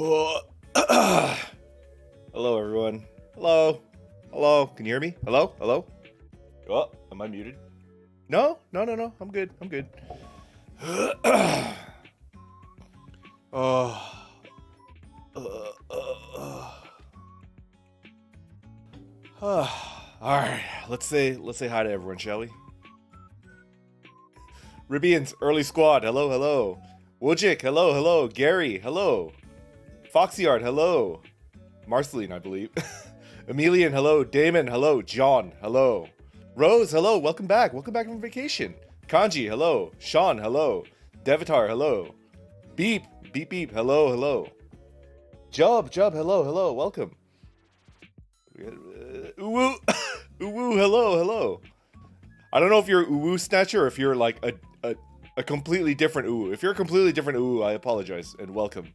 Hello, everyone. Hello. Hello. Can you hear me? Hello? Hello? Oh, am I muted? No. I'm good. Oh. All right. Let's say hi to everyone, shall we? Ribian's early squad. Hello. Wojcik. Hello. Gary. Hello. Foxyard. Hello. Marceline, I believe. Emilian. Hello. Damon. Hello. John. Hello. Rose. Hello. Welcome back from vacation. Kanji. Hello. Sean. Hello. Devatar. Hello. Beep. Hello. Jub. Hello. Welcome. Uwu. Uwu. Hello. I don't know if you're Uwu Snatcher or if you're like a completely different Uwu. If you're a completely different Uwu, I apologize and welcome.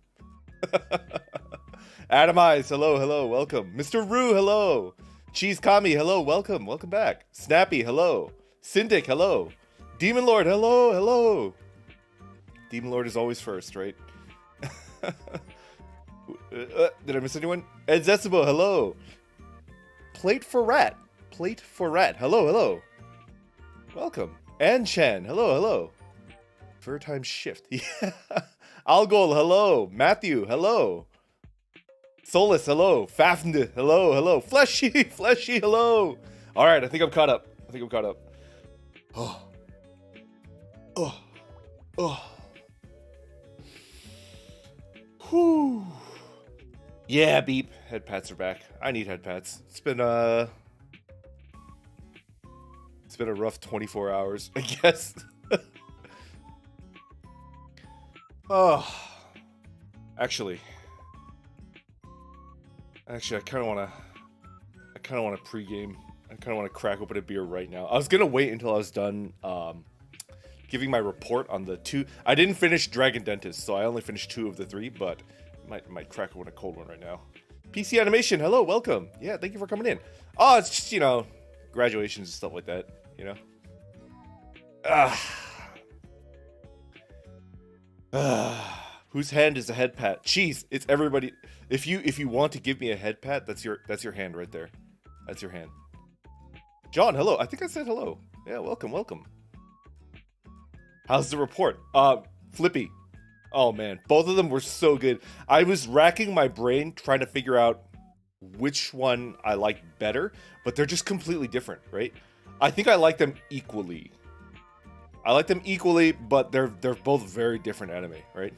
Atomize, hello, welcome. Mr. Rue, hello. Cheese Kami, hello, welcome back. Snappy, hello. Syndic, hello. Demon Lord, hello. Demon Lord is always first, right? Did I miss anyone? Ed Zetsubo, hello. Plate for rat, hello. Welcome. Anchan, hello. Third time shift. Yeah. Algol, hello. Matthew, hello. Solus, hello. Fafnd, hello. Fleshy, hello. All right, I think I'm caught up. Oh. Whew. Yeah, beep. Head pats are back. I need head pats. It's been a rough 24 hours, I guess. Oh, actually, I kind of want to pregame. I kind of want to crack open a beer right now. I was gonna wait until I was done giving my report on the 2. I didn't finish Dragon Dentist, so I only finished 2 of the 3, but might crack open a cold one right now. PC Animation, hello, welcome. Yeah, thank you for coming in. Oh, it's just, graduations and stuff like that, Whose hand is a head pat? Jeez, it's everybody. If you want to give me a head pat, that's your hand right there. That's your hand. John, hello. I think I said hello. Yeah, welcome. How's the report? Flippy. Oh man, both of them were so good. I was racking my brain trying to figure out which one I like better, but they're just completely different, right? I think I like them equally. But they're both very different anime, right?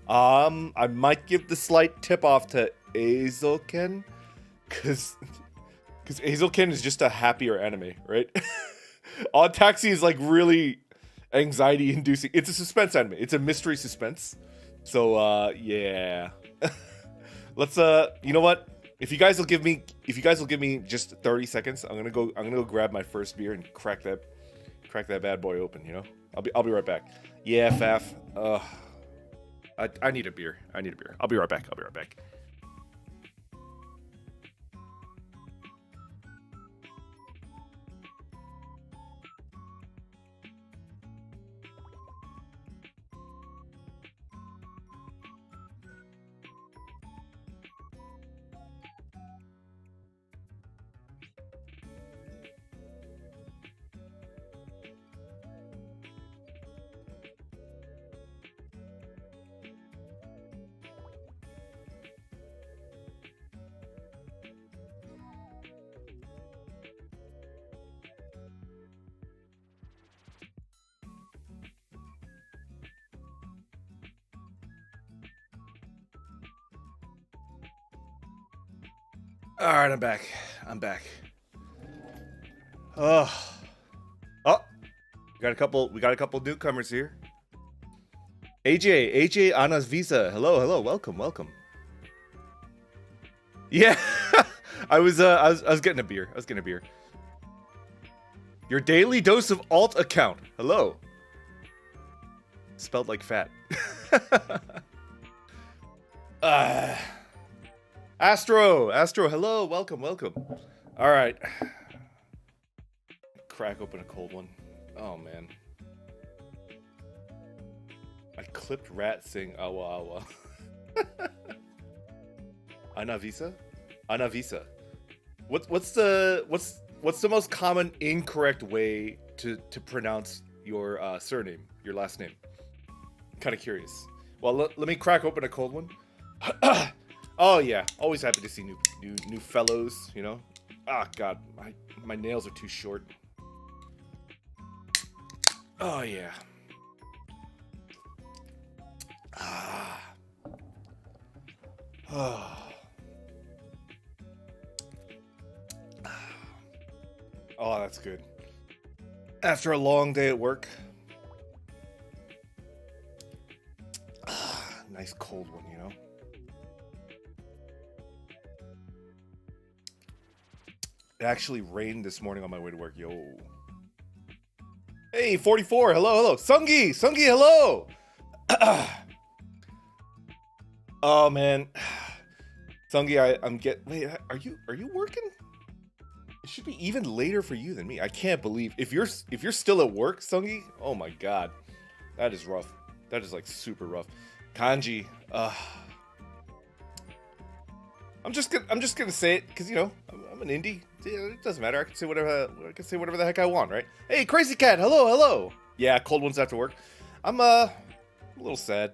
I might give the slight tip off to EIZOUKEN, cause EIZOUKEN is just a happier anime, right? Odd Taxi is like really anxiety inducing. It's a suspense anime. It's a mystery suspense. So yeah. Let's you know what? If you guys will give me just 30 seconds, I'm gonna go grab my first beer and crack that bad boy open, I'll be right back. Yeah, Faf. I need a beer. I'll be right back. All right, I'm back. Oh, we got a couple newcomers here. AJ Ana's Visa. Hello, welcome. Yeah, I was getting a beer. Your daily dose of alt account. Hello. Spelled like fat. Astro, hello, welcome. All right. Crack open a cold one. Oh man. I clipped rat sing awa awa. Anavisa? Anavisa. What's the most common incorrect way to pronounce your surname, your last name? Kind of curious. Well, let me crack open a cold one. Oh yeah, always happy to see new fellows. You know. Ah, God, my nails are too short. Oh yeah. Ah. Oh. Oh, that's good. After a long day at work. Nice cold one, you know? It actually rained this morning on my way to work, yo. Hey, 44, hello. Sungi, hello! Oh, man. Sungi, wait, are you working? It should be even later for you than me. I can't believe if you're still at work, Sungi. Oh my God, that is rough. That is like super rough. Kanji. I'm just gonna say it because you know I'm an indie. It doesn't matter. I can say whatever the heck I want, right? Hey, Crazy Cat. Hello. Yeah, cold ones after work. I'm a little sad.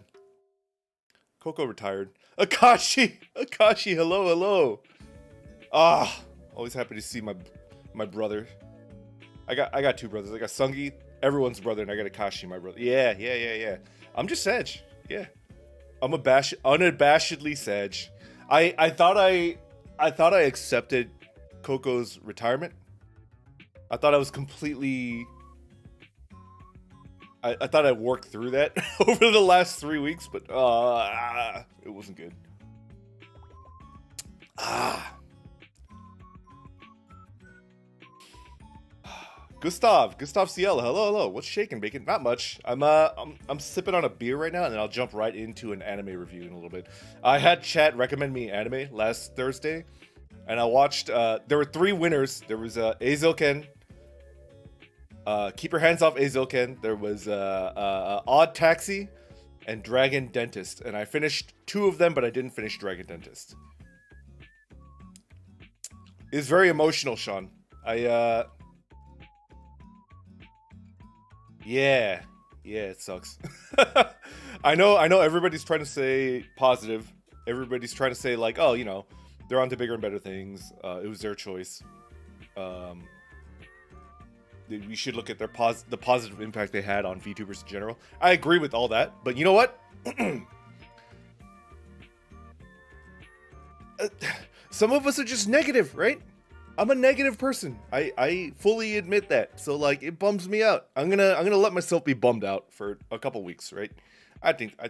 Coco retired. Akashi. Hello. Ah. Always happy to see my brother. I got two brothers. I got Sungi, everyone's brother, and I got Akashi, my brother. Yeah. I'm just Sag. Yeah. I'm unabashedly Sag. I thought I accepted Coco's retirement. I thought I was completely. I thought I worked through that over the last 3 weeks, but it wasn't good. Gustav CL, hello. What's shaking, bacon? Not much. I'm sipping on a beer right now, and then I'll jump right into an anime review in a little bit. I had chat recommend me anime last Thursday, and I watched. There were 3 winners. There was EIZOUKEN. Keep your hands off EIZOUKEN. There was Odd Taxi, and Dragon Dentist. And I finished 2 of them, but I didn't finish Dragon Dentist. It's very emotional, Sean. Yeah, it sucks. I know everybody's trying to say positive. Everybody's trying to say like, oh, you know, they're on to bigger and better things. It was their choice. We should look at the positive impact they had on VTubers in general. I agree with all that, but you know what? Some of us are just negative, right? I'm a negative person. I fully admit that. So like it bums me out. I'm gonna let myself be bummed out for a couple weeks, right? I think I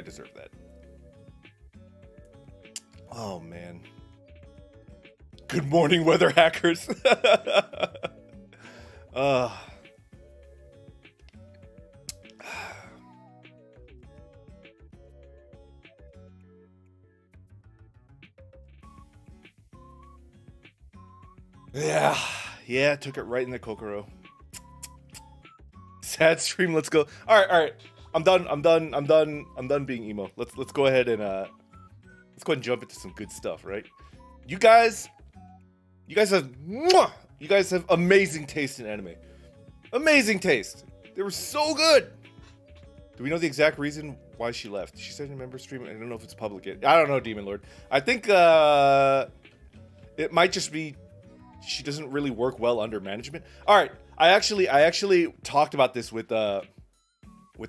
deserve that. Oh man. Good morning, weather hackers. Yeah, took it right in the Kokoro. Sad stream, let's go. All right. I'm done being emo. Let's go ahead and jump into some good stuff, right? You guys have amazing taste in anime. Amazing taste. They were so good. Do we know the exact reason why she left? She said in a member stream. I don't know if it's public yet. I don't know, Demon Lord. I think it might just be she doesn't really work well under management. All right, I actually talked about this with a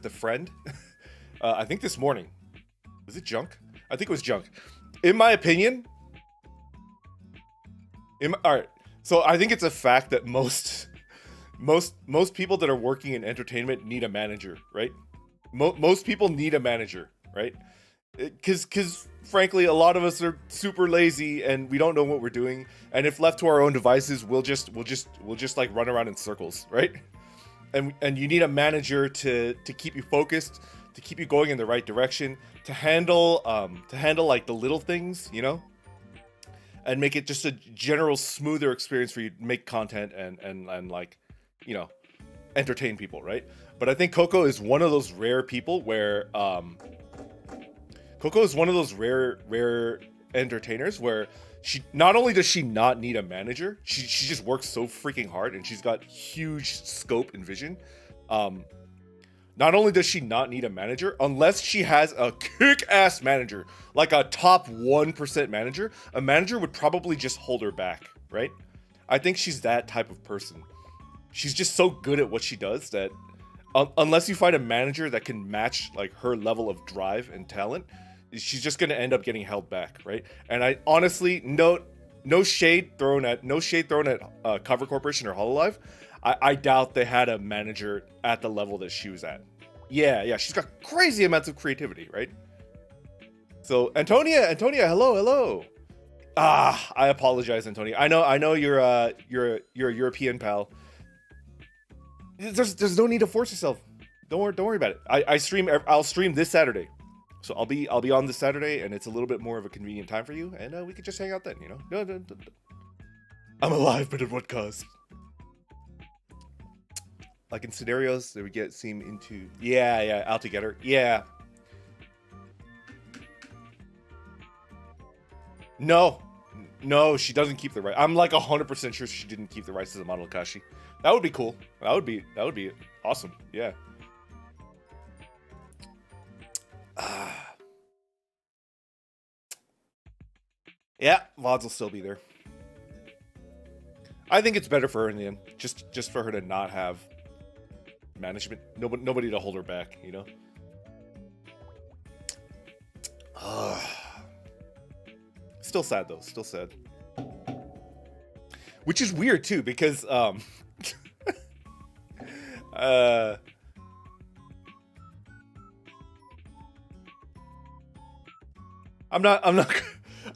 friend. I think this morning. Was it Junk? I think it was Junk. In my opinion. All right. So I think it's a fact that most people that are working in entertainment need a manager, right? Most people need a manager, right? Because frankly, a lot of us are super lazy and we don't know what we're doing. And if left to our own devices, we'll just like run around in circles, right? And you need a manager to keep you focused, to keep you going in the right direction, to handle like the little things, you know, and make it just a general smoother experience for you to make content and like, you know, entertain people, right? But I think Coco is one of those rare people where Coco is one of those rare entertainers where she not only does she not need a manager, she just works so freaking hard and she's got huge scope and vision. Not only does she not need a manager, unless she has a kick-ass manager, like a top 1% manager, a manager would probably just hold her back, right? I think she's that type of person. She's just so good at what she does that unless you find a manager that can match like her level of drive and talent, she's just gonna end up getting held back, right? And I honestly, no shade thrown at Cover Corporation or Hololive. I doubt they had a manager at the level that she was at. Yeah, she's got crazy amounts of creativity, right? So Antonia, hello. I apologize, Antonia. I know you're a European pal. There's no need to force yourself. Don't worry about it. I'll stream this Saturday. So I'll be on this Saturday, and it's a little bit more of a convenient time for you, and we could just hang out then, you know? No. I'm alive, but at what cost? Like in scenarios that we seem into... Yeah, out together. Yeah. No, she doesn't keep the right. I'm like 100% sure she didn't keep the rights to the model Kashi. That would be cool. That would be awesome. Yeah. Yeah, VODs will still be there. I think it's better for her in the end. Just for her to not have management. Nobody to hold her back, you know? Still sad though. Still sad. Which is weird too, because I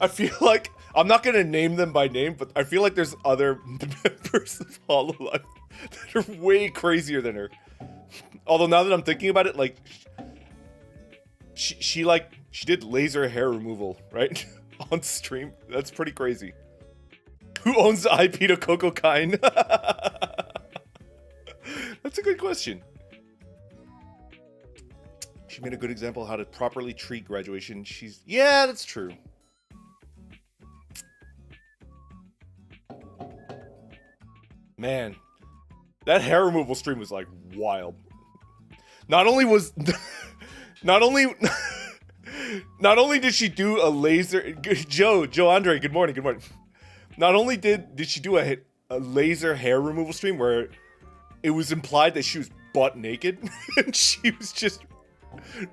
feel like I'm not gonna name them by name, but I feel like there's other members of Hololive that are way crazier than her. Although now that I'm thinking about it, like she did laser hair removal, right? On stream. That's pretty crazy. Who owns the IP to Coco Kine? That's a good question. She made a good example of how to properly treat graduation. Yeah, that's true. Man, that hair removal stream was like wild. Not only did she do a laser... Joe Andre, good morning. Not only did she do a laser hair removal stream where it was implied that she was butt naked and she was just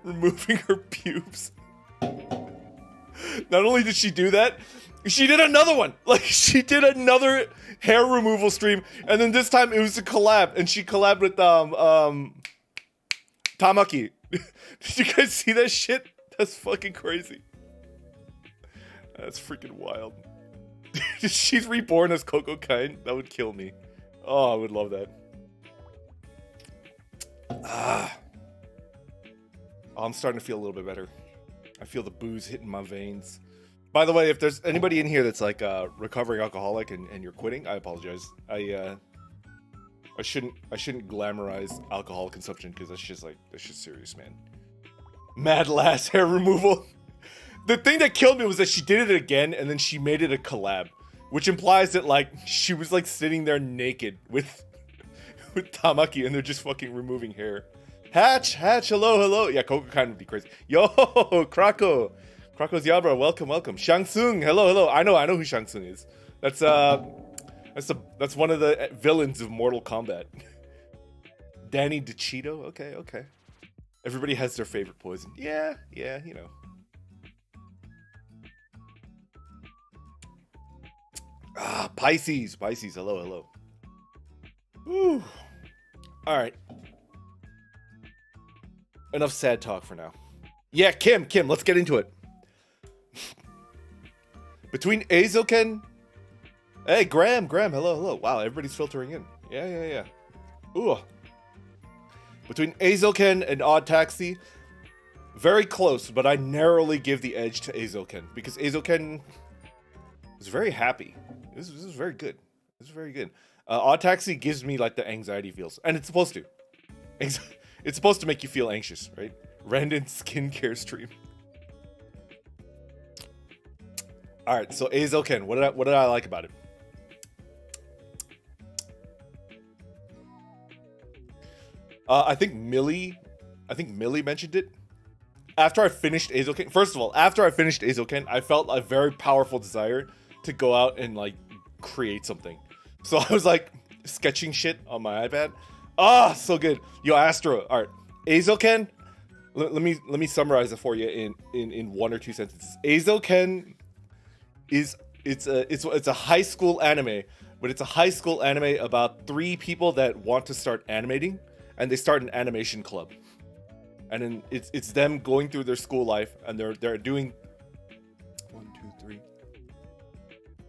removing her pubes. Not only did she do that, she did another one. Like, she did another hair removal stream, and then this time it was a collab, and she collabed with Tamaki. Did you guys see that shit? That's fucking crazy. That's freaking wild. She's reborn as Coco Kine. That would kill me. Oh, I would love that. Oh, I'm starting to feel a little bit better. I feel the booze hitting my veins. By the way, if there's anybody in here that's like a recovering alcoholic and you're quitting, I apologize. I shouldn't glamorize alcohol consumption because that's just serious, man. Mad lass hair removal. The thing that killed me was that she did it again and then she made it a collab, which implies that like she was like sitting there naked with Tamaki and they're just fucking removing hair. Hatch, hello. Yeah, Coco Kine would be crazy. Yo, Krakow Yabra, welcome. Shang Tsung, hello. I know who Shang Tsung is. That's one of the villains of Mortal Kombat. Danny DeCito, okay. Everybody has their favorite poison. Yeah, you know. Pisces, hello. Woo. All right. Enough sad talk for now. Yeah, Kim, let's get into it. Between EIZOUKEN... Hey, Graham, hello. Wow, everybody's filtering in. Yeah. Ooh. Between EIZOUKEN and Odd Taxi, very close, but I narrowly give the edge to EIZOUKEN because EIZOUKEN was very happy. This was very good. This is very good. Odd Taxi gives me like the anxiety feels, and it's supposed to. It's supposed to make you feel anxious, right? Random skincare stream. All right, so EIZOUKEN, what did I like about it? I think Millie mentioned it. After I finished EIZOUKEN, first of all, after I finished EIZOUKEN, I felt a very powerful desire to go out and like create something. So I was like sketching shit on my iPad. Ah, so good. Yo, Astro. All right, EIZOUKEN. Let me summarize it for you in one or two sentences. EIZOUKEN is it's a high school anime, but it's a high school anime about 3 people that want to start animating, and they start an animation club. And then it's them going through their school life, and they're doing 1, 2, 3.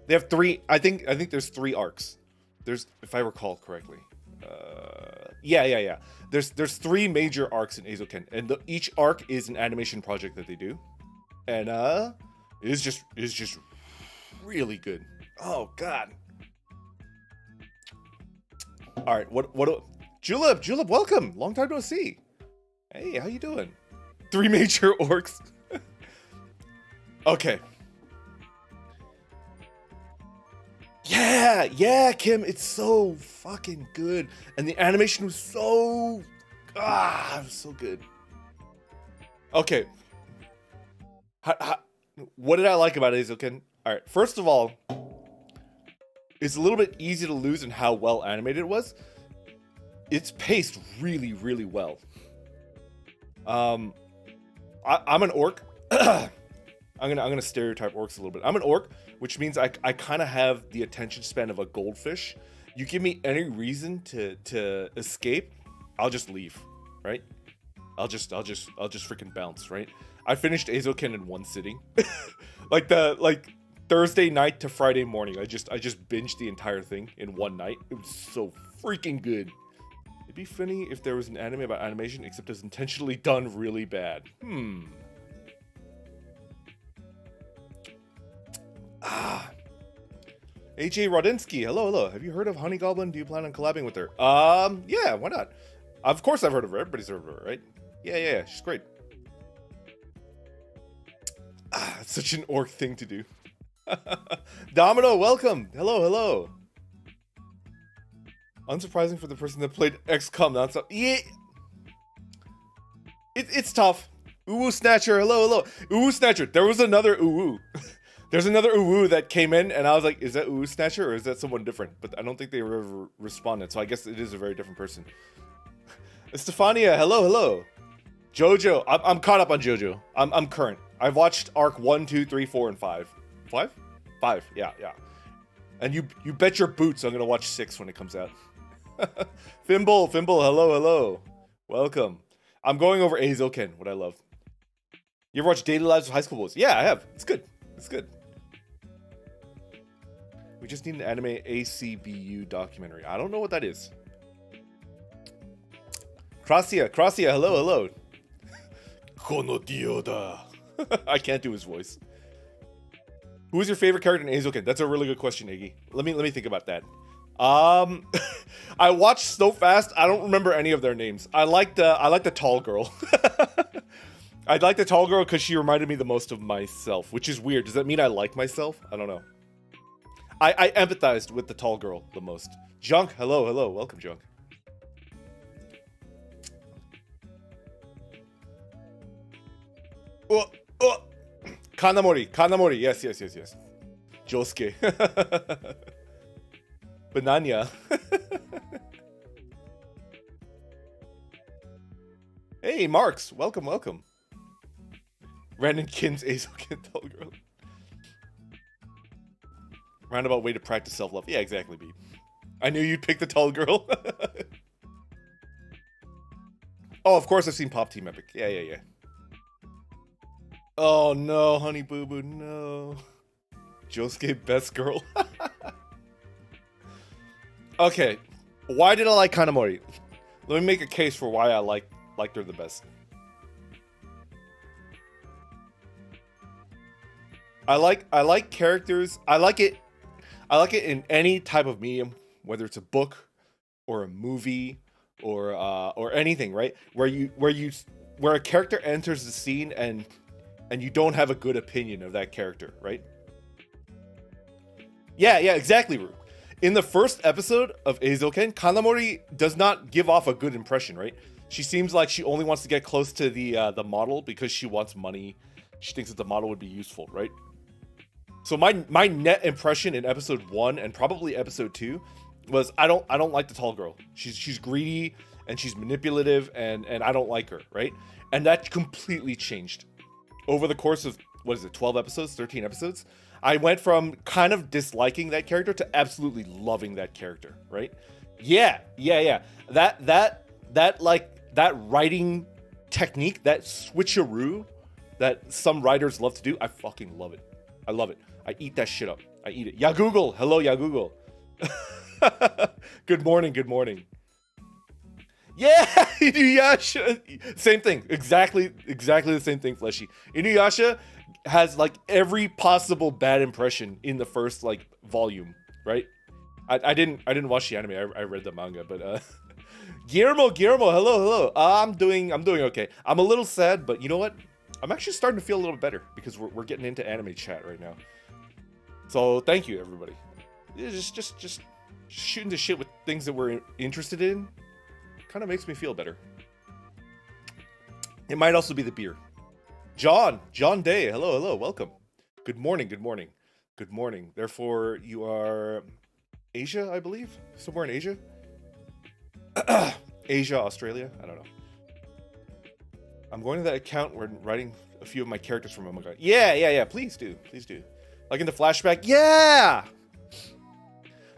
They have 3. I think there's 3 arcs. There's, if I recall correctly. Yeah. There's 3 major arcs in EIZOUKEN, and each arc is an animation project that they do, and it's just really good. Oh god. All right, what? Julep, welcome. Long time no see. Hey, how you doing? 3 major orcs. Okay. Yeah, Kim, it's so fucking good. And the animation was so... it was so good. Okay. What did I like about EIZOUKEN? Alright, first of all, it's a little bit easy to lose in how well animated it was. It's paced really, really well. I'm an orc. I'm gonna stereotype orcs a little bit. I'm an orc, which means I kind of have the attention span of a goldfish. You give me any reason to escape, I'll just leave, right? I'll just freaking bounce, right? I finished EIZOUKEN in one sitting. like Thursday night to Friday morning. I just binged the entire thing in one night. It was so freaking good. It'd be funny if there was an anime about animation, except it's intentionally done really bad. AJ Rodinsky, hello. Have you heard of Honey Goblin? Do you plan on collabing with her? Yeah, why not? Of course I've heard of her. Everybody's heard of her, right? Yeah, she's great. It's such an orc thing to do. Domino, welcome. Hello. Unsurprising for the person that played XCOM nonstop. Yeah. It's tough. Uwu Snatcher, hello. Uwu Snatcher, there was another Uwu. There's another Uwu that came in, and I was like, is that Uwu Snatcher or is that someone different? But I don't think they ever responded, so I guess it is a very different person. Stefania, hello. Jojo, I'm caught up on Jojo. I'm current. I've watched arc 1, 2, 3, 4, and 5. 5? 5, yeah. And you bet your boots I'm gonna watch 6 when it comes out. Fimble, hello. Welcome. I'm going over EIZOUKEN, what I love. You ever watch Daily Lives of High School Boys? Yeah, I have. It's good. We just need an anime ACBU documentary. I don't know what that is. Krasia, hello. Kono dio da. I can't do his voice. Who is your favorite character in EIZOUKEN? That's a really good question, Iggy. Let me think about that. I watched so fast, I don't remember any of their names. I like the tall girl. I like the tall girl because she reminded me the most of myself, which is weird. Does that mean I like myself? I don't know. I empathized with the tall girl the most. Junk, hello. Welcome, Junk. Kanamori. Yes. Josuke. Bananya. Hey, Marks. Welcome. Brandon Kin's EIZOUKEN tall girl. Roundabout way to practice self-love. Yeah, exactly, B. I knew you'd pick the tall girl. Oh, of course I've seen Pop Team Epic. Yeah. Oh no, Honey Boo Boo, no. Josuke, best girl. Okay, why did I like Kanamori? Let me make a case for why I liked her the best. I like characters. I like it in any type of medium, whether it's a book or a movie or anything, right? Where a character enters the scene and you don't have a good opinion of that character, right? Yeah, exactly, Ru. In the first episode of EIZOUKEN, Kanamori does not give off a good impression, right? She seems like she only wants to get close to the model because she wants money. She thinks that the model would be useful, right? So my net impression in episode 1 and probably episode 2 was I don't like the tall girl. She's greedy and she's manipulative and I don't like her, right? And that completely changed over the course of, what is it, 12 episodes, 13 episodes? I went from kind of disliking that character to absolutely loving that character, right? Yeah. That writing technique, that switcheroo that some writers love to do, I fucking love it. I love it. I eat that shit up. I eat it. Google. Hello, Google. Good morning. Yeah, Inuyasha. Same thing. Exactly the same thing, Fleshy. Inuyasha has like every possible bad impression in the first like volume, right? I didn't watch the anime. I read the manga, but Guillermo, hello. I'm doing okay. I'm a little sad, but you know what? I'm actually starting to feel a little better because we're getting into anime chat right now. So thank you, everybody. Just shooting the shit with things that we're interested in kind of makes me feel better. It might also be the beer. John Day, hello, welcome. Good morning. Therefore, you are Asia, I believe? Somewhere in Asia? Asia, Australia? I don't know. I'm going to that account where I'm writing a few of my characters from Among Us. Yeah, please do. Like in the flashback, yeah!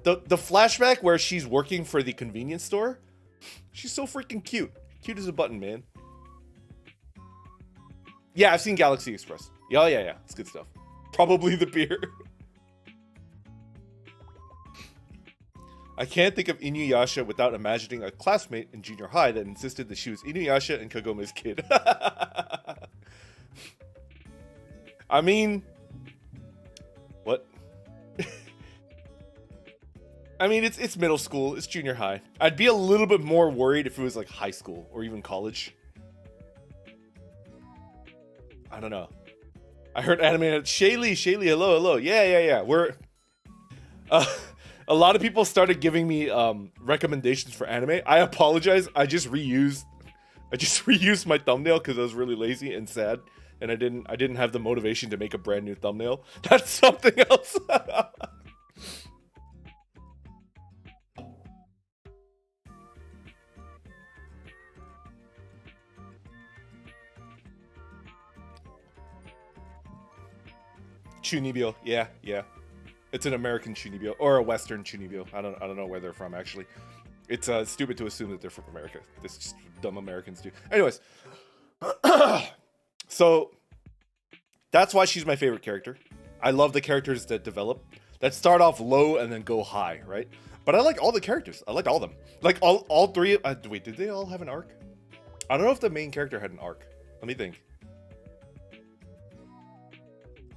The flashback where she's working for the convenience store, she's so freaking cute. Cute as a button, man. Yeah, I've seen Galaxy Express. Yeah, it's good stuff. Probably the beer. I can't think of Inuyasha without imagining a classmate in junior high that insisted that she was Inuyasha and Kagome's kid. I mean, what? I mean, it's middle school, it's junior high. I'd be a little bit more worried if it was like high school or even college. I don't know. I heard anime. Shaylee, hello. Yeah. We're a lot of people started giving me recommendations for anime. I apologize. I just reused my thumbnail because I was really lazy and sad, and I didn't have the motivation to make a brand new thumbnail. That's something else. Chunibyo, yeah. It's an American Chunibyo or a Western Chunibyo. I don't know where they're from actually. It's stupid to assume that they're from America. This just dumb Americans do. Anyways, so that's why she's my favorite character. I love the characters that develop, that start off low and then go high, right? But I like all the characters. I like all of them. Like all three. Wait, did they all have an arc? I don't know if the main character had an arc. Let me think.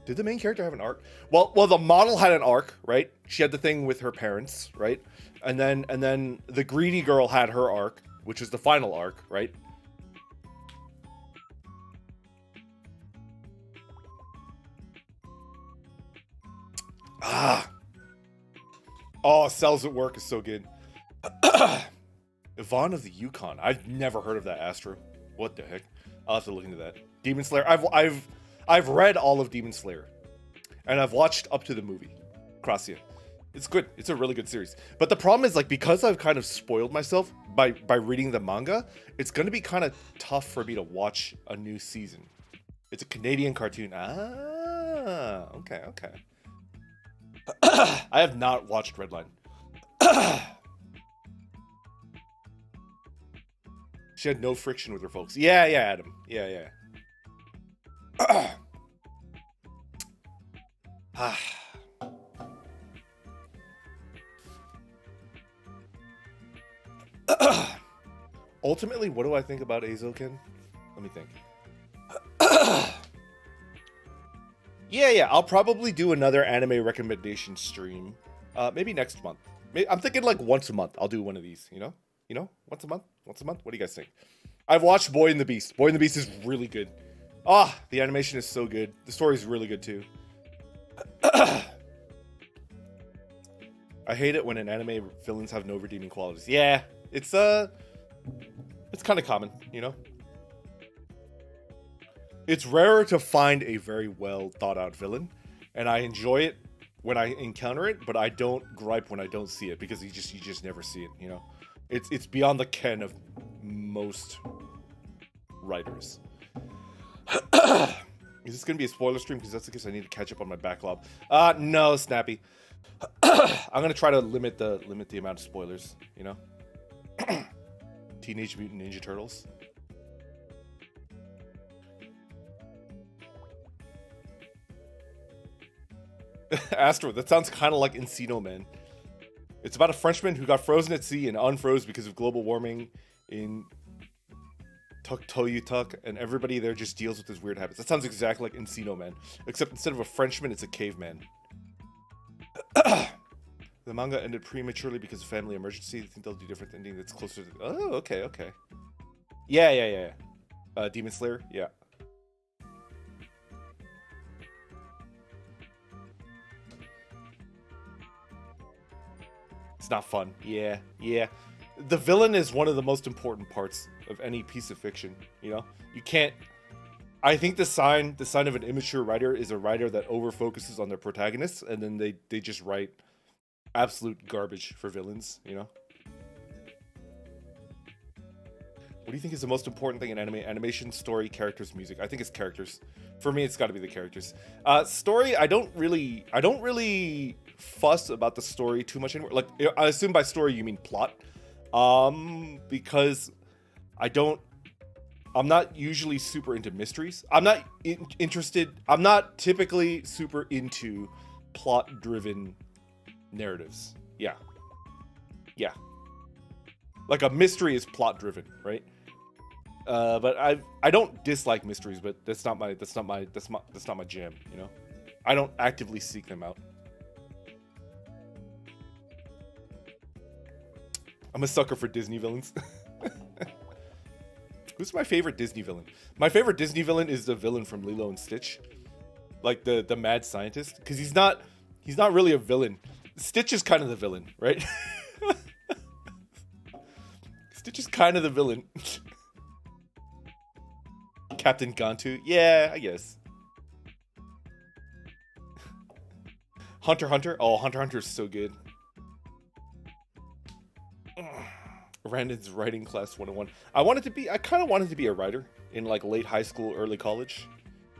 Did the main character have an arc? Well, the model had an arc, right? She had the thing with her parents, right? And then the greedy girl had her arc, which was the final arc, right? Oh, Cells at Work is so good. Yvonne of the Yukon. I've never heard of that, Astro. What the heck? I'll have to look into that. Demon Slayer. I've read all of Demon Slayer, and I've watched up to the movie, Krasia. It's good. It's a really good series. But the problem is, like, because I've kind of spoiled myself by reading the manga, it's going to be kind of tough for me to watch a new season. It's a Canadian cartoon. Ah, okay. I have not watched Redline. She had no friction with her folks. Yeah, Adam. Yeah. Ultimately, what do I think about EIZOUKEN? Let me think. Yeah, I'll probably do another anime recommendation stream. Maybe next month. I'm thinking like once a month. I'll do one of these, you know? Once a month? What do you guys think? I've watched Boy and the Beast. Boy and the Beast is really good. The animation is so good. The story is really good too. I hate it when an anime villains have no redeeming qualities. Yeah, it's kind of common, you know? It's rarer to find a very well thought out villain, and I enjoy it when I encounter it, but I don't gripe when I don't see it, because you just never see it, you know? It's beyond the ken of most writers. Is this gonna be a spoiler stream? Because that's the case I need to catch up on my backlog. No, Snappy. I'm gonna try to limit the amount of spoilers, you know? Teenage Mutant Ninja Turtles. Astro, that sounds kind of like Encino Man. It's about a Frenchman who got frozen at sea and unfroze because of global warming in Tuktoyutuk, and everybody there just deals with his weird habits. That sounds exactly like Encino Man, except instead of a Frenchman, it's a caveman. The manga ended prematurely because of family emergency. I think they'll do a different ending that's closer to... Oh, okay. Yeah. Demon Slayer, yeah. It's not fun. Yeah. The villain is one of the most important parts of any piece of fiction, you know? You can't... I think the sign of an immature writer is a writer that over-focuses on their protagonists, and then they just write absolute garbage for villains, you know? What do you think is the most important thing in anime? Animation, story, characters, music? I think it's characters. For me, it's got to be the characters. Story, I don't really fuss about the story too much anymore. Like, I assume by story you mean plot. Because I'm not usually super into mysteries. I'm not I'm not typically super into plot-driven narratives. Yeah. Like a mystery is plot-driven, right? But I don't dislike mysteries, but that's not my jam, you know? I don't actively seek them out. I'm a sucker for Disney villains. Who's my favorite Disney villain? My favorite Disney villain is the villain from Lilo and Stitch. Like the mad scientist. Because he's not really a villain. Stitch is kind of the villain, right? Stitch is kind of the villain. Captain Gantu. Yeah, I guess. Hunter x Hunter. Oh, Hunter x Hunter is so good. Randon's writing class 101. I kind of wanted to be a writer in like late high school, early college.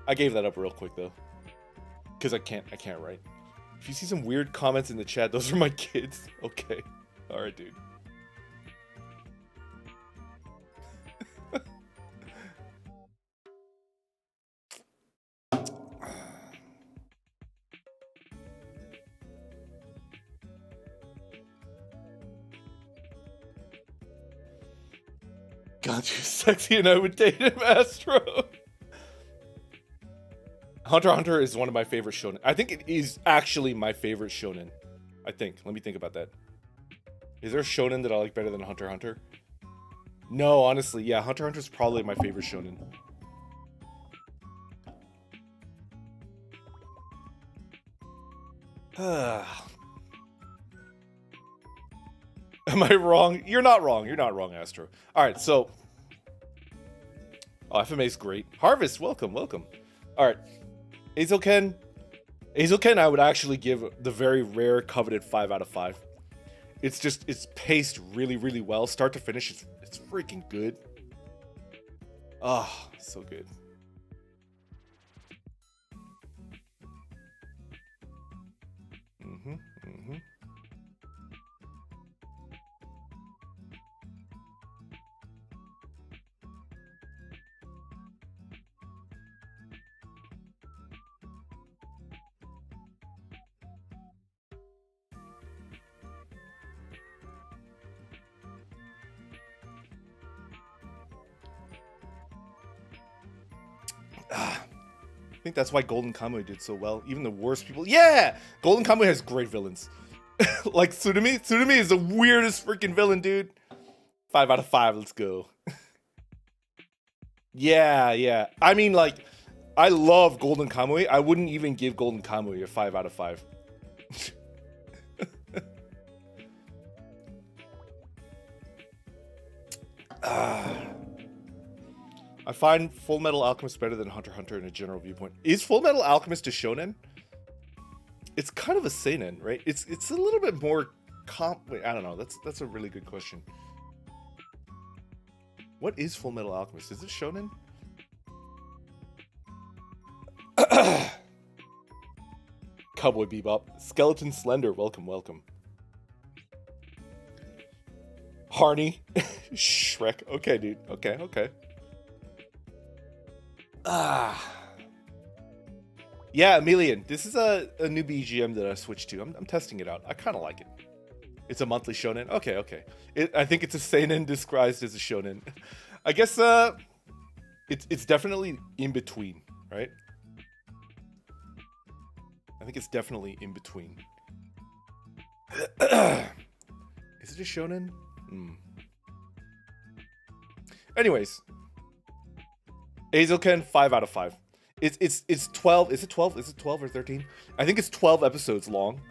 I gave that up real quick though, because I can't write. If you see some weird comments in the chat, those are my kids. Okay, all right, dude. God, you're sexy and I would date him, Astro. Hunter x Hunter is one of my favorite shonen. I think it is actually my favorite shonen. I think. Let me think about that. Is there a shonen that I like better than Hunter x Hunter? No, honestly, yeah. Hunter x Hunter is probably my favorite shonen. Am I wrong? You're not wrong. You're not wrong, Astro. All right, so... Oh, FMA is great. Harvest, welcome. All right. EIZOUKEN. EIZOUKEN, I would actually give the very rare, coveted 5 out of 5. It's paced really, really well. Start to finish, it's freaking good. Oh, so good. I think that's why Golden Kamuy did so well. Even the worst people. Yeah! Golden Kamuy has great villains. Like Tsunami. Tsunami is the weirdest freaking villain, dude. 5 out of 5. Let's go. Yeah. I mean, like, I love Golden Kamuy. I wouldn't even give Golden Kamuy a 5 out of 5. I find Full Metal Alchemist better than Hunter x Hunter in a general viewpoint. Is Full Metal Alchemist a shonen? It's kind of a seinen, right? It's a little bit more wait, I don't know. That's a really good question. What is Full Metal Alchemist? Is it shonen? Cowboy Bebop. Skeleton Slender. Welcome, welcome. Harney. Shrek. Okay, dude. Okay. Yeah, Emilian. This is a new BGM that I switched to. I'm testing it out. I kind of like it. It's a monthly shonen. Okay. I think it's a seinen disguised as a shonen. I guess it's definitely in between, right? I think it's definitely in between. Is it a shonen? Anyways, EIZOUKEN 5 out of 5. It's 12. Is it 12? Is it 12 or 13? I think it's 12 episodes long.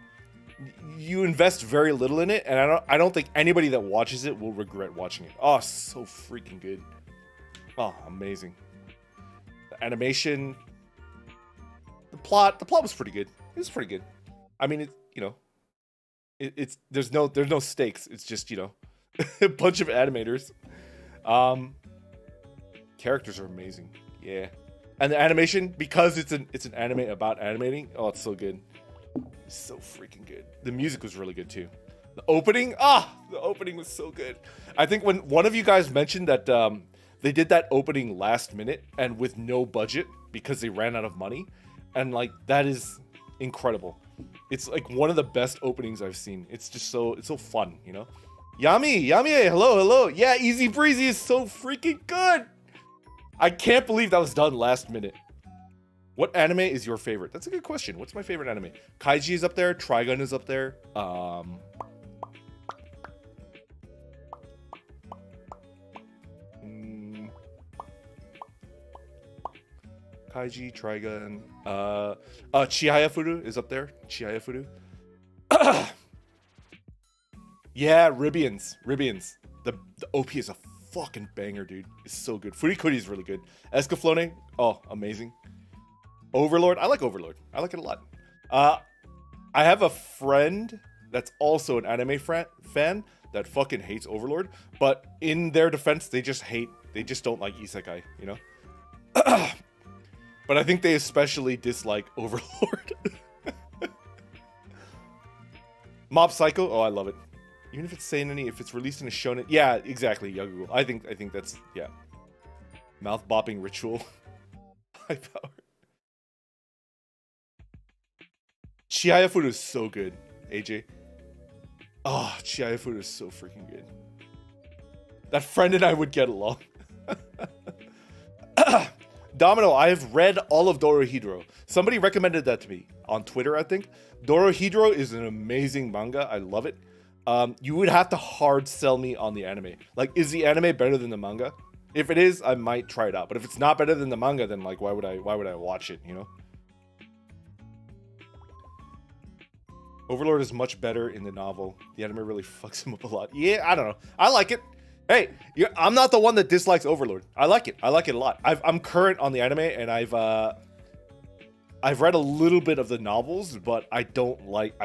You invest very little in it, and I don't think anybody that watches it will regret watching it. Oh, so freaking good. Oh, amazing. The animation, the plot was pretty good. It was pretty good. I mean, it's there's no stakes. It's just, a bunch of animators. Characters are amazing. Yeah. And the animation, because it's an anime about animating, oh, it's so good. It's so freaking good. The music was really good too. The opening was so good. I think when one of you guys mentioned that they did that opening last minute and with no budget because they ran out of money, and like that is incredible. It's like one of the best openings I've seen. It's just it's so fun, Yami, hello. Yeah, Easy Breezy is so freaking good. I can't believe that was done last minute. What anime is your favorite? That's a good question. What's my favorite anime? Kaiji is up there. Trigun is up there. Kaiji, Trigun. Chihaya Furu is up there. Chihaya Furu. Yeah, Ribians. The OP is a fucking banger, dude. It's so good. Furikuri is really good. Escaflowne, oh, amazing. Overlord, I like Overlord. I like it a lot. I have a friend that's also an anime fan that fucking hates Overlord, but in their defense, they just don't like isekai, But I think they especially dislike Overlord. Mob Psycho, oh, I love it. Even if it's seinen, if it's released in a shonen, yeah, exactly, Yagugu. I think that's, yeah. Mouth bopping ritual. High power. Chihaya Furu is so good, AJ. Oh, Chihaya Furu is so freaking good. That friend and I would get along. Domino, I have read all of Dorohedoro. Somebody recommended that to me on Twitter, I think. Dorohedoro is an amazing manga. I love it. You would have to hard sell me on the anime. Like, is the anime better than the manga? If it is, I might try it out. But if it's not better than the manga, then like, why would I watch it? Overlord is much better in the novel. The anime really fucks him up a lot. Yeah, I don't know. I like it. Hey, I'm not the one that dislikes Overlord. I like it. I like it a lot. I'm current on the anime, and I've read a little bit of the novels, but I don't like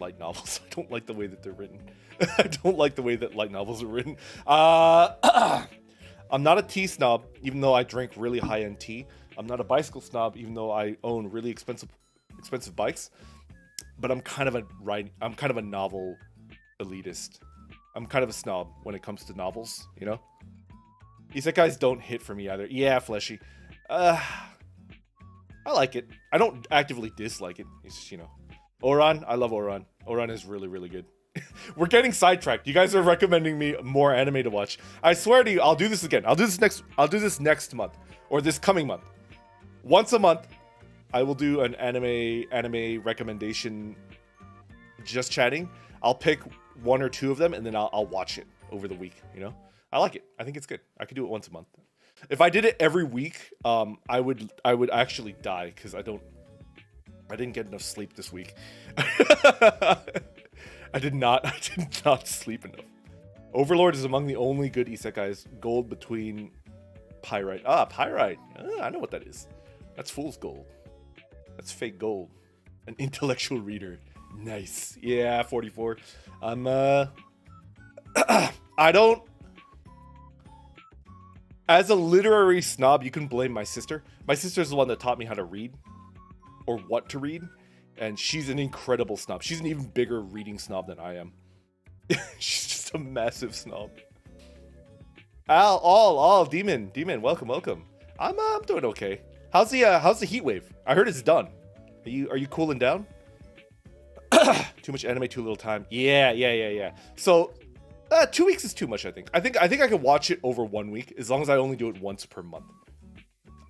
light novels. I don't like the way that they're written. I don't like the way that light novels are written. I'm not a tea snob, even though I drink really high-end tea. I'm not a bicycle snob, even though I own really expensive bikes. But I'm kind of a novel elitist. I'm kind of a snob when it comes to novels, Isekais don't hit for me either. Yeah, Fleshy. I like it. I don't actively dislike it. It's just, Oran, I love Oran. Oran is really, really good. We're getting sidetracked. You guys are recommending me more anime to watch. I swear to you, I'll do this again. I'll do this next month, or this coming month. Once a month, I will do an anime recommendation, just chatting. I'll pick one or two of them, and then I'll watch it over the week, I like it. I think it's good. I could do it once a month. If I did it every week, I would actually die, because I didn't get enough sleep this week. I did not sleep enough. Overlord is among the only good isekais. Gold between pyrite. Ah, pyrite. I know what that is. That's fool's gold. That's fake gold. An intellectual reader. Nice. Yeah, 44. I'm I don't. As a literary snob, you can blame my sister. My sister's the one that taught me how to read, or what to read, and she's an incredible snob. She's an even bigger reading snob than I am. She's just a massive snob. Demon, welcome. I'm doing okay. How's the heat wave? I heard it's done. Are you cooling down? Too much anime, too little time. Yeah. So 2 weeks is too much, I think. I think I can watch it over 1 week as long as I only do it once per month.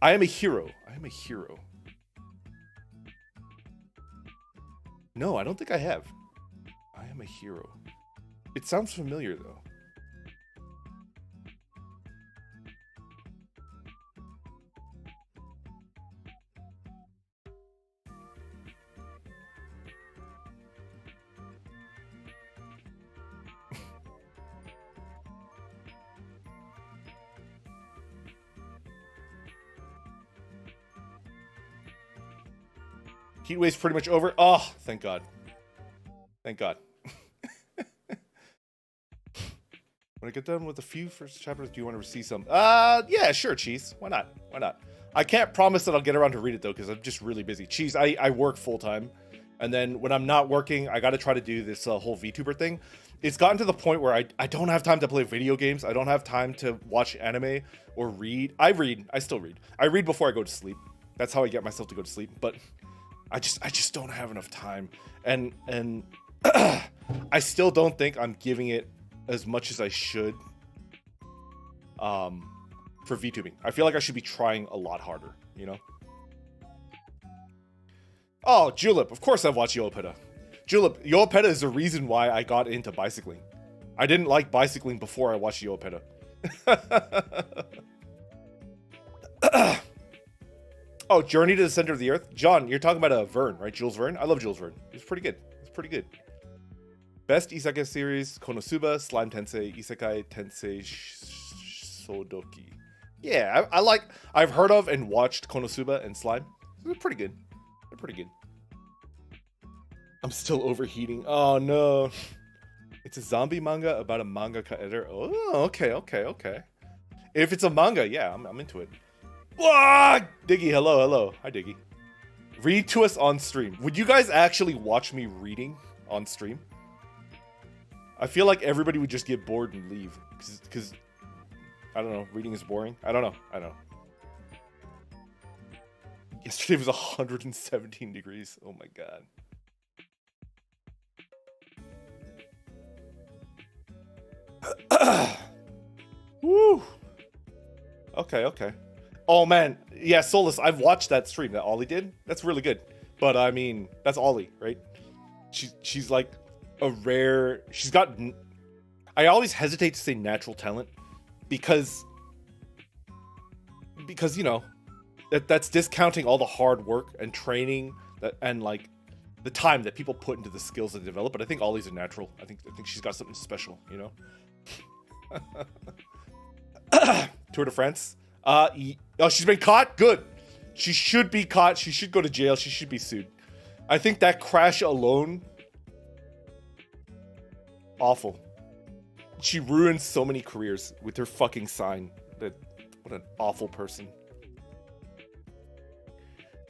I am a hero. No, I don't think I have. I am a hero. It sounds familiar though. Heat wave's pretty much over. Oh, thank God. Thank God. When I get done with a few first chapters, do you want to see some? Yeah, sure, Cheese. Why not? I can't promise that I'll get around to read it though, because I'm just really busy. Cheese, I work full time, and then when I'm not working, I got to try to do this whole VTuber thing. It's gotten to the point where I don't have time to play video games. I don't have time to watch anime or read. I still read. I read before I go to sleep. That's how I get myself to go to sleep. But I just don't have enough time, and I still don't think I'm giving it as much as I should for VTubing. I feel like I should be trying a lot harder, you know? Oh, Julep. Of course I've watched Yoapeda. Julep, Yoapeda is the reason why I got into bicycling. I didn't like bicycling before I watched Yoapeda. Oh, Journey to the Center of the Earth. John, you're talking about Verne, right? Jules Verne? I love Jules Verne. It's pretty good. Best isekai series: Konosuba, Slime Tensei, Isekai Tensei Sodoki. Yeah, I've heard of and watched Konosuba and Slime. They're pretty good. I'm still overheating. Oh no. It's a zombie manga about a mangaka editor. Oh, okay. If it's a manga, yeah, I'm into it. Wah! Diggy, hello. Hi, Diggy. Read to us on stream. Would you guys actually watch me reading on stream? I feel like everybody would just get bored and leave. Because, I don't know, reading is boring. I don't know. Yesterday was 117 degrees. Oh my god. Woo! Okay. Oh man, yeah, Solus, I've watched that stream that Ollie did. That's really good. But I mean, that's Ollie, right? She's like a rare. She's got. I always hesitate to say natural talent because you know that's discounting all the hard work and training and like the time that people put into the skills they develop. But I think Ollie's a natural. I think she's got something special, you know. Tour de France. Oh, she's been caught? Good. She should be caught. She should go to jail. She should be sued. I think that crash alone... awful. She ruined so many careers with her fucking sign. What an awful person.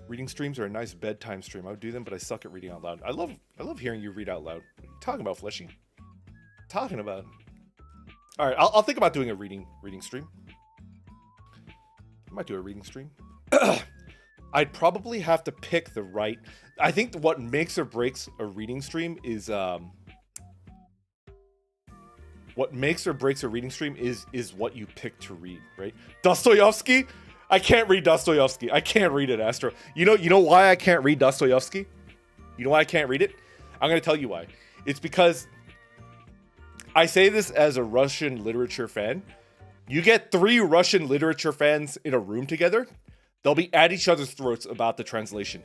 Reading streams are a nice bedtime stream. I would do them, but I suck at reading out loud. I love hearing you read out loud. What are you talking about, Fleshy? Talking about... Alright, I'll think about doing a reading stream. I might do a reading stream. I'd probably have to pick the right... I think what makes or breaks a reading stream is... what makes or breaks a reading stream is what you pick to read, right? Dostoevsky? I can't read Dostoevsky. I can't read it, Astro. You know why I can't read Dostoevsky? You know why I can't read it? I'm going to tell you why. It's because... I say this as a Russian literature fan. You get 3 Russian literature fans in a room together, they'll be at each other's throats about the translation.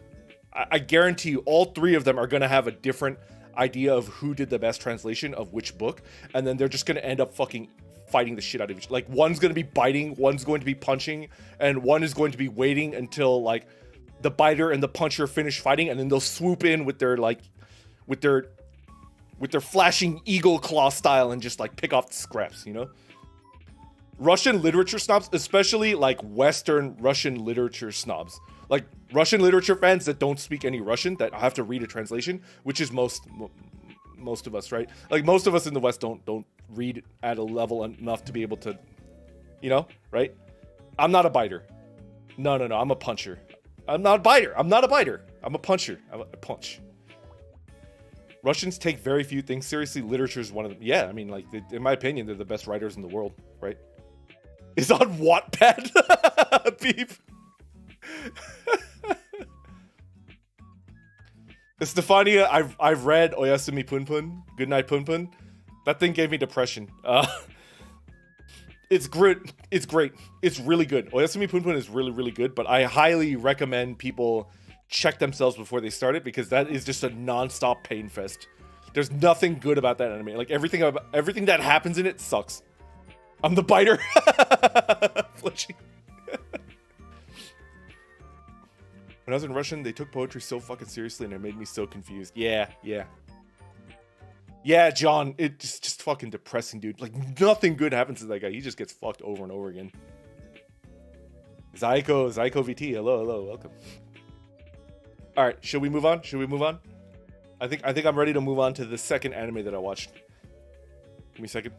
I guarantee you all 3 of them are going to have a different idea of who did the best translation of which book, and then they're just gonna end up fucking fighting the shit out of each. Like, one's gonna be biting, one's going to be punching, and one is going to be waiting until like the biter and the puncher finish fighting, and then they'll swoop in with their like with their flashing eagle claw style and just like pick off the scraps, you know? Russian literature snobs, especially like Western Russian literature snobs, like Russian literature fans that don't speak any Russian, that have to read a translation, which is most of us, right? Like, most of us in the West don't read at a level enough to be able to, you know, right? I'm not a biter. No, I'm a puncher. I'm not a biter. I'm a puncher. I punch. Russians take very few things seriously. Literature is one of them. Yeah, I mean, like, in my opinion, they're the best writers in the world, right? It's on Wattpad. Beep. Stefania, I've read Oyasumi Punpun. Good night, Punpun. That thing gave me depression. It's great. It's really good. Oyasumi Punpun is really good, but I highly recommend people check themselves before they start it, because that is just a non-stop pain fest. There's nothing good about that anime. Like, everything that happens in it sucks. I'm the biter. Fletchy. When I was in Russian, they took poetry so fucking seriously, and it made me so confused. Yeah, John, it's just fucking depressing, dude. Like, nothing good happens to that guy. He just gets fucked over and over again. Zyko VT, hello, welcome. All right, should we move on? I think I'm ready to move on to the second anime that I watched. Give me a second.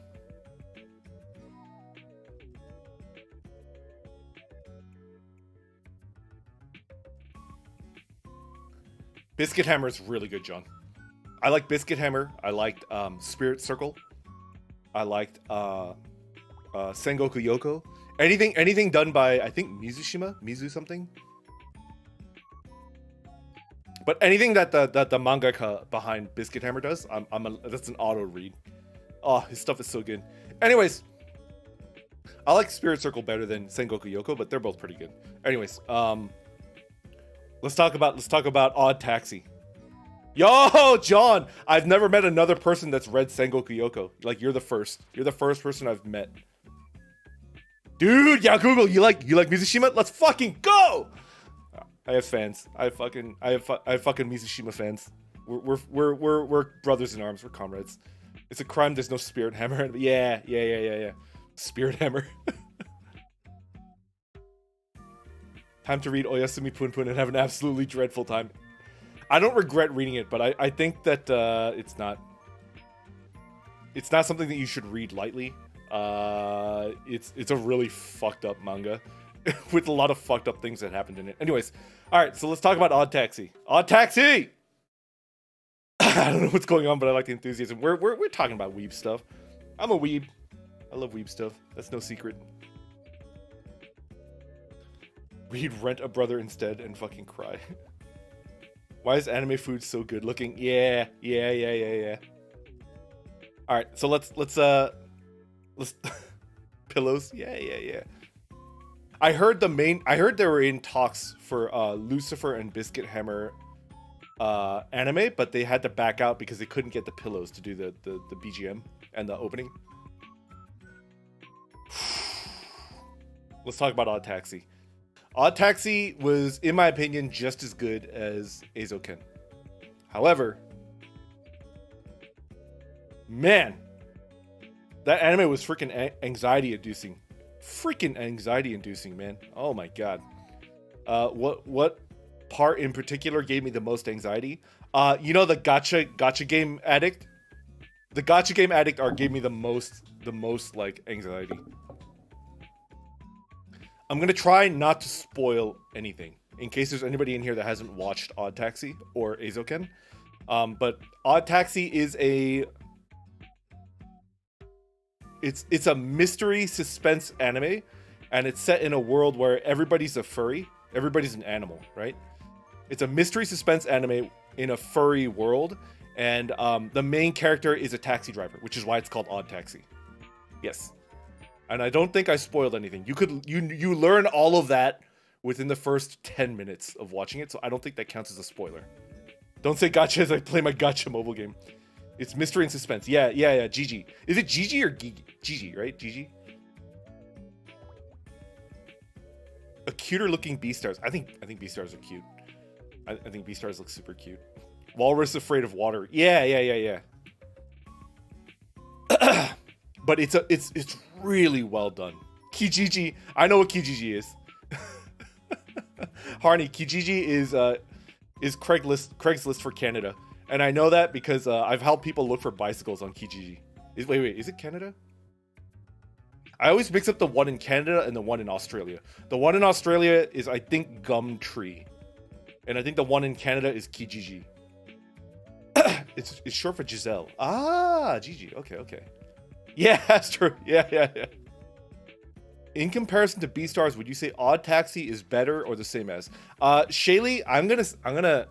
Biscuit Hammer is really good, John. I like Biscuit Hammer. I liked Spirit Circle. I liked Sengoku Yoko. Anything done by, I think, Mizu something. But anything that the mangaka behind Biscuit Hammer does, that's an auto read. Oh, his stuff is so good. Anyways, I like Spirit Circle better than Sengoku Yoko, but they're both pretty good. Anyways, let's talk about Odd Taxi. Yo, John, I've never met another person that's read Sengoku Yoko. Like, you're the first. You're the first person I've met. Dude, yeah, Google, you like Mizushima? Let's fucking go! I have fans. I have fucking Mizushima fans. We're brothers in arms. We're comrades. It's a crime there's no Spirit Hammer. Yeah. Spirit Hammer. Time to read Oyasumi Punpun and have an absolutely dreadful time. I don't regret reading it, but I think that it's not something that you should read lightly. It's a really fucked up manga with a lot of fucked up things that happened in it. Anyways, all right, so let's talk about Odd Taxi. Odd Taxi! I don't know what's going on, but I like the enthusiasm. We're talking about weeb stuff. I'm a weeb. I love weeb stuff. That's no secret. Read Rent a Brother instead and fucking cry. Why is anime food so good looking? Yeah. All right, so let's pillows. Yeah. I heard they were in talks for Lucifer and Biscuit Hammer anime, but they had to back out because they couldn't get the pillows to do the BGM and the opening. Let's talk about Odd Taxi. Odd Taxi was, in my opinion, just as good as EIZOUKEN. However, man, that anime was freaking anxiety-inducing. Freaking anxiety-inducing, man. Oh my god. What part in particular gave me the most anxiety? You know the gacha game addict? The gacha game addict art gave me the most like anxiety. I'm gonna try not to spoil anything in case there's anybody in here that hasn't watched Odd Taxi or EIZOUKEN. But Odd Taxi is it's a mystery suspense anime, and it's set in a world where everybody's a furry, everybody's an animal, right? It's a mystery suspense anime in a furry world, and the main character is a taxi driver, which is why it's called Odd Taxi. Yes. And I don't think I spoiled anything. You learn all of that within the first 10 minutes of watching it, so I don't think that counts as a spoiler. Don't say gotcha as I play my gotcha mobile game. It's mystery and suspense. Yeah. GG. Is it GG or Gigi? GG, right? GG. A cuter looking Beastars. I think Beastars are cute. I think Beastars look super cute. Walrus afraid of water. Yeah. But it's really well done. Kijiji. I know what Kijiji is. Harney, Kijiji is Craigslist for Canada, and I know that because I've helped people look for bicycles on Kijiji. Wait, is it Canada? I always mix up the one in Canada and the one in Australia. The one in Australia is, I think, Gumtree, and I think the one in Canada is Kijiji. It's short for Giselle. Ah, Gigi. Okay. Yeah, that's true. Yeah. In comparison to Beastars, would you say Odd Taxi is better or the same as? Shaylee, I'm gonna.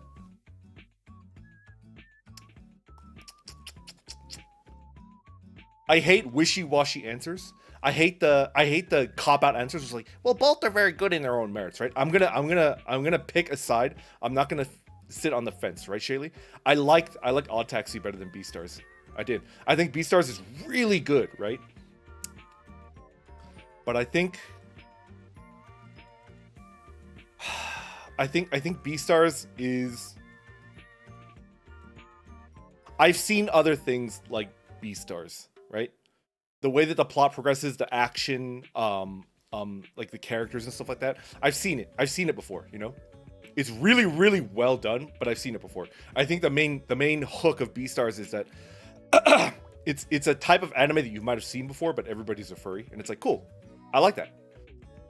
I hate wishy-washy answers. I hate the cop-out answers. It's like, well, both are very good in their own merits, right? I'm gonna pick a side. I'm not gonna sit on the fence, right, Shaylee? I like Odd Taxi better than Beastars. I did. I think Beastars is really good, right? But I think Beastars is. I've seen other things like Beastars, right? The way that the plot progresses, the action, like the characters and stuff like that. I've seen it before, you know? It's really, really well done, but I've seen it before. I think the main hook of Beastars is that it's a type of anime that you might have seen before, but everybody's a furry, and it's like, cool. I like that.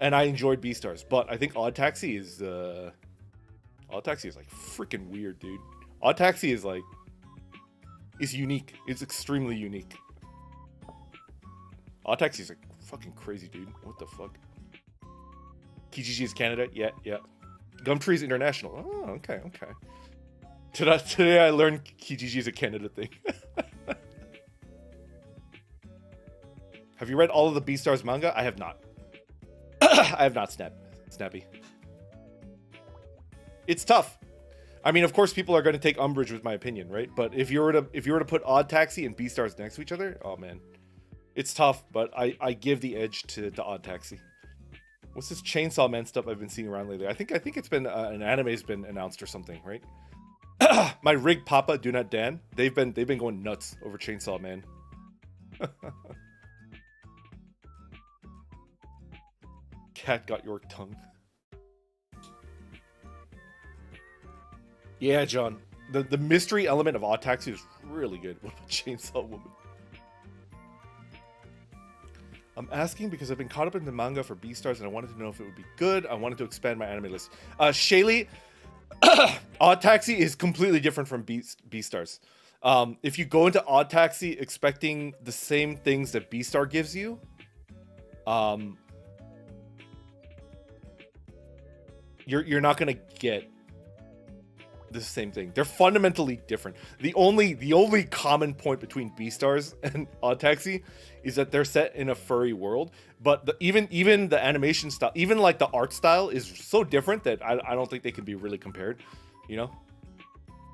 And I enjoyed Beastars, but I think Odd Taxi is like freaking weird, dude. Odd Taxi is like, is unique. It's extremely unique. Odd Taxi is like fucking crazy, dude. What the fuck? Kijiji is Canada? Yeah. Gumtree is international. Oh, okay. Today I learned Kijiji is a Canada thing. Have you read all of the Beastars manga? I have not. I have not, Snappy. It's tough. I mean, of course, people are going to take umbrage with my opinion, right? But if you were to put Odd Taxi and Beastars next to each other, oh man, it's tough. But I give the edge to Odd Taxi. What's this Chainsaw Man stuff I've been seeing around lately? I think it's been an anime's been announced or something, right? My rig Papa Do Not Dan. They've been going nuts over Chainsaw Man. Cat got your tongue. Yeah, John. The mystery element of Odd Taxi is really good. What about Chainsaw Woman? I'm asking because I've been caught up in the manga for Beastars and I wanted to know if it would be good. I wanted to expand my anime list. Shaylee, Odd Taxi is completely different from Beastars. If you go into Odd Taxi expecting the same things that Beastar gives you, you're not gonna get the same thing. They're fundamentally different. The only common point between Beastars and Odd Taxi is that they're set in a furry world. But even the animation style, even like the art style, is so different that I don't think they can be really compared. You know,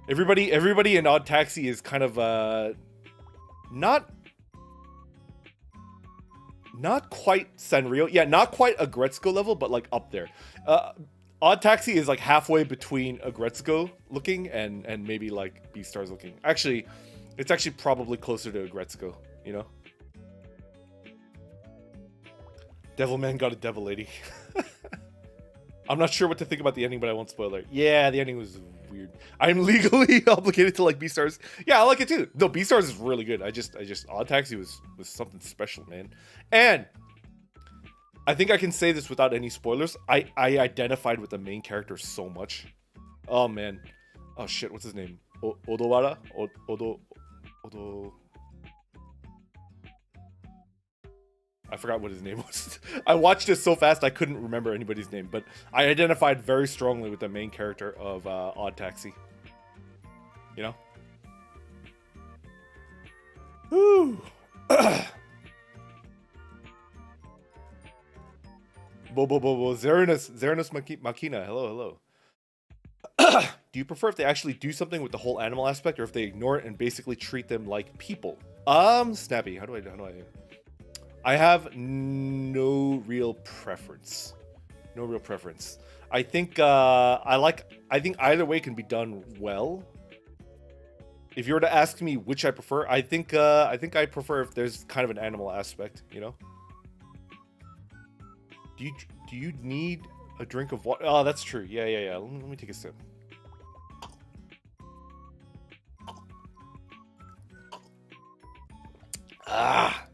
everybody in Odd Taxi is kind of not quite Sanrio. Yeah, not quite a Gretzko level, but like up there. Odd Taxi is like halfway between a Gretzko looking and maybe like Beastars looking. Actually, it's actually probably closer to a Gretzko, you know? Devilman got a devil lady. I'm not sure what to think about the ending, but I won't spoil it. Yeah, the ending was weird. I'm legally obligated to like Beastars. Yeah, I like it too. No, Beastars is really good. I just Odd Taxi was something special, man. And I think I can say this without any spoilers. I identified with the main character so much. Oh man. Oh shit, what's his name? Odowara? Odo. I forgot what his name was. I watched it so fast I couldn't remember anybody's name, but I identified very strongly with the main character of Odd Taxi. You know? Woo! Bo Zeranus Machina. Hello. Do you prefer if they actually do something with the whole animal aspect, or if they ignore it and basically treat them like people? Snappy, how do I have no real preference. No real preference. I think I think either way can be done well. If you were to ask me which I prefer, I think I prefer if there's kind of an animal aspect, you know? Do you need a drink of water? Oh, that's true. Yeah. Let me take a sip. Ah.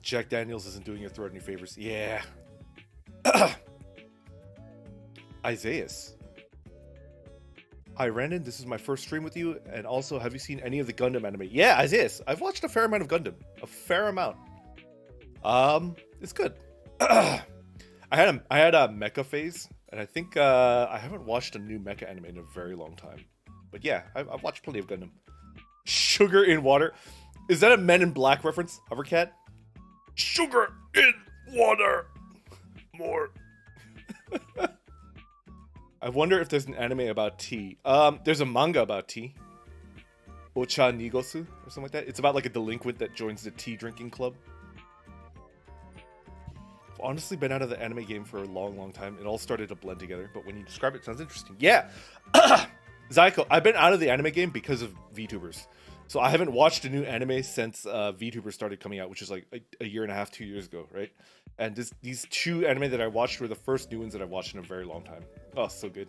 Jack Daniels isn't doing your throat any favors. Yeah. Isaias. Hi, Randon. This is my first stream with you. And also, have you seen any of the Gundam anime? Yeah, Isaias. I've watched a fair amount of Gundam. A fair amount. It's good. I had a mecha phase, and I think I haven't watched a new mecha anime in a very long time. But yeah, I've watched plenty of Gundam. Sugar in water. Is that a Men in Black reference, Hovercat? Sugar in water. More. I wonder if there's an anime about tea. There's a manga about tea. Ocha Nigosu or something like that. It's about like a delinquent that joins the tea drinking club. I've honestly been out of the anime game for a long time. It all started to blend together, but when you describe it, it sounds interesting. Yeah. Zyko, I've been out of the anime game because of VTubers. So I haven't watched a new anime since VTubers started coming out, which is like a year and a half, 2 years ago, right? And these two anime that I watched were the first new ones that I watched in a very long time. Oh, so good.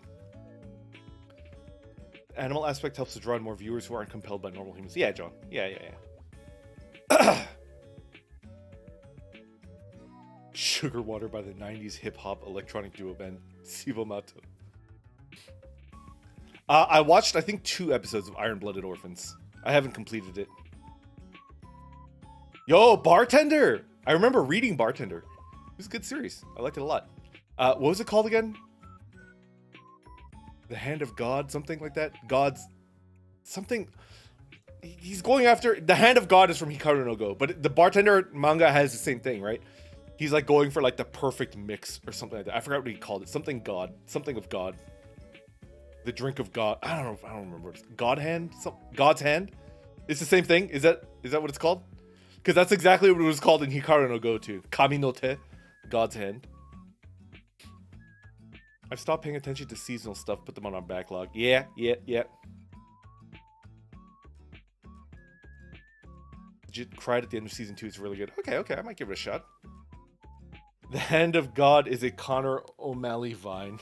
Animal aspect helps to draw in more viewers who aren't compelled by normal humans. Yeah, John. Yeah. Sugar Water by the 90s hip-hop electronic duo band Sibomato. I watched, I think, 2 episodes of Iron Blooded Orphans. I haven't completed it. Yo, Bartender! I remember reading Bartender. It was a good series. I liked it a lot. What was it called again? The Hand of God, something like that? God's... something... He's going after... The Hand of God is from Hikaru no Go, but the Bartender manga has the same thing, right? He's like going for like the perfect mix or something like that. I forgot what he called it. Something God. Something of God. The drink of God. I don't remember. What it's God hand? God's hand? It's the same thing? Is that what it's called? Because that's exactly what it was called in Hikaru no Go too. Kami no te. God's hand. I've stopped paying attention to seasonal stuff. Put them on our backlog. Yeah. Legit cried at the end of season 2. It's really good. Okay. I might give it a shot. The Hand of God is a Connor O'Malley vine.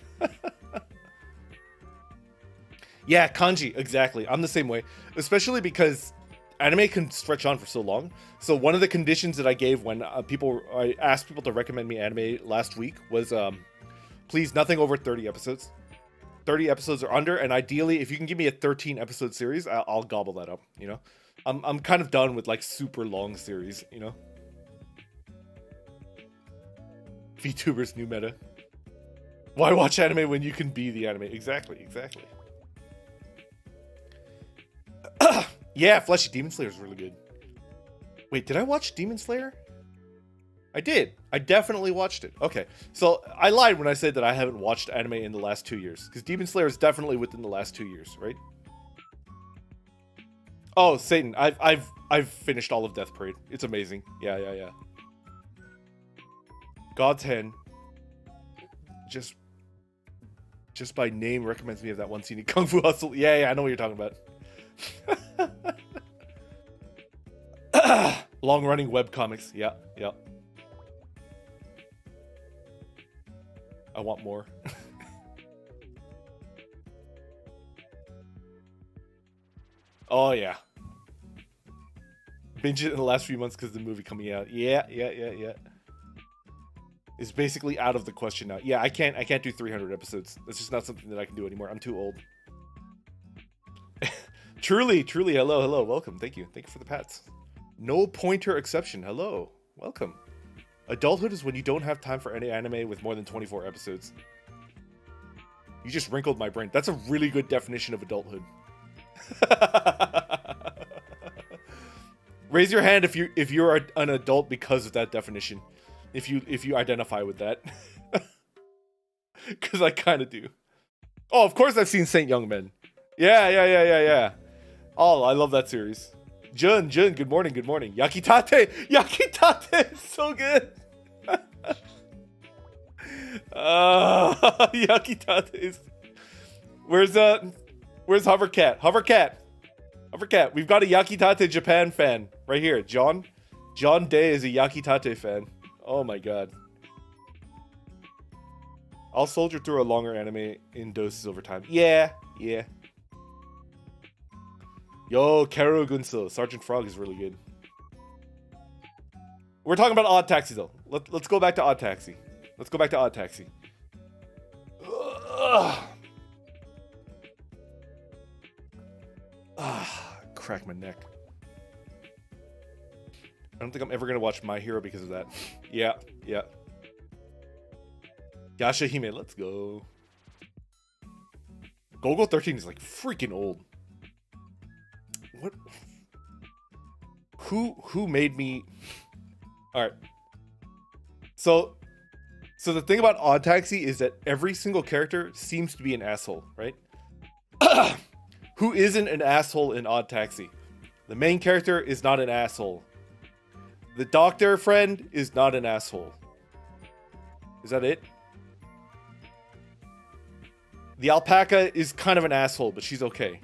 Yeah, kanji, exactly. I'm the same way. Especially because anime can stretch on for so long. So one of the conditions that I gave when I asked people to recommend me anime last week was, please, nothing over 30 episodes. 30 episodes or under, and ideally, if you can give me a 13 episode series, I'll gobble that up, you know? I'm kind of done with like super long series, you know? VTubers new meta. Why watch anime when you can be the anime? Exactly. Yeah, Fleshy Demon Slayer is really good. Wait, did I watch Demon Slayer? I did. I definitely watched it. Okay, so I lied when I said that I haven't watched anime in the last 2 years, because Demon Slayer is definitely within the last 2 years, right? Oh, Satan, I've finished all of Death Parade. It's amazing. Yeah. God's Hand. Just by name recommends me of that one scene in Kung Fu Hustle. Yeah, I know what you're talking about. Long-running webcomics. Yeah. I want more. Oh, yeah. Binge it in the last few months because of the movie coming out. Yeah. It's basically out of the question now. Yeah, I can't do 300 episodes. That's just not something that I can do anymore. I'm too old. Truly, hello, welcome. Thank you for the pats. No pointer exception. Hello, welcome. Adulthood is when you don't have time for any anime with more than 24 episodes. You just wrinkled my brain. That's a really good definition of adulthood. Raise your hand if you're an adult because of that definition. If you identify with that. Because I kind of do. Oh, of course I've seen Saint Young Men. Yeah. Oh, I love that series. Jun, good morning, good morning. Yakitate! Yakitate is so good! Yakitate is... Where's Hovercat? Hovercat, we've got a Yakitate Japan fan right here. John Day is a Yakitate fan. Oh my god. I'll soldier through a longer anime in doses over time. Yeah. Yo, Kero Gunso. Sergeant Frog is really good. We're talking about Odd Taxi though. Let's go back to Odd Taxi. Crack my neck. I don't think I'm ever gonna watch My Hero because of that. Yeah. Yasha Hime, let's go. Golgo 13 is like freaking old. What? Who made me? All right. So the thing about Odd Taxi is that every single character seems to be an asshole, right? Who isn't an asshole in Odd Taxi? The main character is not an asshole. The doctor friend is not an asshole. Is that it? The alpaca is kind of an asshole, but she's okay.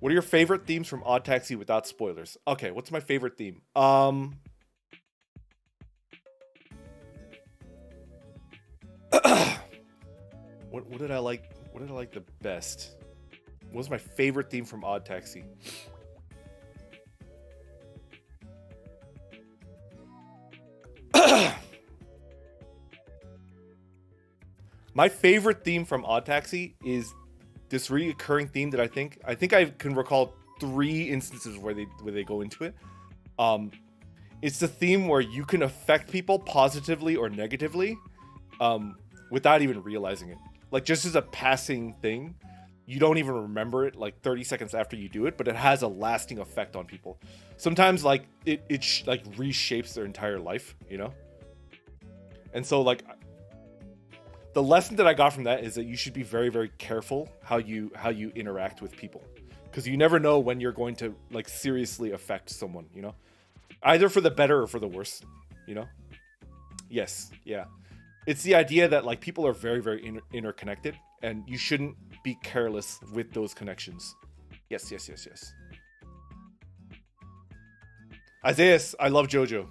What are your favorite themes from Odd Taxi without spoilers? Okay, what's my favorite theme? What did I like? What did I like the best? What was my favorite theme from Odd Taxi? My favorite theme from Odd Taxi is this recurring theme that I think I can recall 3 instances where they go into it. It's the theme where you can affect people positively or negatively without even realizing it. Like just as a passing thing, you don't even remember it like 30 seconds after you do it, but it has a lasting effect on people. Sometimes like it like reshapes their entire life, you know? And so like the lesson that I got from that is that you should be very, very careful how you interact with people, because you never know when you're going to like seriously affect someone, you know, either for the better or for the worse, you know. Yes, yeah, it's the idea that like people are very, very interconnected, and you shouldn't be careless with those connections. Yes. Isaiah, I love JoJo.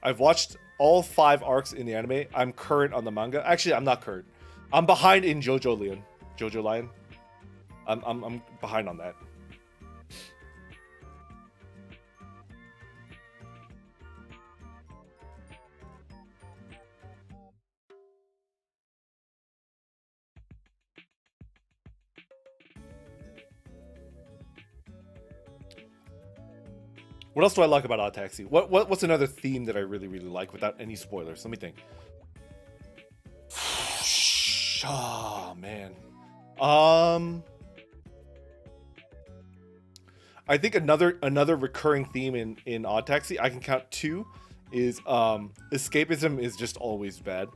I've watched all 5 arcs in the anime. I'm current on the manga. Actually, I'm not current. I'm behind in JoJo Lion. I'm behind on that. What else do I like about Odd Taxi? What's another theme that I really, really like without any spoilers? Let me think. Oh man. I think another recurring theme in Odd Taxi, I can count 2, is escapism is just always bad.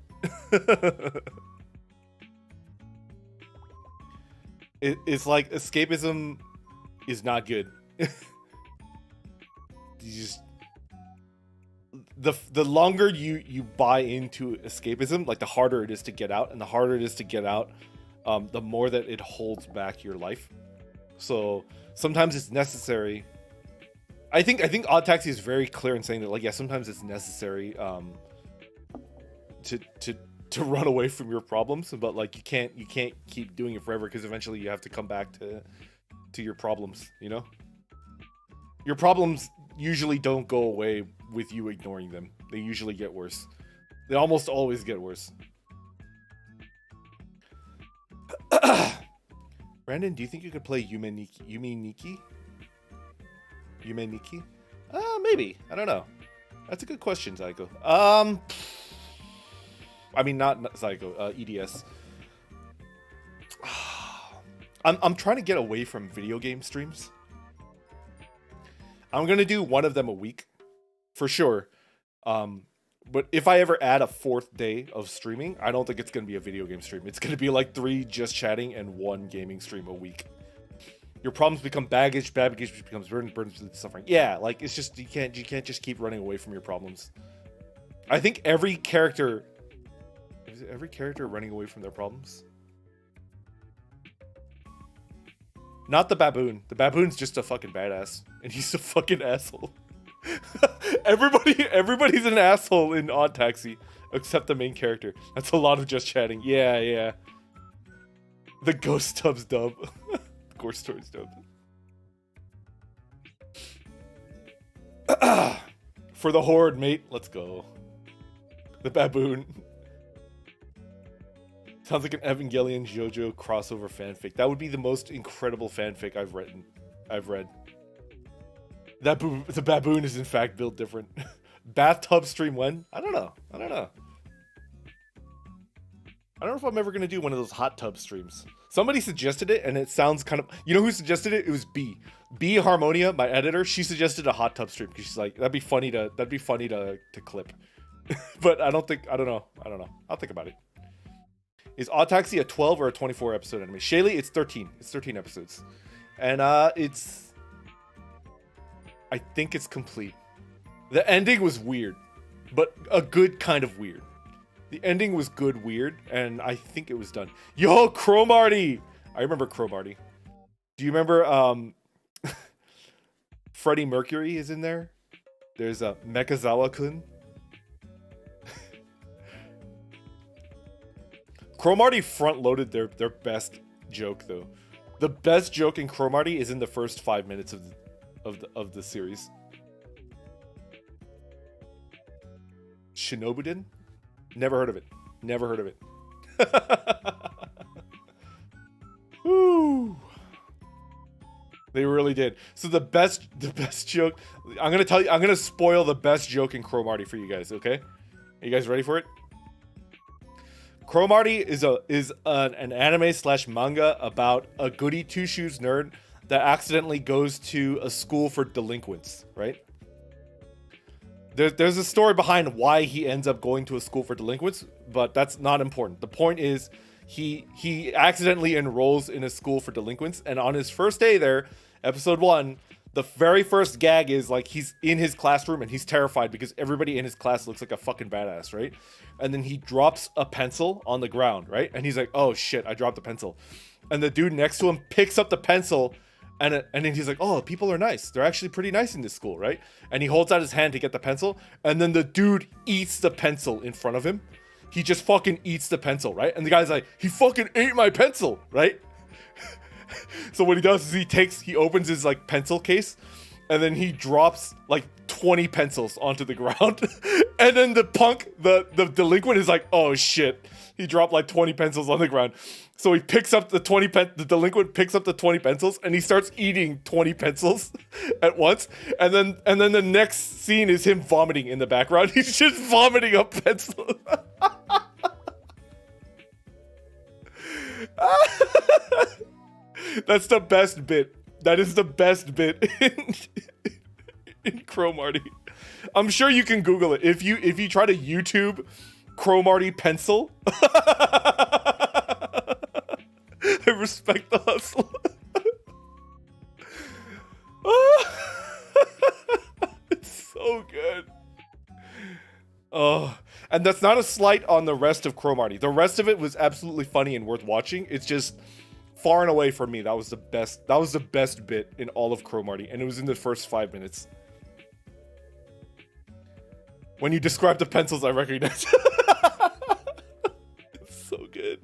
It's like escapism is not good. The longer you buy into escapism, like the harder it is to get out, and the harder it is to get out, the more that it holds back your life. So sometimes it's necessary. I think Odd Taxi is very clear in saying that, like, yeah, sometimes it's necessary to run away from your problems, but like you can't keep doing it forever, because eventually you have to come back to your problems, you know? Your problems usually don't go away with you ignoring them. They usually get worse. They almost always get worse. Brandon, do you think you could play Yume Nikki? Maybe. I don't know. That's a good question, Psycho. I mean, not Psycho, EDS. I'm trying to get away from video game streams. I'm gonna do one of them a week, for sure. But if I ever add a 4th day of streaming, I don't think it's going to be a video game stream. It's going to be like 3 just chatting and 1 gaming stream a week. Your problems become baggage becomes burden, burdens with suffering. Yeah, like it's just you can't just keep running away from your problems. I think every character running away from their problems. Not the baboon. The baboon's just a fucking badass, and he's a fucking asshole. Everybody's an asshole in Odd Taxi, except the main character. That's a lot of just chatting. Yeah. The Ghost Tubs dub. Ghost Stories dub. For the horde, mate. Let's go. The baboon. Sounds like an Evangelion JoJo crossover fanfic. That would be the most incredible fanfic I've read. The baboon is in fact built different. Bathtub stream when? I don't know. I don't know if I'm ever gonna do one of those hot tub streams. Somebody suggested it, and it sounds kind of. You know who suggested it? It was B. B Harmonia, my editor. She suggested a hot tub stream because she's like, that'd be funny to clip. But I don't know. I'll think about it. Is Odd Taxi a 12 or a 24 episode anime? Shaylee, it's 13. It's 13 episodes, and I think it's complete. The ending was weird, but a good kind of weird. The ending was good weird, and I think it was done. Yo, Cromarty! I remember Cromarty. Do you remember Freddie Mercury is in there? There's a EIZOUKEN. Cromarty front-loaded their best joke, though. The best joke in Cromarty is in the first 5 minutes of the series. Shinobuden? Never heard of it. Woo! They really did. So the best joke. I'm gonna spoil the best joke in Cromarty for you guys. Okay? Are you guys ready for it? Cromarty is an anime / manga about a goody two shoes nerd that accidentally goes to a school for delinquents, right? There's a story behind why he ends up going to a school for delinquents, but that's not important. The point is he accidentally enrolls in a school for delinquents, and on his first day there, episode 1, the very first gag is like he's in his classroom and he's terrified because everybody in his class looks like a fucking badass, right? And then he drops a pencil on the ground, right? And he's like, oh shit, I dropped the pencil. And the dude next to him picks up the pencil, and then he's like, oh, people are nice. They're actually pretty nice in this school, right? And he holds out his hand to get the pencil, and then the dude eats the pencil in front of him. He just fucking eats the pencil, right? And the guy's like, he fucking ate my pencil, right? So what he does is he opens his like pencil case, and then he drops like 20 pencils onto the ground. And then the delinquent is like, oh shit, he dropped like 20 pencils on the ground. So he picks up the delinquent picks up the 20 pencils, and he starts eating 20 pencils at once. And then the next scene is him vomiting in the background. He's just vomiting up pencils. That's the best bit. That is the best bit in Cromarty. I'm sure you can Google it. If you try to YouTube Cromarty pencil, I respect the hustle. It's so good. Oh, and that's not a slight on the rest of Cromarty. The rest of it was absolutely funny and worth watching. It's just far and away from me, that was the best. That was the best bit in all of Cromarty, and it was in the first 5 minutes. When you describe the pencils, I recognize. It's so good.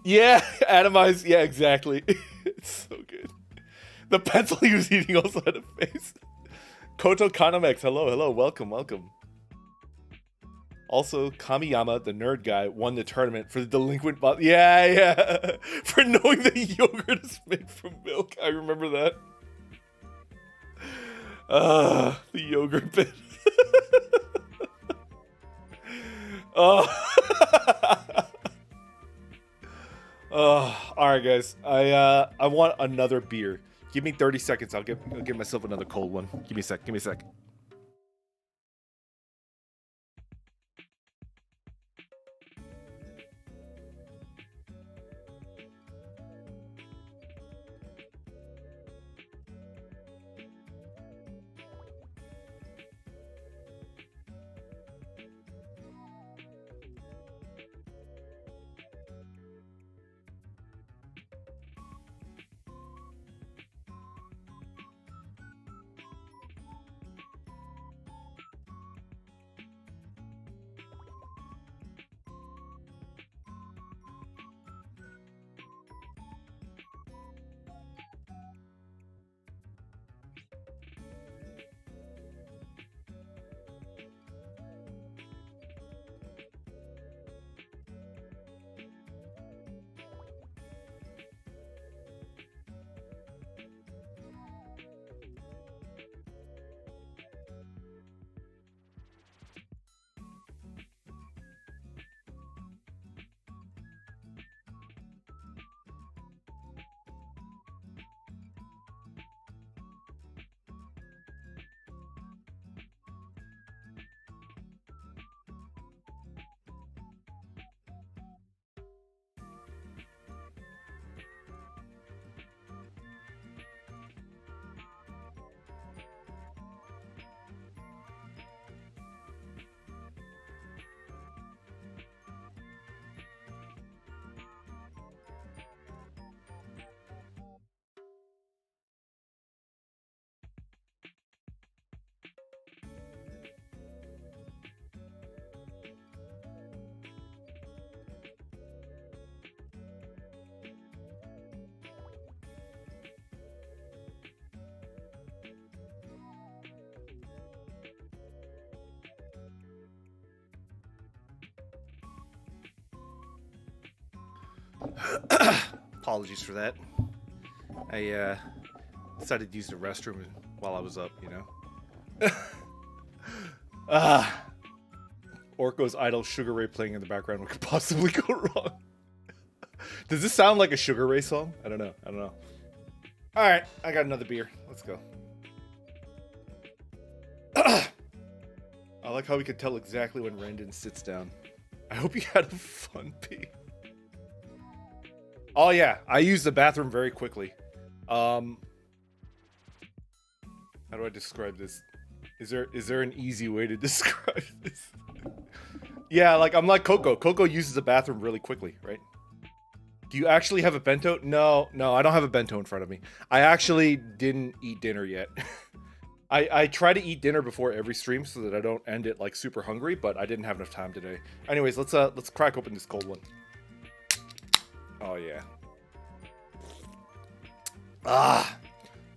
Yeah, atomized. Yeah, exactly. It's so good. The pencil he was eating also had a face. Koto Kanamex, hello, welcome. Also, Kamiyama, the nerd guy, won the tournament for the delinquent bot. Yeah. For knowing that yogurt is made from milk. I remember that. The yogurt bit. Alright guys. I want another beer. Give me 30 seconds. I'll give myself another cold one. Give me a sec. Apologies for that. I decided to use the restroom while I was up, you know. Orko's idol Sugar Ray playing in the background. What could possibly go wrong? Does this sound like a Sugar Ray song? I don't know. All right, I got another beer. Let's go. I like how we could tell exactly when Randon sits down. I hope you had a fun pee. Oh yeah, I use the bathroom very quickly. How do I describe this? Is there an easy way to describe this? Yeah, like I'm like Coco. Coco uses the bathroom really quickly, right? Do you actually have a bento? No, I don't have a bento in front of me. I actually didn't eat dinner yet. I try to eat dinner before every stream so that I don't end it like super hungry, but I didn't have enough time today. Anyways, let's crack open this cold one. Oh yeah.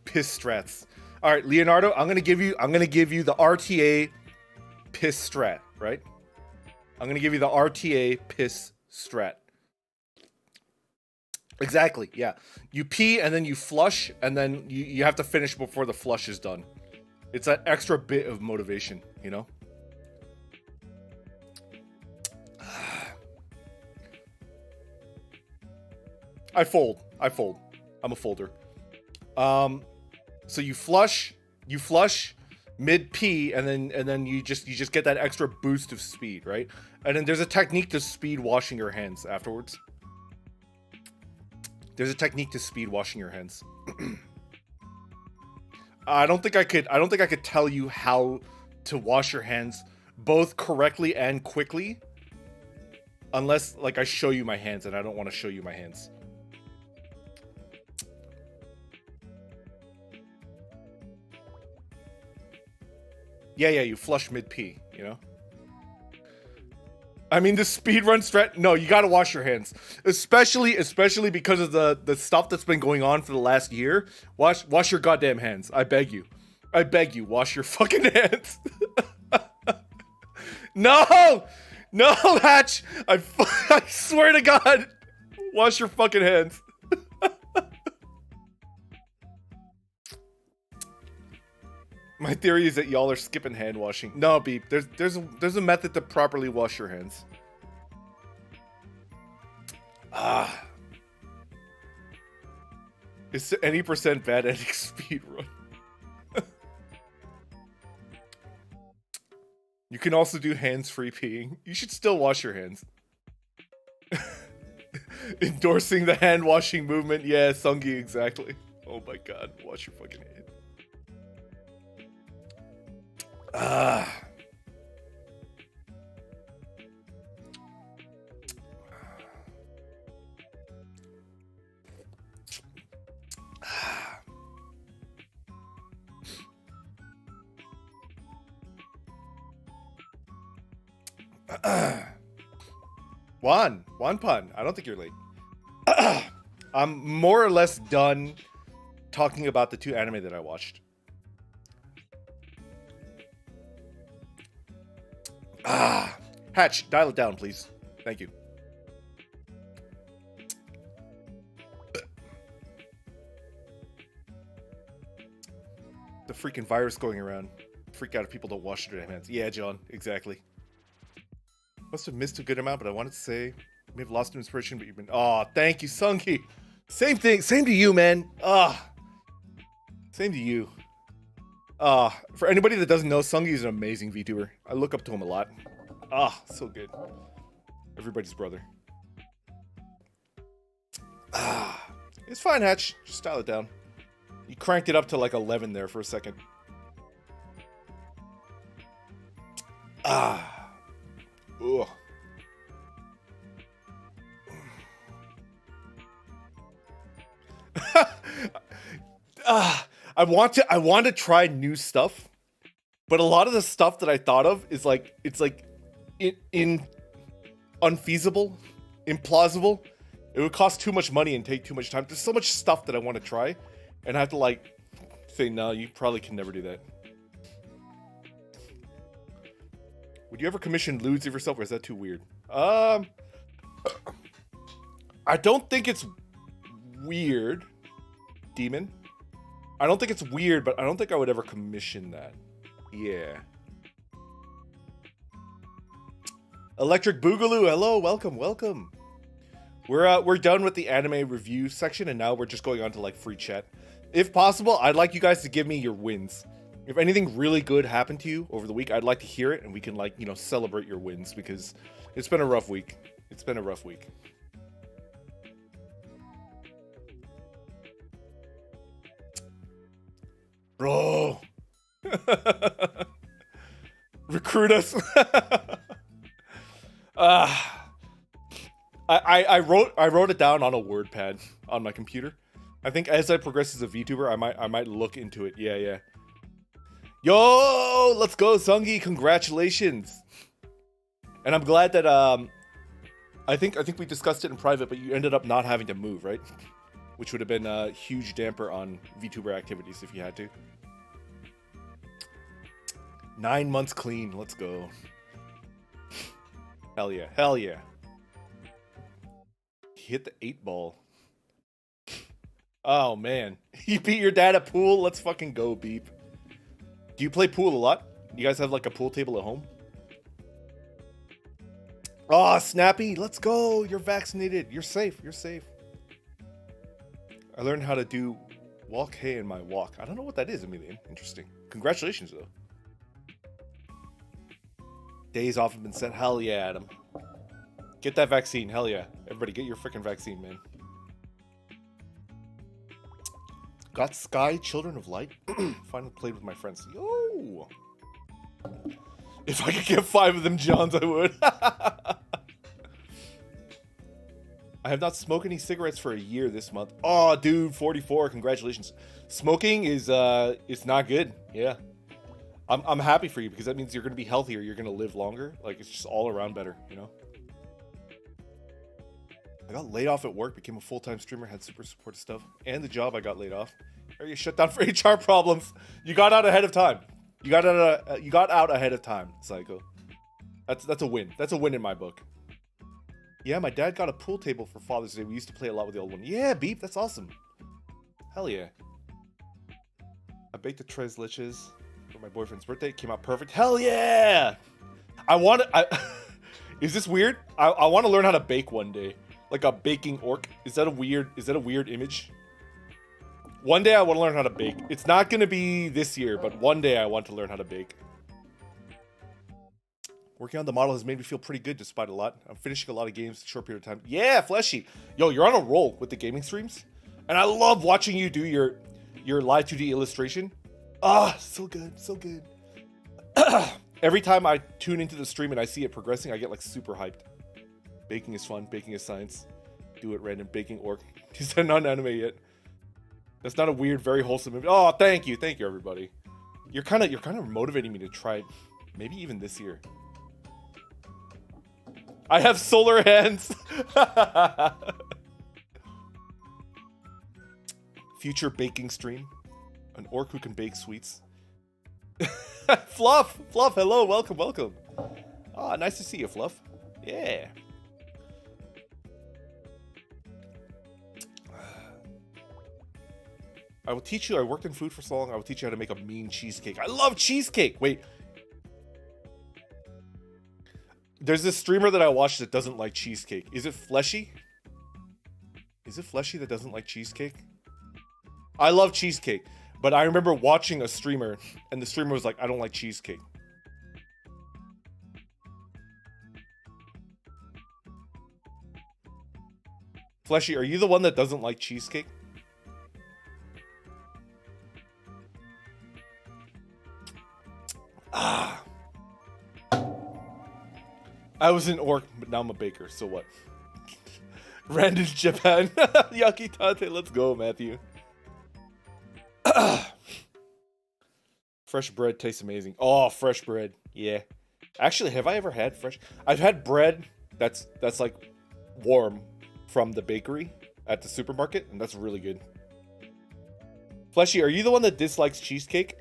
Piss strats. All right, Leonardo, I'm gonna give you the RTA piss strat, right? I'm gonna give you the RTA piss strat. Exactly, yeah. You pee and then you flush, and then you have to finish before the flush is done. It's that extra bit of motivation, you know? I fold. I'm a folder. So you flush mid pee, and then you just get that extra boost of speed, right? And then there's a technique to speed washing your hands afterwards. There's a technique to speed washing your hands. I don't think I could tell you how to wash your hands both correctly and quickly, unless like I show you my hands, and I don't want to show you my hands. Yeah, you flush mid-pee, you know? I mean, the speedrun strat, no, you gotta wash your hands. Especially because of the stuff that's been going on for the last year. Wash your goddamn hands. I beg you, wash your fucking hands. No, Hatch, I swear to God, wash your fucking hands. My theory is that y'all are skipping hand washing. No, Beep. There's a method to properly wash your hands. Is any percent bad at speed run? You can also do hands-free peeing. You should still wash your hands. Endorsing the hand washing movement. Yeah, Sungi, exactly. Oh my God, wash your fucking hand. One pun. I don't think you're late. I'm more or less done talking about the two anime that I watched. Hatch, dial it down, please. Thank you. The freaking virus going around. Freak out if people don't wash their hands. Yeah, John, exactly. Must have missed a good amount, but I wanted to say, you may have lost some inspiration, but you've been. Oh, thank you, Sungi. Same thing. Same to you, man. Same to you. For anybody that doesn't know, Sungi is an amazing VTuber. I look up to him a lot. So good. Everybody's brother. It's fine, Hatch. Just dial it down. You cranked it up to like 11 there for a second. Ugh. I want to try new stuff, but a lot of the stuff that I thought of is like unfeasible, implausible. It would cost too much money and take too much time. There's so much stuff that I want to try, and I have to like say, no, you probably can never do that. Would you ever commission lewds of yourself, or is that too weird? I don't think it's weird, Demon. I don't think it's weird, but I don't think I would ever commission that. Yeah. Electric Boogaloo, hello, welcome, welcome. We're done with the anime review section, and now we're just going on to like free chat. If possible, I'd like you guys to give me your wins. If anything really good happened to you over the week, I'd like to hear it, and we can like, you know, celebrate your wins, because it's been a rough week. It's been a rough week. Bro. Recruit us. I wrote it down on a WordPad on my computer. I think as I progress as a VTuber, I might look into it. Yeah. Yo, let's go, Sungi. Congratulations. And I'm glad that I think we discussed it in private, but you ended up not having to move, right? Which would have been a huge damper on VTuber activities if you had to. 9 months clean. Let's go. Hell yeah. Hell yeah. Hit the 8-ball. Oh, man. You beat your dad at pool? Let's fucking go, Beep. Do you play pool a lot? You guys have like a pool table at home? Oh, Snappy. Let's go. You're vaccinated. You're safe. You're safe. I learned how to do walk hay in my walk. I don't know what that is, Emilian. Interesting. Congratulations, though. Days off have been set. Hell yeah, Adam. Get that vaccine. Hell yeah. Everybody get your freaking vaccine, man. Got Sky, Children of Light. Finally played with my friends. Yo! If I could get 5 of them Johns, I would. I have not smoked any cigarettes for a year this month. Oh, dude, 44. Congratulations. Smoking is not good. Yeah. I'm happy for you, because that means you're going to be healthier. You're going to live longer. Like, it's just all around better, you know? I got laid off at work, became a full-time streamer, had super supportive stuff, and the job I got laid off. Area shut down for HR problems. You got out ahead of time. You got out ahead of time, Psycho. That's a win. That's a win in my book. Yeah, my dad got a pool table for Father's Day. We used to play a lot with the old one. Yeah, Beep, that's awesome. Hell yeah. I baked the tres leches for my boyfriend's birthday. It came out perfect. Hell yeah! Is this weird? I want to learn how to bake one day. Like a baking orc. Is that a weird image? One day I want to learn how to bake. It's not going to be this year, but one day I want to learn how to bake. Working on the model has made me feel pretty good despite a lot. I'm finishing a lot of games in a short period of time. Yeah, Fleshy. Yo, you're on a roll with the gaming streams. And I love watching you do your live 2D illustration. Ah, so good, so good. Every time I tune into the stream and I see it progressing, I get like super hyped. Baking is fun. Baking is science. Do it random. Baking orc. Is that not an anime yet? That's not a weird, very wholesome movie. Oh, thank you, everybody. You're kind of motivating me to try it, maybe even this year. I have solar hands. Future baking stream. An orc who can bake sweets. Fluff, hello, welcome. Ah, nice to see you, Fluff. Yeah. I will teach you. I worked in food for so long. I will teach you how to make a mean cheesecake. I love cheesecake. Wait. There's this streamer that I watch that doesn't like cheesecake. Is it Fleshy? Is it Fleshy that doesn't like cheesecake? I love cheesecake, but I remember watching a streamer, and the streamer was like, I don't like cheesecake. Fleshy, are you the one that doesn't like cheesecake? Ah. I was an orc, but now I'm a baker, so what? Random Japan. Yakitate, let's go, Matthew. Fresh bread tastes amazing. Oh, fresh bread. Yeah. Actually, have I ever had fresh? I've had bread that's like warm from the bakery at the supermarket, and that's really good. Fleshy, are you the one that dislikes cheesecake?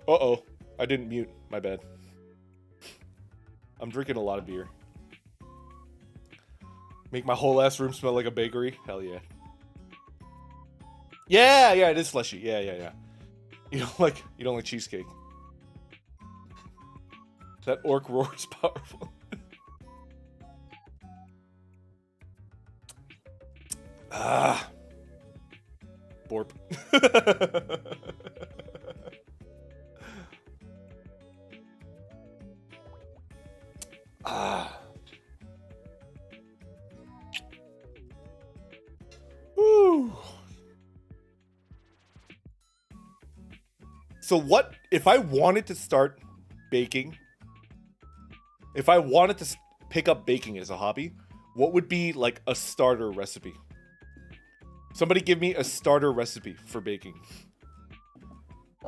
Uh-oh. I didn't mute. My bad. I'm drinking a lot of beer. Make my whole ass room smell like a bakery. Hell yeah. Yeah, yeah, it is fleshy. Yeah, yeah, yeah. You don't like cheesecake. That orc roar is powerful. Ah. Borp. Ah. Woo. So what if I wanted to start baking? If I wanted to pick up baking as a hobby, what would be like a starter recipe? Somebody give me a starter recipe for baking.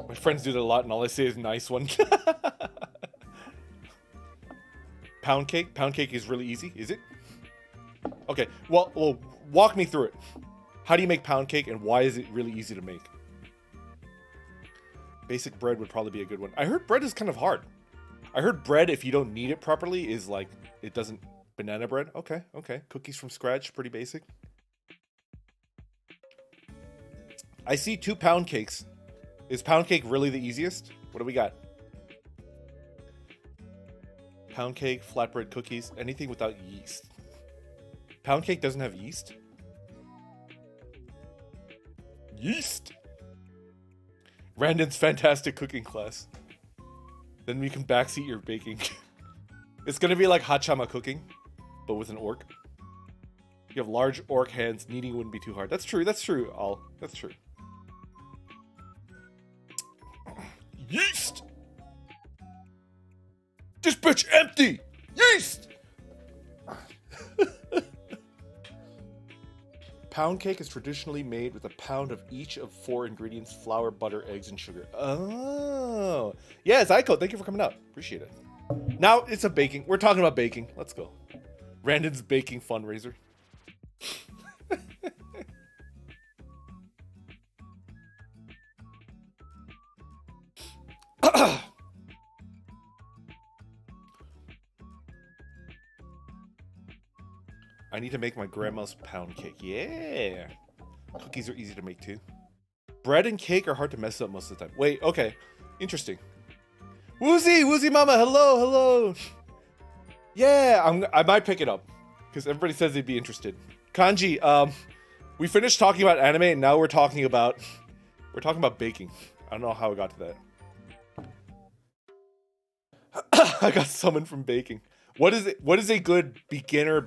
My friends do that a lot, and all I say is nice one. Pound cake? Pound cake is really easy, is it? Okay, well, walk me through it. How do you make pound cake, and why is it really easy to make? Basic bread would probably be a good one. I heard bread is kind of hard. I heard bread, if you don't knead it properly, is like, it doesn't... Banana bread? Okay, okay. Cookies from scratch, pretty basic. I see 2 pound cakes. Is pound cake really the easiest? What do we got? Pound cake, flatbread cookies, anything without yeast. Pound cake doesn't have yeast? Yeast! Randon's fantastic cooking class. Then we can backseat your baking. It's gonna be like Hachama cooking, but with an orc. You have large orc hands, kneading wouldn't be too hard. That's true, that's true, All. That's true. Yeast! This bitch empty! Yeast! Pound cake is traditionally made with a pound of each of 4 ingredients: flour, butter, eggs, and sugar. Oh. Yeah, Zyko, thank you for coming out. Appreciate it. Now it's a baking. We're talking about baking. Let's go. Randon's baking fundraiser. I need to make my grandma's pound cake. Yeah. Cookies are easy to make too. Bread and cake are hard to mess up most of the time. Wait, okay. Interesting. Woozy mama, hello, hello. Yeah, I might pick it up. Because everybody says they'd be interested. Kanji, we finished talking about anime and now we're talking about baking. I don't know how I got to that. I got summoned from baking. What is a good beginner a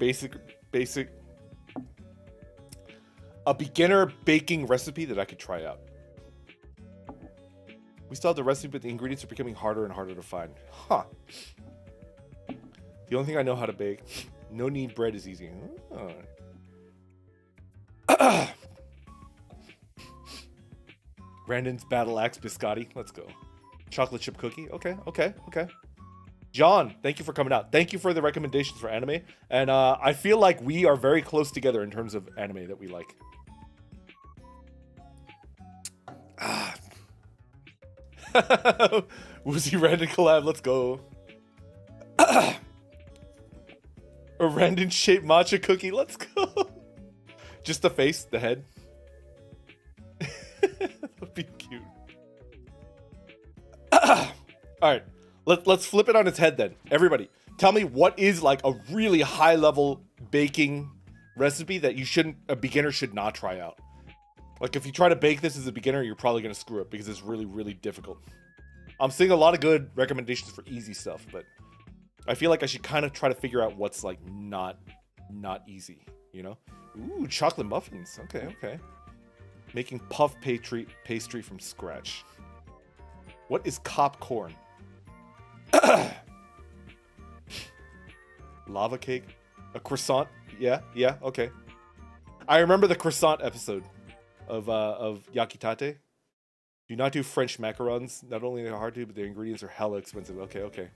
beginner baking recipe that I could try out? We still have the recipe, but the ingredients are becoming harder and harder to find. Huh. The only thing I know how to bake. No knead bread is easy. Oh. Brandon's battle axe biscotti. Let's go. Chocolate chip cookie. Okay, okay, okay. John, thank you for coming out. Thank you for the recommendations for anime. And I feel like we are very close together in terms of anime that we like. Woozy Randon collab, let's go. A random shaped matcha cookie, let's go. Just the face, the head. That would be cute. Alright, let's flip it on its head then. Everybody, tell me what is like a really high level baking recipe that a beginner should not try out. Like if you try to bake this as a beginner, you're probably gonna screw up because it's really, really difficult. I'm seeing a lot of good recommendations for easy stuff, but I feel like I should kind of try to figure out what's like not easy, you know? Ooh, chocolate muffins. Okay, okay. Making puff pastry from scratch. What is cop corn? Lava cake? A croissant? Yeah, yeah, okay. I remember the croissant episode of Yakitate. Do not do French macarons. Not only are they hard to do, but their ingredients are hella expensive. Okay, okay.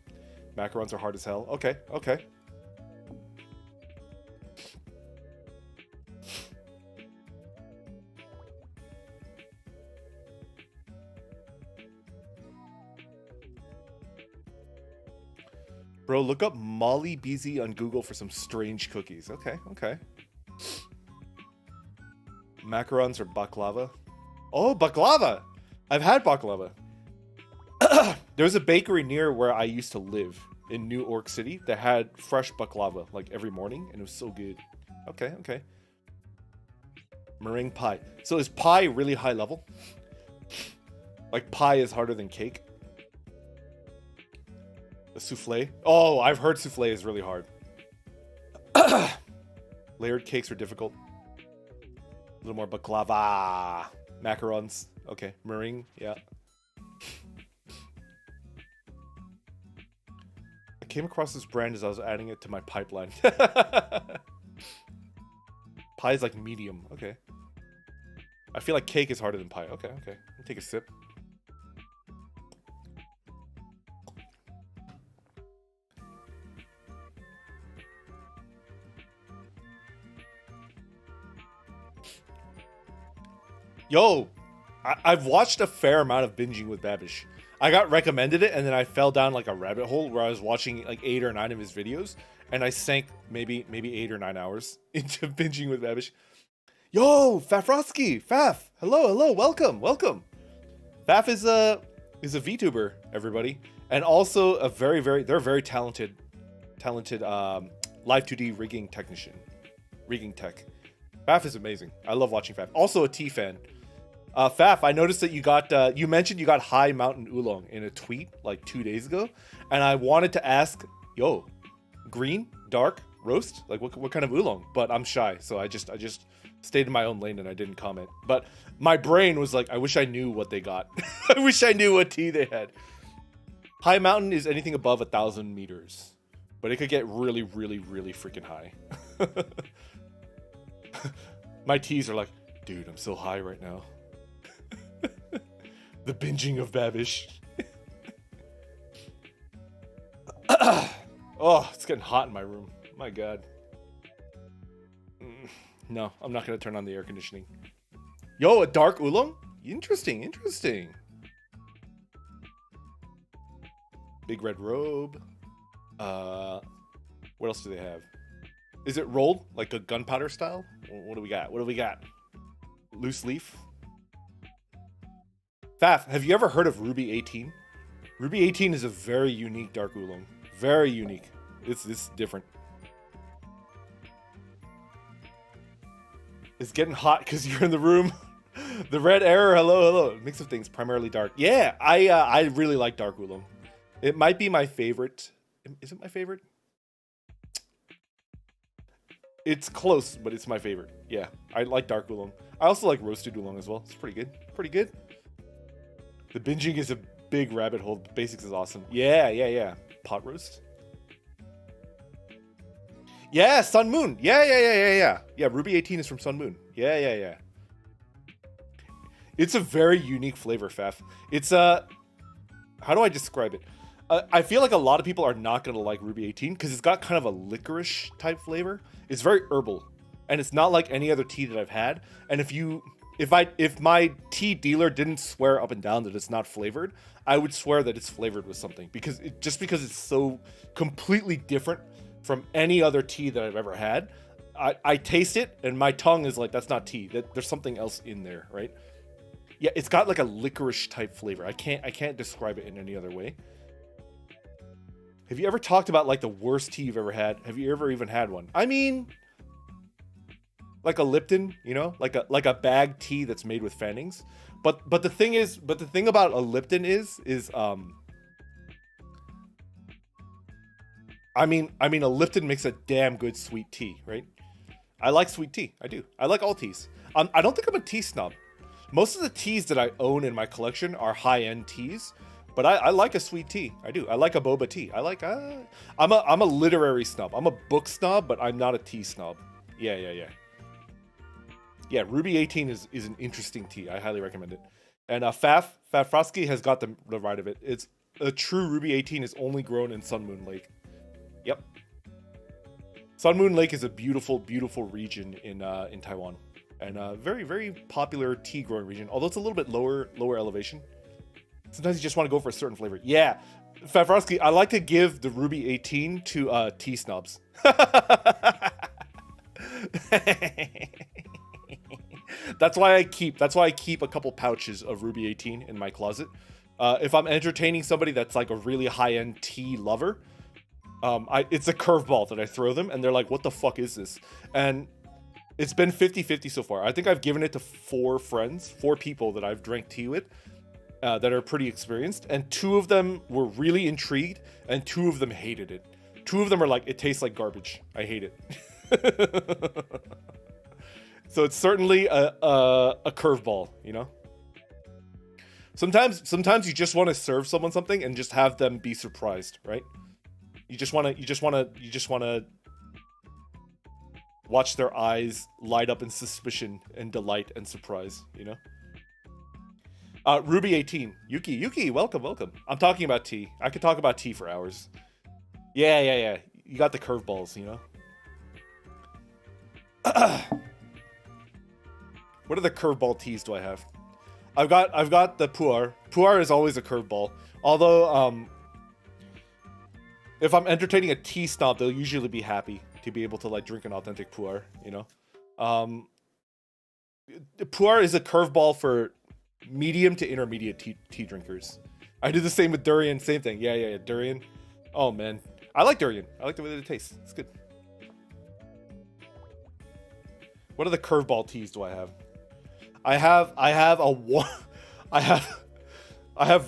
Macarons are hard as hell. Okay, okay. Bro, look up Molly BZ on Google for some strange cookies. Okay, okay. Macarons or baklava? Oh, baklava! I've had baklava. There's a bakery near where I used to live in New York City that had fresh baklava like every morning, and it was so good. Okay, okay. Meringue pie. So is pie really high level? Like pie is harder than cake? A souffle? Oh, I've heard souffle is really hard. Layered cakes are difficult. A little more baklava. Macarons. Okay. Meringue. Yeah. I came across this brand as I was adding it to my pipeline. Pie is like medium. Okay. I feel like cake is harder than pie. Okay, okay. I'll take a sip. Yo, I've watched a fair amount of binging with Babish. I got recommended it, and then I fell down like a rabbit hole where I was watching like 8 or 9 of his videos, and I sank maybe 8 or 9 hours into binging with Babish. Yo, Fafrosky, Faf, hello, welcome. Faf is a VTuber, everybody, and also a they're very talented live 2D rigging technician, rigging tech. Faf is amazing. I love watching Faf. Also a tea fan. Faf, I noticed that you got you mentioned you got High Mountain Oolong in a tweet like 2 days ago, and I wanted to ask, yo, green, dark, roast, like what kind of oolong? But I'm shy, so I just stayed in my own lane and I didn't comment. But my brain was like, I wish I knew what they got. I wish I knew what tea they had. High Mountain is anything above 1,000 meters, but it could get really freaking high. My teas are like, dude, I'm so high right now. The binging of Babish. Oh, it's getting hot in my room. My God. No, I'm not going to turn on the air conditioning. Yo, a dark oolong? Interesting. Big red robe. What else do they have? Is it rolled like a gunpowder style? What do we got? Loose leaf. Faf, have you ever heard of Ruby 18? Ruby 18 is a very unique dark oolong. Very unique. It's different. It's getting hot because you're in the room. The red error, hello. Mix of things, primarily dark. Yeah, I really like dark oolong. It might be my favorite. Is it my favorite? It's close, but it's my favorite. Yeah, I like dark oolong. I also like roasted oolong as well. It's pretty good. The binging is a big rabbit hole. The basics is awesome. Yeah. Pot roast. Yeah, Sun Moon. Yeah. Yeah, Ruby 18 is from Sun Moon. Yeah. It's a very unique flavor, Faf. It's how do I describe it? I feel like a lot of people are not going to like Ruby 18 because it's got kind of a licorice type flavor. It's very herbal, and it's not like any other tea that I've had. And if my tea dealer didn't swear up and down that it's not flavored, I would swear that it's flavored with something because it's so completely different from any other tea that I've ever had. I taste it and my tongue is like, that's not tea. There's something else in there, right? Yeah, it's got like a licorice type flavor. I can't describe it in any other way. Have you ever talked about like the worst tea you've ever had? Have you ever even had one? I mean, like a Lipton, you know, like a bag tea that's made with fannings. But the thing about a Lipton is I mean a Lipton makes a damn good sweet tea, right? I like sweet tea. I do. I like all teas. I don't think I'm a tea snob. Most of the teas that I own in my collection are high-end teas, but I like a sweet tea. I do. I like a boba tea. I like I'm a literary snob. I'm a book snob, but I'm not a tea snob. Yeah. Yeah, Ruby 18 is an interesting tea. I highly recommend it. And Fafrosky has got the right of it. It's a true Ruby 18 is only grown in Sun Moon Lake. Yep. Sun Moon Lake is a beautiful region in Taiwan, and a very popular tea growing region. Although it's a little bit lower elevation. Sometimes you just want to go for a certain flavor. Yeah, Favrovsky, I like to give the Ruby 18 to tea snobs. That's why I keep a couple pouches of Ruby 18 in my closet. If I'm entertaining somebody that's like a really high-end tea lover, it's a curveball that I throw them, and they're like, "What the fuck is this?" And it's been 50-50 so far. I think I've given it to 4 people that I've drank tea with, that are pretty experienced, and 2 of them were really intrigued, and 2 of them hated it. 2 of them are like, "It tastes like garbage. I hate it." So it's certainly a curveball, you know. Sometimes you just want to serve someone something and just have them be surprised, right? You just want to watch their eyes light up in suspicion and delight and surprise, you know. Ruby 18, Yuki, welcome. I'm talking about tea. I could talk about tea for hours. Yeah. You got the curveballs, you know. What other curveball teas do I have? I've got the pu'er. Pu'er is always a curveball. Although, if I'm entertaining a tea snob, they'll usually be happy to be able to like drink an authentic pu'er, you know. Pu'er is a curveball for medium to intermediate tea drinkers. I do the same with durian. Same thing. Yeah. Durian. Oh man, I like durian. I like the way that it tastes. It's good. What other curveball teas do I have? I have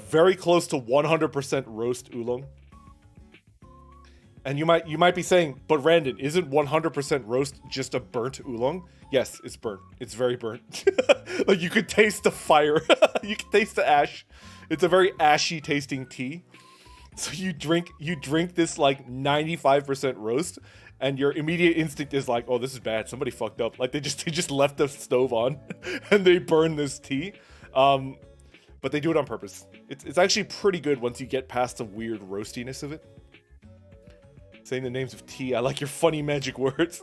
very close to 100% roast oolong. And you might be saying, but Randon, isn't 100% roast just a burnt oolong? Yes, it's burnt. It's very burnt. Like you could taste the fire. You can taste the ash. It's a very ashy tasting tea. So you drink this like 95% roast, and your immediate instinct is like, oh, this is bad. Somebody fucked up. Like they just left the stove on and they burned this tea. But they do it on purpose. It's actually pretty good once you get past the weird roastiness of it. Saying the names of tea. I like your funny magic words.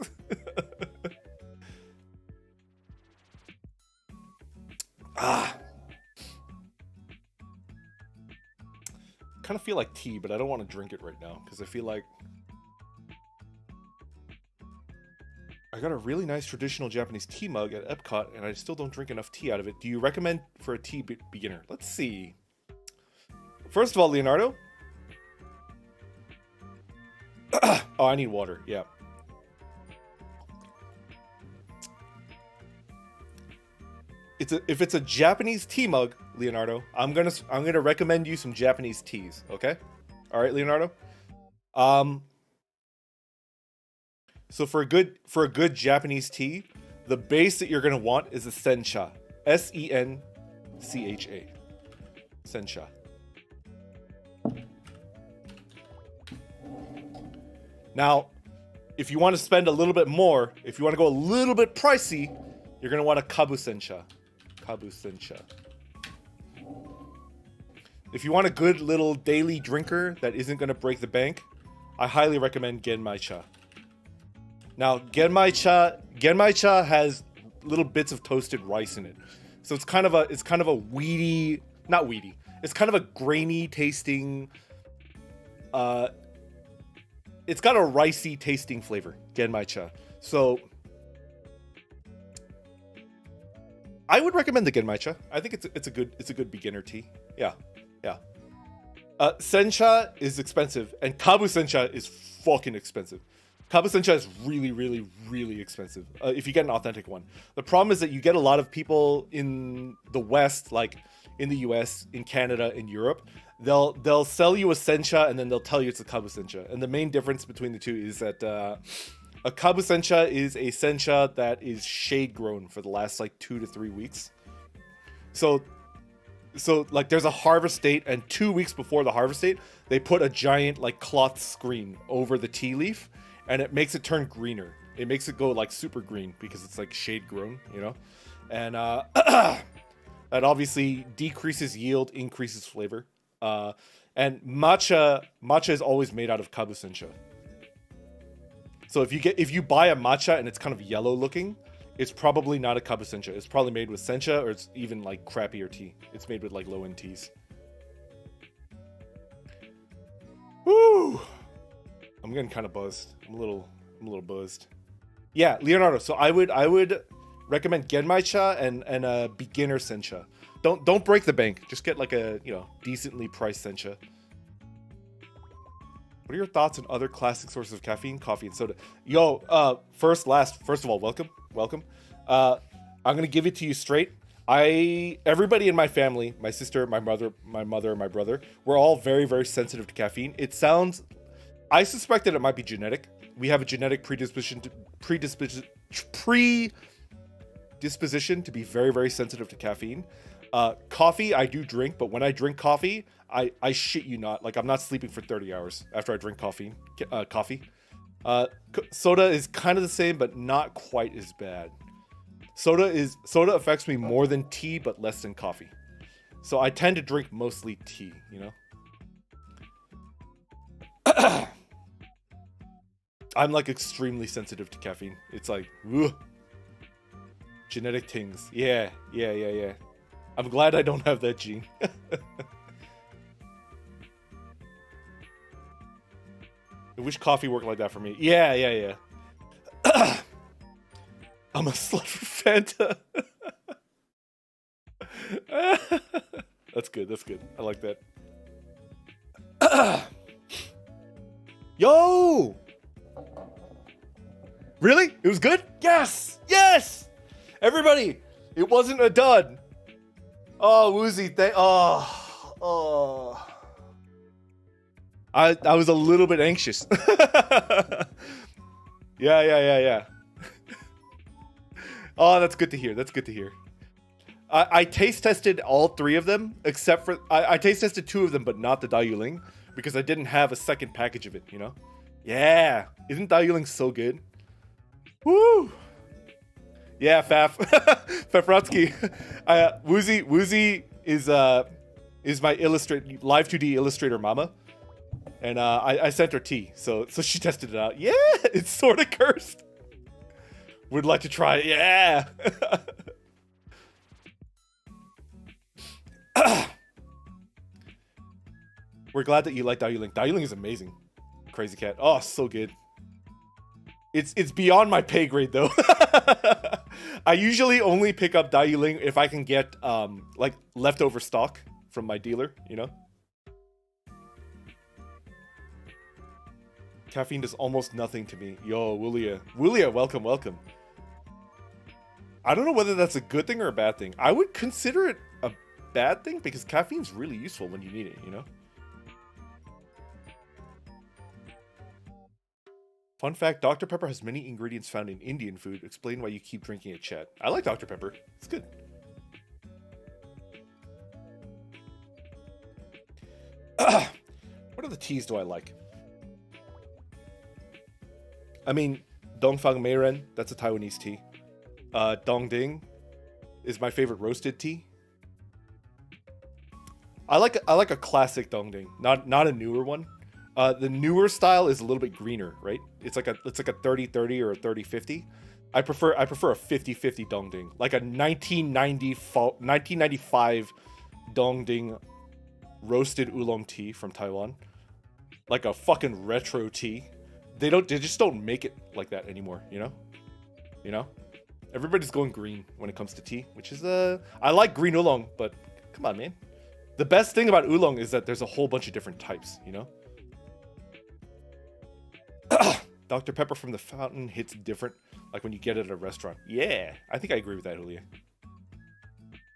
Kind of feel like tea, but I don't want to drink it right now because I feel like I got a really nice traditional Japanese tea mug at Epcot, and I still don't drink enough tea out of it. Do you recommend for a tea beginner? Let's see. First of all, Leonardo. Oh, I need water. Yeah. If it's a Japanese tea mug, Leonardo, I'm gonna recommend you some Japanese teas. Okay. All right, Leonardo. So for a good Japanese tea, the base that you're gonna want is a sencha. Sencha. Sencha. Now, if you want to spend a little bit more, if you want to go a little bit pricey, you're going to want a kabu sencha. Kabu sencha. If you want a good little daily drinker that isn't going to break the bank, I highly recommend Genmai cha. Now, Genmai cha has little bits of toasted rice in it. So it's kind of a weedy, not weedy. It's kind of a grainy tasting it's got a ricey tasting flavor, Genmai cha. So I would recommend the Genmai cha. I think it's a good beginner tea. Yeah. Sencha is expensive, and kabu sencha is fucking expensive. Kabu sencha is really expensive if you get an authentic one. The problem is that you get a lot of people in the West, like in the US, in Canada, in Europe. They'll sell you a sencha and then they'll tell you it's a kabu sencha. And the main difference between the two is that a kabu sencha is a sencha that is shade grown for the last like 2 to 3 weeks. So like there's a harvest date, and 2 weeks before the harvest date, they put a giant like cloth screen over the tea leaf, and it makes it turn greener. It makes it go like super green because it's like shade grown, you know? And that obviously decreases yield, increases flavor. And matcha is always made out of kabu sencha. So if you buy a matcha and it's kind of yellow looking, it's probably not a kabu sencha. It's probably made with sencha, or it's even like crappier tea. It's made with like low-end teas. Woo! I'm getting kind of buzzed. I'm a little buzzed. Yeah, Leonardo. So I would recommend Genmaicha and a beginner sencha. Don't break the bank. Just get like a, you know, decently priced sencha. What are your thoughts on other classic sources of caffeine, coffee, and soda? Yo, first of all, welcome. I'm gonna give it to you straight. Everybody in my family, my sister, my mother, my brother, we're all very, very sensitive to caffeine. I suspect that it might be genetic. We have a genetic predisposition to be very, very sensitive to caffeine. Coffee, I do drink, but when I drink coffee, I shit you not, like I'm not sleeping for 30 hours after I drink coffee. Soda is kind of the same, but not quite as bad. Soda affects me more than tea, but less than coffee. So I tend to drink mostly tea, you know? I'm like extremely sensitive to caffeine. It's like, ugh. Genetic things. Yeah. I'm glad I don't have that gene. I wish coffee worked like that for me. Yeah. I'm a slut for Fanta. That's good. I like that. Yo! Really? It was good? Yes! Everybody, it wasn't a dud. Oh, Woozy, I was a little bit anxious. Yeah. Oh, that's good to hear. I taste tested all three of them, except for I taste tested two of them, but not the Dayuling, because I didn't have a second package of it, you know? Yeah, isn't Dayuling so good? Woo! Yeah, Fafrotsky. Woozy is my live 2D illustrator mama, and I sent her tea, so she tested it out. Yeah, it's sort of cursed. Would like to try it. Yeah. We're glad that you like Dayuling. Dayuling is amazing. Crazy cat. Oh, so good. It's beyond my pay grade though. I usually only pick up Dayuling if I can get like leftover stock from my dealer, you know? Caffeine does almost nothing to me. Yo, Wulia, welcome. I don't know whether that's a good thing or a bad thing. I would consider it a bad thing because caffeine's really useful when you need it, you know? Fun fact, Dr. Pepper has many ingredients found in Indian food. Explain why you keep drinking it, chat. I like Dr. Pepper. It's good. What other teas do I like? I mean, Dongfang Meiren, that's a Taiwanese tea. Dongding is my favorite roasted tea. I like a classic Dongding, not a newer one. The newer style is a little bit greener, right? It's like a 30-30 or a 30-50. I prefer a 50-50 Dongding, like a 1995 Dongding roasted oolong tea from Taiwan, like a fucking retro tea. They just don't make it like that anymore, you know? Everybody's going green when it comes to tea, which is I like green oolong, but come on, man. The best thing about oolong is that there's a whole bunch of different types, you know? Dr. Pepper from the fountain hits different, like when you get it at a restaurant. Yeah, I think I agree with that, Julia.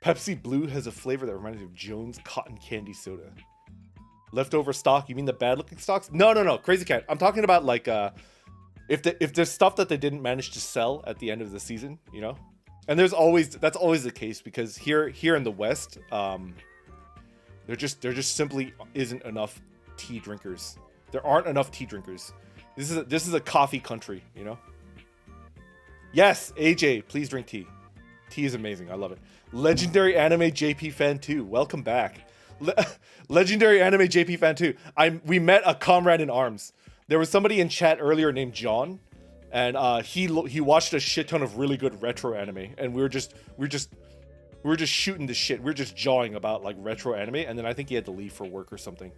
Pepsi Blue has a flavor that reminds me of Jones cotton candy soda. Leftover stock? You mean the bad-looking stocks? No, Crazy Cat. I'm talking about like if there's stuff that they didn't manage to sell at the end of the season, you know. And that's always the case because here in the West, there just simply isn't enough tea drinkers. There aren't enough tea drinkers. This is a coffee country, you know? Yes, AJ, please drink tea. Tea is amazing. I love it. Legendary Anime JP Fan 2. Welcome back. Legendary Anime JP Fan 2. We met a comrade in arms. There was somebody in chat earlier named John, and he watched a shit ton of really good retro anime, and we were just shooting the shit. We were just jawing about like retro anime, and then I think he had to leave for work or something.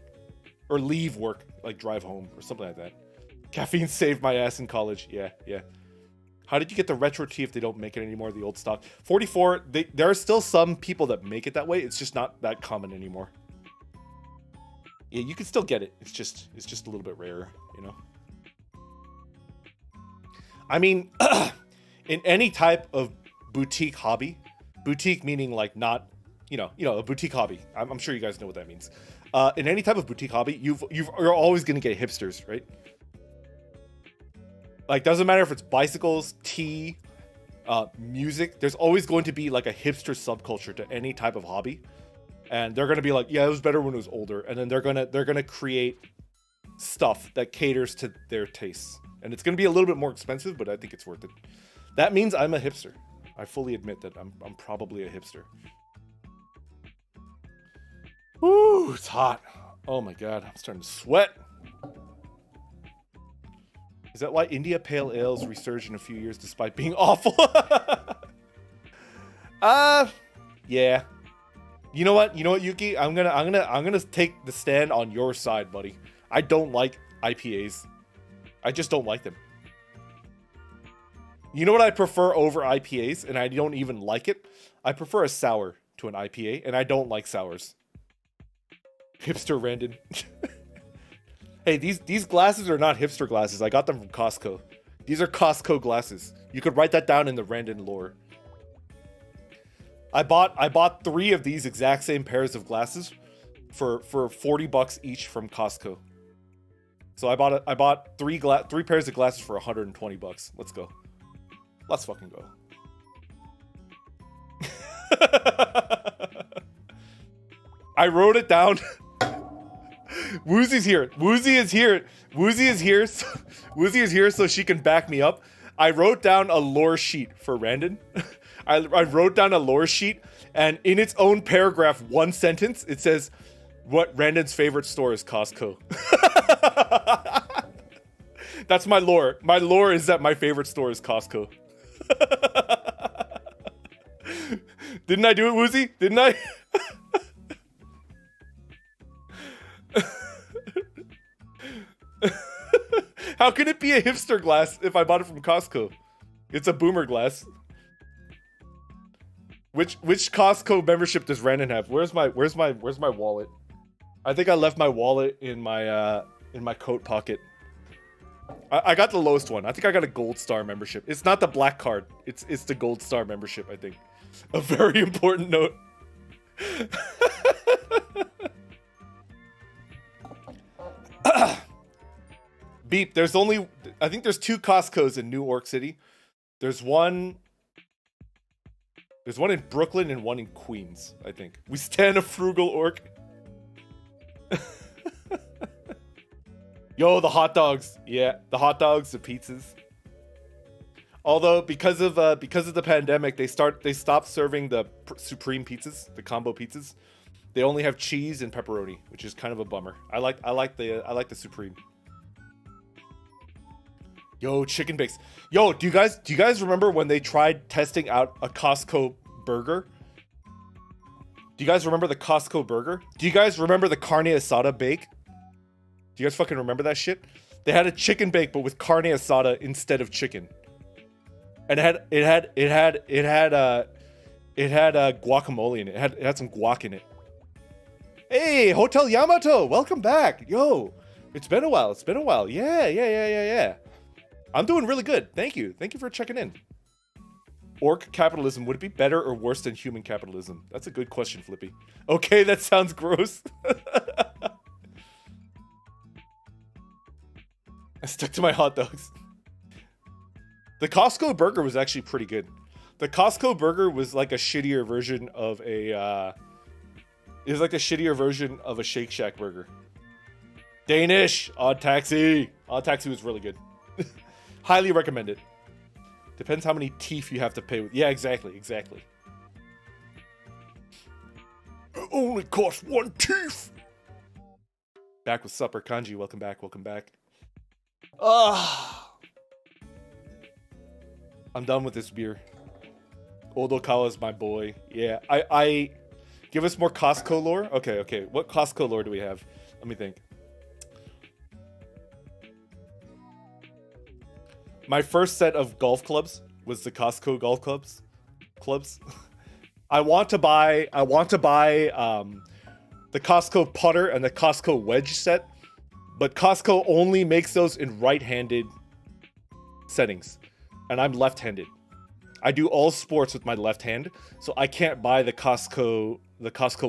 Or leave work, like drive home or something like that. Caffeine saved my ass in college. Yeah, yeah. How did you get the retro tea if they don't make it anymore, the old stock? 44, there are still some people that make it that way. It's just not that common anymore. Yeah, you can still get it. It's just a little bit rarer, you know? I mean, in any type of boutique hobby, boutique meaning like not, you know, a boutique hobby. I'm sure you guys know what that means. In any type of boutique hobby, you're always gonna get hipsters, right? Like, doesn't matter if it's bicycles, tea, music. There's always going to be like a hipster subculture to any type of hobby, and they're gonna be like, yeah, it was better when it was older, and then they're gonna create stuff that caters to their tastes, and it's gonna be a little bit more expensive, but I think it's worth it. That means I'm a hipster. I fully admit that I'm probably a hipster. Woo, it's hot. Oh my god, I'm starting to sweat. Is that why India Pale Ales resurged in a few years despite being awful? Yeah. You know what, Yuki? I'm gonna take the stand on your side, buddy. I don't like IPAs. I just don't like them. You know what I prefer over IPAs, and I don't even like it? I prefer a sour to an IPA, and I don't like sours. Hipster Randon. Hey, these glasses are not hipster glasses. I got them from Costco. These are Costco glasses. You could write that down in the Randon lore. I bought 3 of these exact same pairs of glasses for $40 each from Costco. So I bought 3 pairs of glasses for $120. Let's go. Let's fucking go. I wrote it down. Woozy's here. Woozy is here. Woozy is here. Woozy is here so she can back me up. I wrote down a lore sheet for Randon. I wrote down a lore sheet, and in its own paragraph, one sentence, it says, what Randon's favorite store is Costco. That's my lore. My lore is that my favorite store is Costco. Didn't I do it, Woozy? Didn't I? How can it be a hipster glass if I bought it from Costco? It's a boomer glass. Which Costco membership does Randon have? Where's my wallet? I think I left my wallet in my coat pocket. I got the lowest one. I think I got a gold star membership. It's not the black card. It's the gold star membership, I think. A very important note. Beep, there's only, I think there's 2 Costco's in New York City. There's one in Brooklyn and one in Queens, I think. We stand a frugal orc. Yo, the hot dogs. Yeah, the hot dogs, the pizzas. Although because of the pandemic, they stopped serving the supreme pizzas, the combo pizzas. They only have cheese and pepperoni, which is kind of a bummer. I like the supreme. Yo, chicken bakes. Yo, do you guys remember when they tried testing out a Costco burger? Do you guys remember the Costco burger? Do you guys remember the carne asada bake? Do you guys fucking remember that shit? They had a chicken bake, but with carne asada instead of chicken. And it had guacamole in it. It had some guac in it. Hey, Hotel Yamato, welcome back. Yo, it's been a while. It's been a while. Yeah. I'm doing really good. Thank you. Thank you for checking in. Orc capitalism, would it be better or worse than human capitalism? That's a good question, Flippy. Okay, that sounds gross. I stuck to my hot dogs. The Costco burger was actually pretty good. The Costco burger was like a shittier version of a, it was like a shittier version of a Shake Shack burger. Danish! Odd Taxi! Odd Taxi was really good. Highly recommend it. Depends how many teeth you have to pay with. Yeah, exactly. It only costs 1 teeth! Back with supper. Kanji, welcome back. I'm done with this beer. Odokawa's my boy. Yeah, I give us more Costco lore. Okay. What Costco lore do we have? Let me think. My first set of golf clubs was the Costco golf clubs. I want to buy the Costco putter and the Costco wedge set, but Costco only makes those in right-handed settings, and I'm left-handed. I do all sports with my left hand, so I can't buy the Costco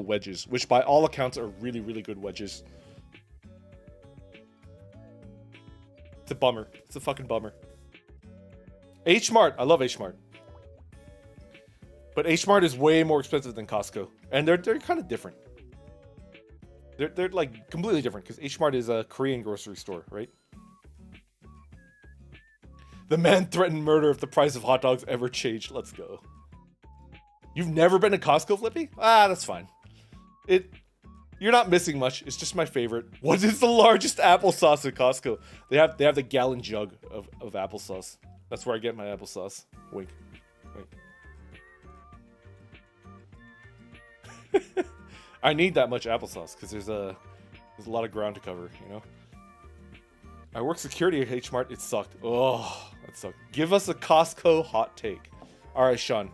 wedges, which by all accounts are really, really good wedges. It's a bummer. It's a fucking bummer. H Mart. I love H Mart. But H Mart is way more expensive than Costco. And they're kind of different. They're like completely different because H Mart is a Korean grocery store, right? The man threatened murder if the price of hot dogs ever changed. Let's go. You've never been to Costco, Flippy? Ah, that's fine. You're not missing much. It's just my favorite. What is the largest applesauce at Costco? They have the gallon jug of applesauce. That's where I get my applesauce. Wink. Wink. I need that much applesauce because there's a lot of ground to cover, you know? I work security at H Mart. It sucked. Oh, that sucked. Give us a Costco hot take. All right, Sean.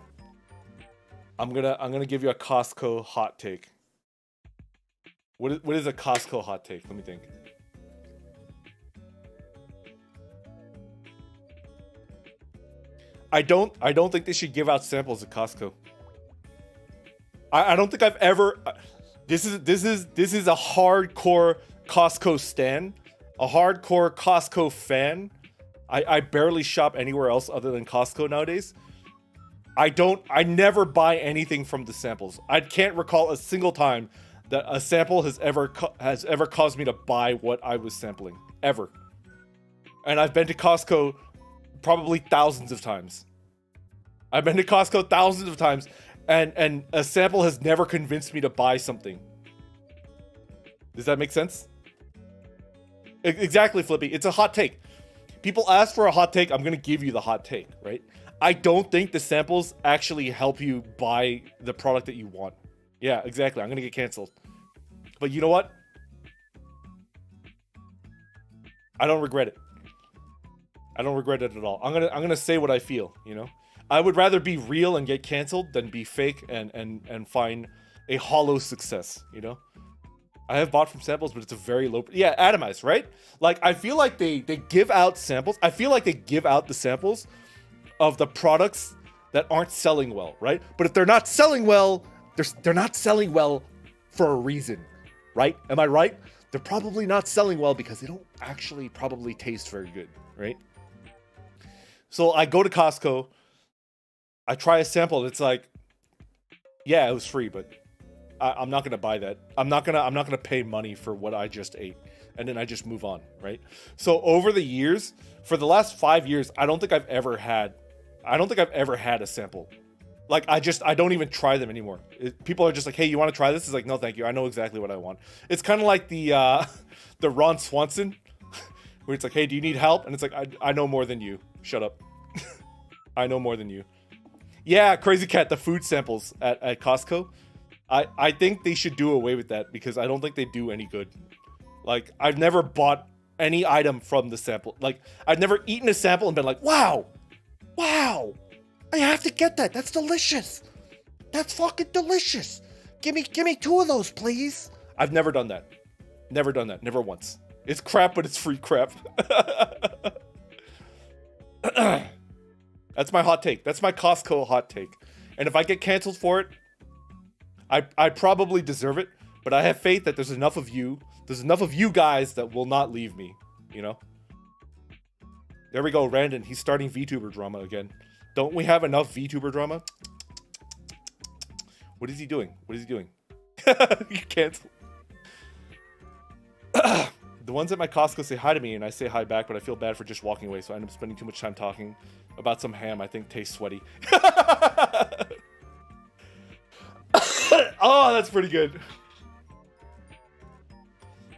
I'm gonna give you a Costco hot take. What is a Costco hot take? Let me think. I don't think they should give out samples at Costco. I don't think I've ever. This is a hardcore Costco stan, a hardcore Costco fan. I barely shop anywhere else other than Costco nowadays. I never buy anything from the samples. I can't recall a single time that a sample has ever caused me to buy what I was sampling, ever. And I've been to Costco probably thousands of times. I've been to Costco thousands of times, and a sample has never convinced me to buy something. Does that make sense? Exactly, Flippy. It's a hot take. People ask for a hot take, I'm gonna give you the hot take, right? I don't think the samples actually help you buy the product that you want. Yeah, exactly. I'm gonna get canceled. But you know what? I don't regret it. I don't regret it at all. I'm gonna say what I feel, you know? I would rather be real and get canceled than be fake and find a hollow success, you know? I have bought from samples, but it's a very low... Yeah, atomized, right? Like, I feel like they give out samples. I feel like they give out the samples of the products that aren't selling well, right? But if they're not selling well, they're not selling well for a reason, right? Am I right? They're probably not selling well because they don't actually probably taste very good, right? So I go to Costco, I try a sample, and it's like, yeah, it was free, but I'm not gonna buy that. I'm not gonna pay money for what I just ate, and then I just move on, right? So over the years, for the last 5 years, I don't think I've ever had a sample. Like, I don't even try them anymore. People are just like, hey, you want to try this? It's like, no, thank you. I know exactly what I want. It's kind of like the Ron Swanson, where it's like, hey, do you need help? And it's like, I know more than you. Shut up. I know more than you. Yeah, Crazy Cat, the food samples at Costco. I think they should do away with that because I don't think they do any good. Like, I've never bought any item from the sample. Like, I've never eaten a sample and been like, wow, I have to get that. That's delicious. That's fucking delicious. Give me 2 of those, please. I've never done that. Never done that. Never once. It's crap, but it's free crap. That's my hot take. That's my Costco hot take. And if I get canceled for it, I probably deserve it, but I have faith that there's enough of you guys that will not leave me, you know? There we go, Randon. He's starting VTuber drama again. Don't we have enough VTuber drama? What is he doing? What is he doing? You cancel. The ones at my Costco say hi to me, and I say hi back, but I feel bad for just walking away, so I end up spending too much time talking about some ham I think tastes sweaty. Oh, that's pretty good.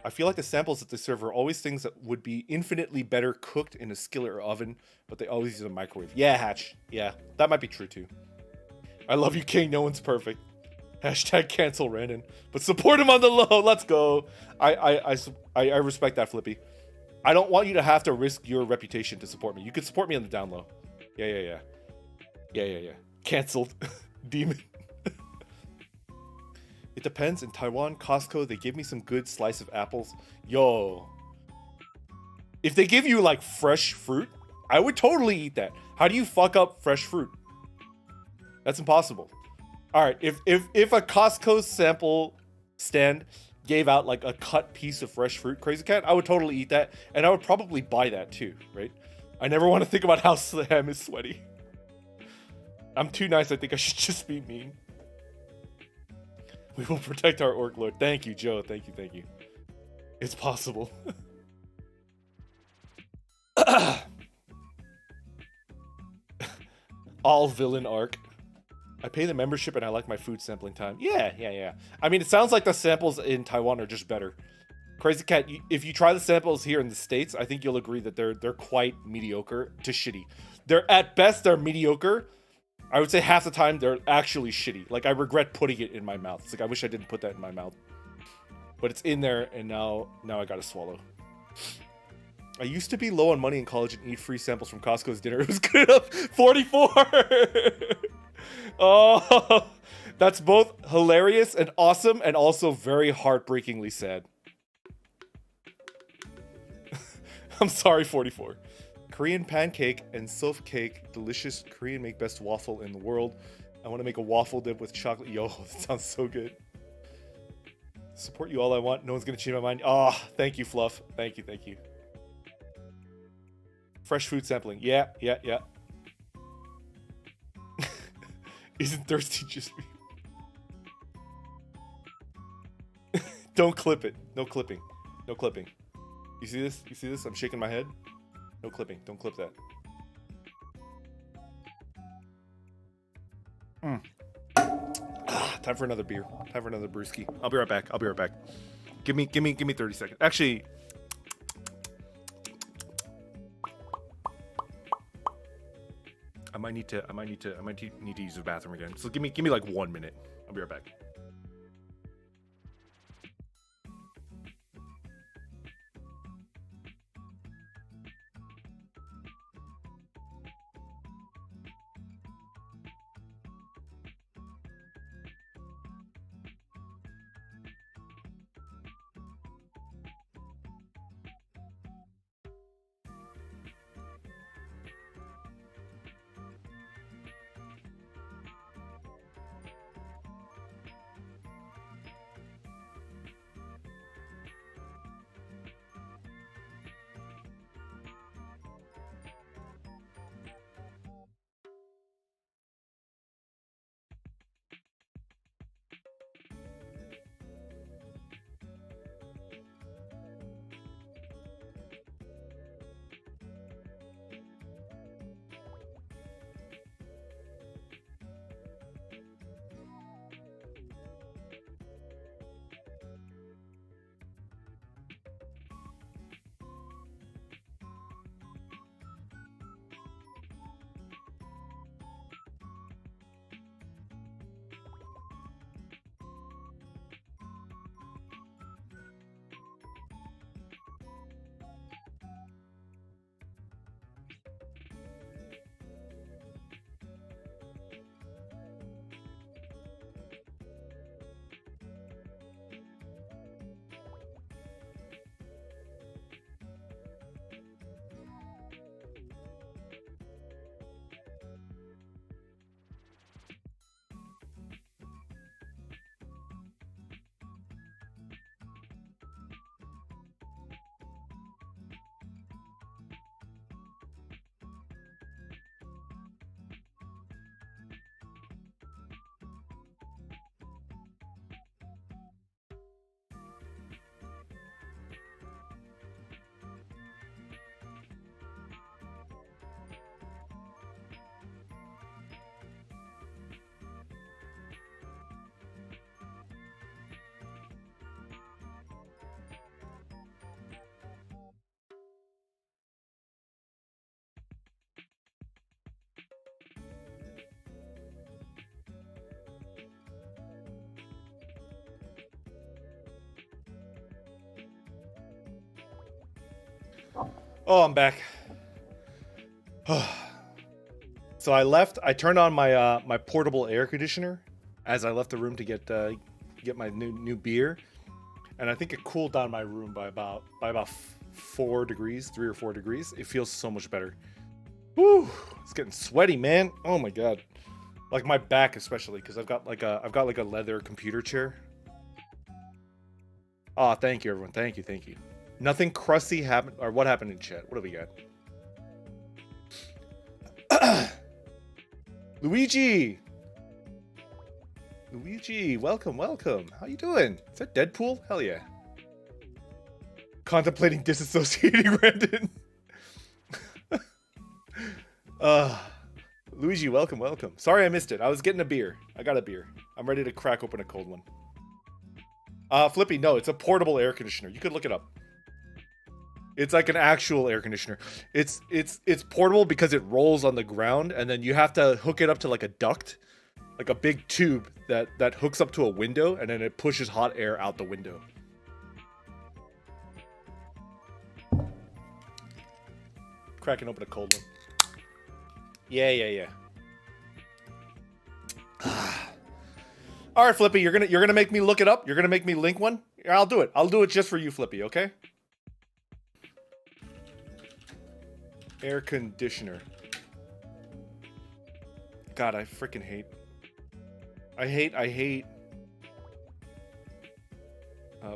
I feel like the samples that they serve are always things that would be infinitely better cooked in a skillet or oven, but they always use a microwave. Yeah, Hatch. Yeah, that might be true too. I love you, King. No one's perfect. Hashtag cancel Randon, but support him on the low. Let's go. I respect that, Flippy. I don't want you to have to risk your reputation to support me. You could support me on the down low. Yeah. Cancelled. Demon. It depends. In Taiwan, Costco, they give me some good slice of apples. Yo. If they give you like fresh fruit, I would totally eat that. How do you fuck up fresh fruit? That's impossible. All right, if a Costco sample stand gave out like a cut piece of fresh fruit, Crazy Cat, I would totally eat that, and I would probably buy that too, right? I never want to think about how Sam is sweaty. I'm too nice. I think I should just be mean. We will protect our orc lord. Thank you, Joe. Thank you. It's possible. All villain arc. I pay the membership and I like my food sampling time. Yeah. I mean, it sounds like the samples in Taiwan are just better. Crazy Cat, if you try the samples here in the States, I think you'll agree that they're quite mediocre to shitty. They're at best, they're mediocre. I would say half the time they're actually shitty. Like, I regret putting it in my mouth. It's like, I wish I didn't put that in my mouth. But it's in there, and now I gotta swallow. I used to be low on money in college and eat free samples from Costco's dinner. It was good enough. 44! Oh, that's both hilarious and awesome and also very heartbreakingly sad. I'm sorry, 44. Korean pancake and soft cake. Delicious. Korean make best waffle in the world. I want to make a waffle dip with chocolate. Yo, that sounds so good. Support you all I want. No one's going to change my mind. Oh, thank you, Fluff. Thank you. Fresh food sampling. Yeah. Isn't thirsty just me? Don't clip it. No clipping. You see this? I'm shaking my head. No clipping. Don't clip that. Time for another beer. Time for another brewski. I'll be right back. Give me 30 seconds. Actually, I might need to use the bathroom again. So give me like 1 minute. I'll be right back. Oh, I'm back. So I turned on my my portable air conditioner as I left the room to get my new beer, and I think it cooled down my room by about 4 degrees, 3 or 4 degrees. It feels so much better. Woo! It's getting sweaty, man. Oh my god. Like my back especially, because I've got like a leather computer chair. Oh, thank you everyone. Thank you. Nothing crusty happened, or what happened in chat? What do we got? Luigi, welcome. How you doing? Is that Deadpool? Hell yeah. Contemplating disassociating Brandon. Luigi, welcome. Sorry I missed it. I was getting a beer. I got a beer. I'm ready to crack open a cold one. Flippy, no, it's a portable air conditioner. You could look it up. It's like an actual air conditioner. It's portable because it rolls on the ground, and then you have to hook it up to like a duct, like a big tube that hooks up to a window, and then it pushes hot air out the window. Cracking open a cold one. Yeah. All right, Flippy, you're gonna make me look it up. You're gonna make me link one. I'll do it. I'll do it just for you, Flippy. Okay. Air conditioner. God, I freaking hate. I hate.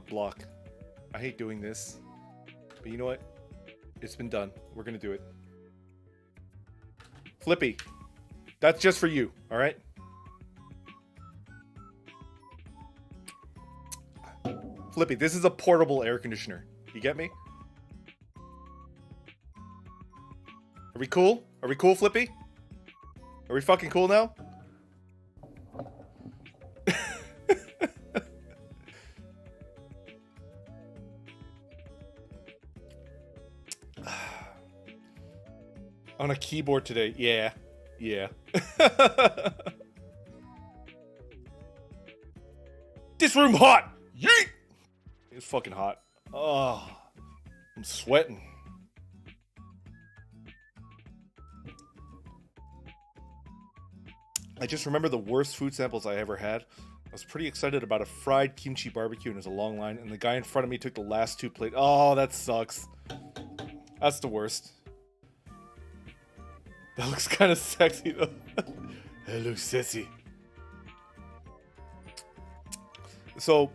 Block. I hate doing this. But you know what? It's been done. We're gonna do it. Flippy, that's just for you. All right. Flippy, this is a portable air conditioner. You get me? Are we cool? Are we cool, Flippy? Are we fucking cool now? On a keyboard today. Yeah. This room hot! Yeet! It's fucking hot. Oh, I'm sweating. I just remember the worst food samples I ever had. I was pretty excited about a fried kimchi barbecue, and it was a long line, and the guy in front of me took the last 2 plates. Oh, that sucks. That's the worst. That looks kind of sexy though. Hello, sexy. So,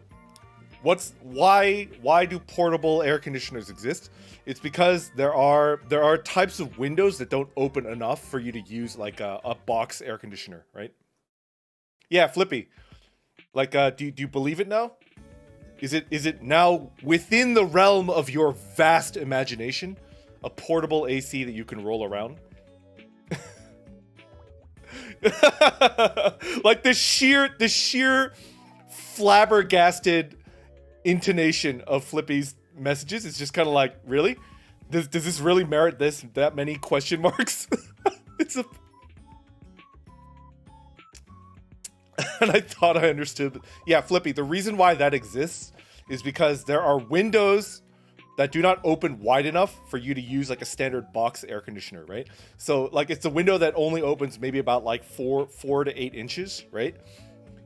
why do portable air conditioners exist? It's because there are types of windows that don't open enough for you to use like a box air conditioner, right? Yeah, Flippy. Like, do you believe it now? Is it now within the realm of your vast imagination, a portable AC that you can roll around? Like the sheer flabbergasted intonation of Flippy's messages is just kind of like, really? Does this really merit that many question marks? It's a and I thought I understood. Yeah, Flippy, the reason why that exists is because there are windows that do not open wide enough for you to use like a standard box air conditioner, right? So like it's a window that only opens maybe about like 4 to 8 inches, right?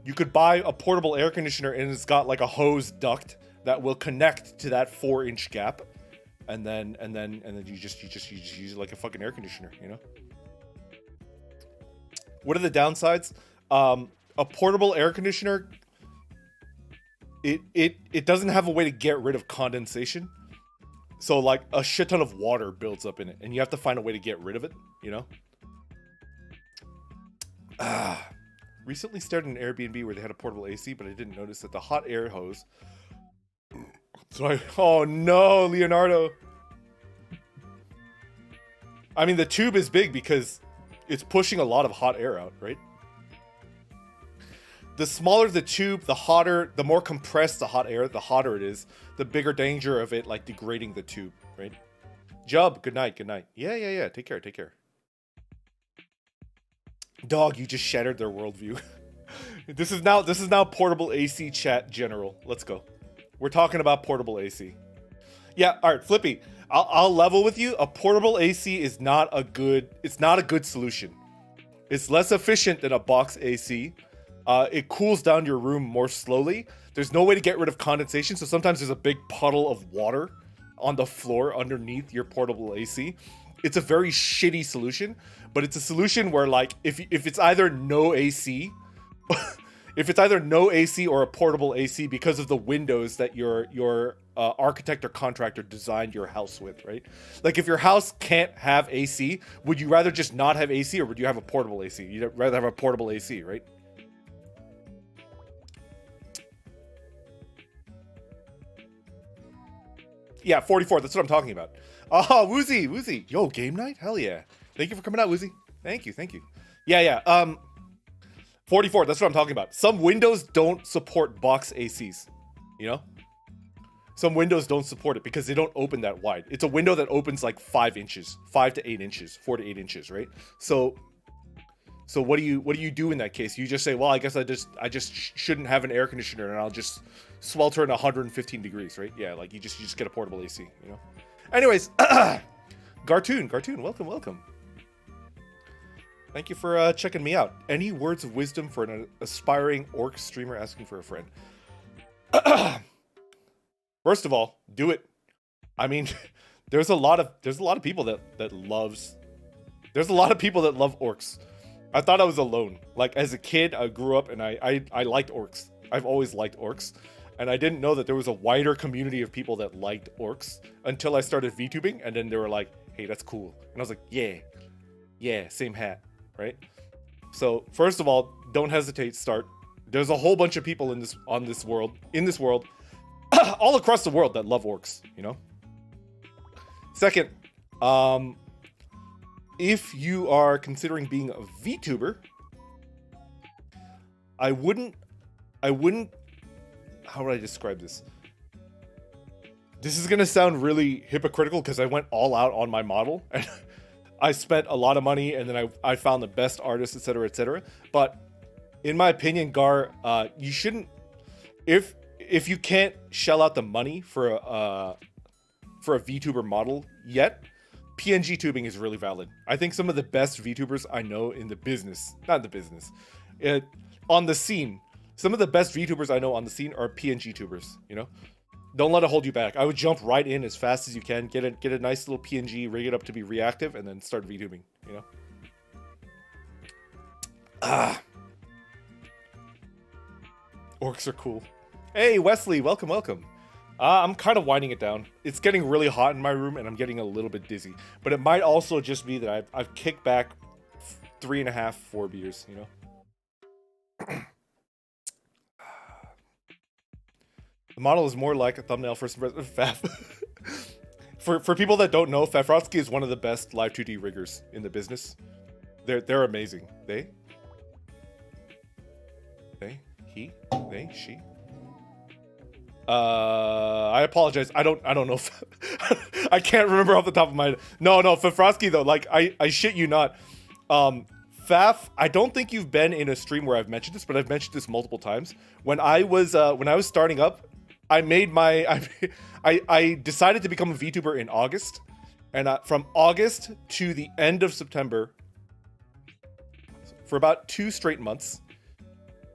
You could buy a portable air conditioner and it's got like a hose duct that will connect to that 4-inch gap, and then you just use it like a fucking air conditioner, you know? What are the downsides? A portable air conditioner, it doesn't have a way to get rid of condensation. So like a shit ton of water builds up in it, and you have to find a way to get rid of it, you know? Recently started an Airbnb where they had a portable AC, but I didn't notice that the hot air hose. Oh no, Leonardo. I mean, the tube is big because it's pushing a lot of hot air out, right? The smaller the tube, the hotter, the more compressed the hot air, the hotter it is, the bigger danger of it like degrading the tube, right? Jub, good night. Yeah. Take care. Dog, you just shattered their worldview. This is now portable AC chat general. Let's go. We're talking about portable AC. Yeah, all right, Flippy. I'll level with you. A portable AC is not a good. It's not a good solution. It's less efficient than a box AC. It cools down your room more slowly. There's no way to get rid of condensation, so sometimes there's a big puddle of water on the floor underneath your portable AC. It's a very shitty solution, but it's a solution where, like, if it's either no AC, if it's either no AC or a portable AC because of the windows that your architect or contractor designed your house with, right? Like, if your house can't have AC, would you rather just not have AC, or would you have a portable AC? You'd rather have a portable AC, right? Yeah, 44. That's what I'm talking about. Oh, Woozy. Yo, game night? Hell yeah. Thank you for coming out, Woozy. Thank you. Yeah. 44. That's what I'm talking about. Some windows don't support box ACs. You know? Some windows don't support it because they don't open that wide. It's a window that opens like 5 inches, 5 to 8 inches, 4 to 8 inches, right? So what do you do in that case? You just say, well, I guess I just shouldn't have an air conditioner, and I'll just swelter in 115 degrees, right? Yeah, like you just get a portable AC, you know. Anyways, Gartoon, welcome. Thank you for checking me out. Any words of wisdom for an aspiring orc streamer asking for a friend? First of all, do it. I mean, there's a lot of people that love orcs. I thought I was alone. Like, as a kid, I grew up and I liked orcs. I've always liked orcs. And I didn't know that there was a wider community of people that liked orcs until I started VTubing, and then they were like, hey, that's cool. And I was like, yeah, same hat, right? So, first of all, don't hesitate, start. There's a whole bunch of people in this world, all across the world that love orcs, you know? Second, if you are considering being a VTuber, I wouldn't, how would I describe this? This is gonna sound really hypocritical because I went all out on my model and I spent a lot of money, and then I found the best artists, etc., etc. But in my opinion, Gar, you shouldn't, if you can't shell out the money for a VTuber model yet, PNG tubing is really valid. I think some of the best VTubers I know in the business, on the scene, some of the best VTubers I know on the scene are PNG tubers, you know? Don't let it hold you back. I would jump right in as fast as you can, get a nice little PNG, rig it up to be reactive, and then start VTubing, you know? Orcs are cool. Hey, Wesley, welcome. I'm kind of winding it down. It's getting really hot in my room, and I'm getting a little bit dizzy. But it might also just be that I've kicked back 3.5, 4 beers, you know? The model is more like a thumbnail for some Faf. For people that don't know, Fafrotsky is one of the best live 2D riggers in the business. They're amazing. He, she. I apologize. I don't know if I can't remember off the top of my head. No, Fafrotsky though, like I shit you not. Faf, I don't think you've been in a stream where I've mentioned this, but I've mentioned this multiple times. When I was starting up, I decided to become a VTuber in August, and from August to the end of September, for about 2 straight months,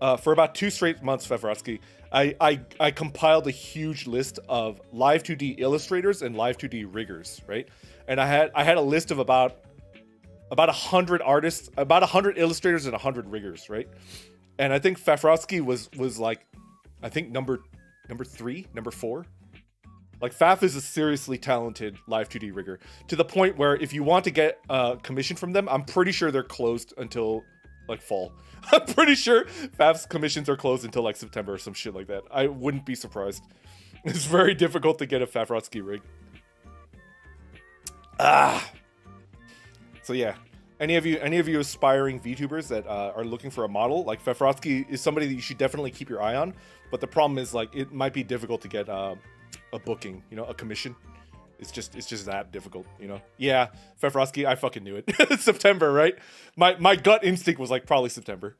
Fafrotsky, I compiled a huge list of live 2D illustrators and live 2D riggers, right? And I had a list of about 100 artists, about 100 illustrators and 100 riggers, right? And I think Fafrotsky was like, I think number 3, number 4. Like, Faf is a seriously talented live 2D rigger, to the point where if you want to get a commission from them, I'm pretty sure they're closed until like fall. I'm pretty sure Faf's commissions are closed until like September or some shit like that. I wouldn't be surprised. It's very difficult to get a Fafrotsky rig. So yeah, any of you aspiring VTubers that are looking for a model, like, Fafrotsky is somebody that you should definitely keep your eye on. But the problem is, like, it might be difficult to get a booking, you know, a commission. It's just that difficult, you know. Yeah, Fafrotsky, I fucking knew it. It's September, right? My gut instinct was like probably September.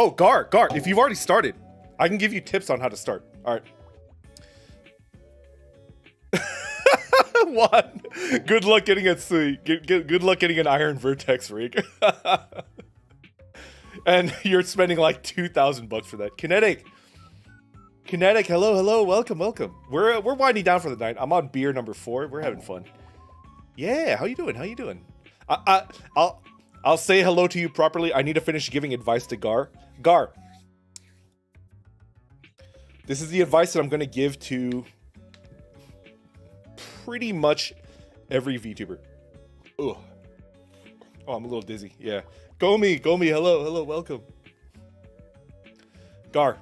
Oh, Gar, if you've already started, I can give you tips on how to start. All right. One. Good luck getting a good luck getting an iron vertex rig. And you're spending like 2,000 bucks for that. Kinetic, hello, welcome. We're winding down for the night. I'm on beer number 4. We're having fun. Yeah, how you doing? I'll say hello to you properly. I need to finish giving advice to Gar. Gar, this is the advice that I'm going to give to pretty much every VTuber. Ugh. Oh, I'm a little dizzy. Yeah. Gomi, hello, welcome. Gar.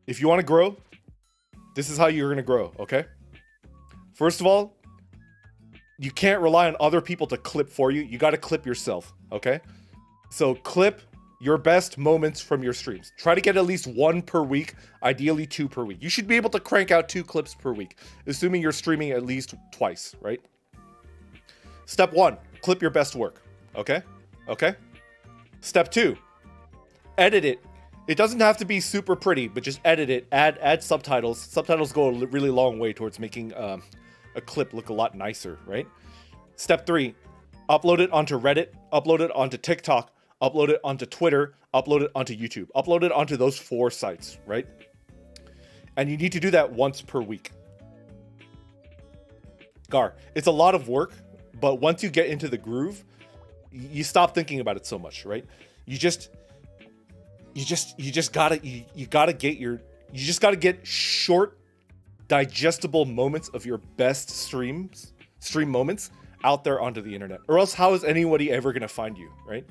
If you want to grow, this is how you're going to grow, okay? First of all, you can't rely on other people to clip for you. You got to clip yourself, okay? So clip your best moments from your streams. Try to get at least 1 per week, ideally 2 per week. You should be able to crank out 2 clips per week, assuming you're streaming at least twice, right? Step 1, clip your best work, okay? Okay? Step 2, edit it. It doesn't have to be super pretty, but just edit it, add subtitles. Subtitles go a really long way towards making a clip look a lot nicer, right? Step 3, upload it onto Reddit, upload it onto TikTok, upload it onto Twitter, upload it onto YouTube, upload it onto those 4 sites, right? And you need to do that once per week. Gar, it's a lot of work, but once you get into the groove, you stop thinking about it so much, right? You just gotta get short, digestible moments of your best stream moments out there onto the internet, or else how is anybody ever gonna find you, right?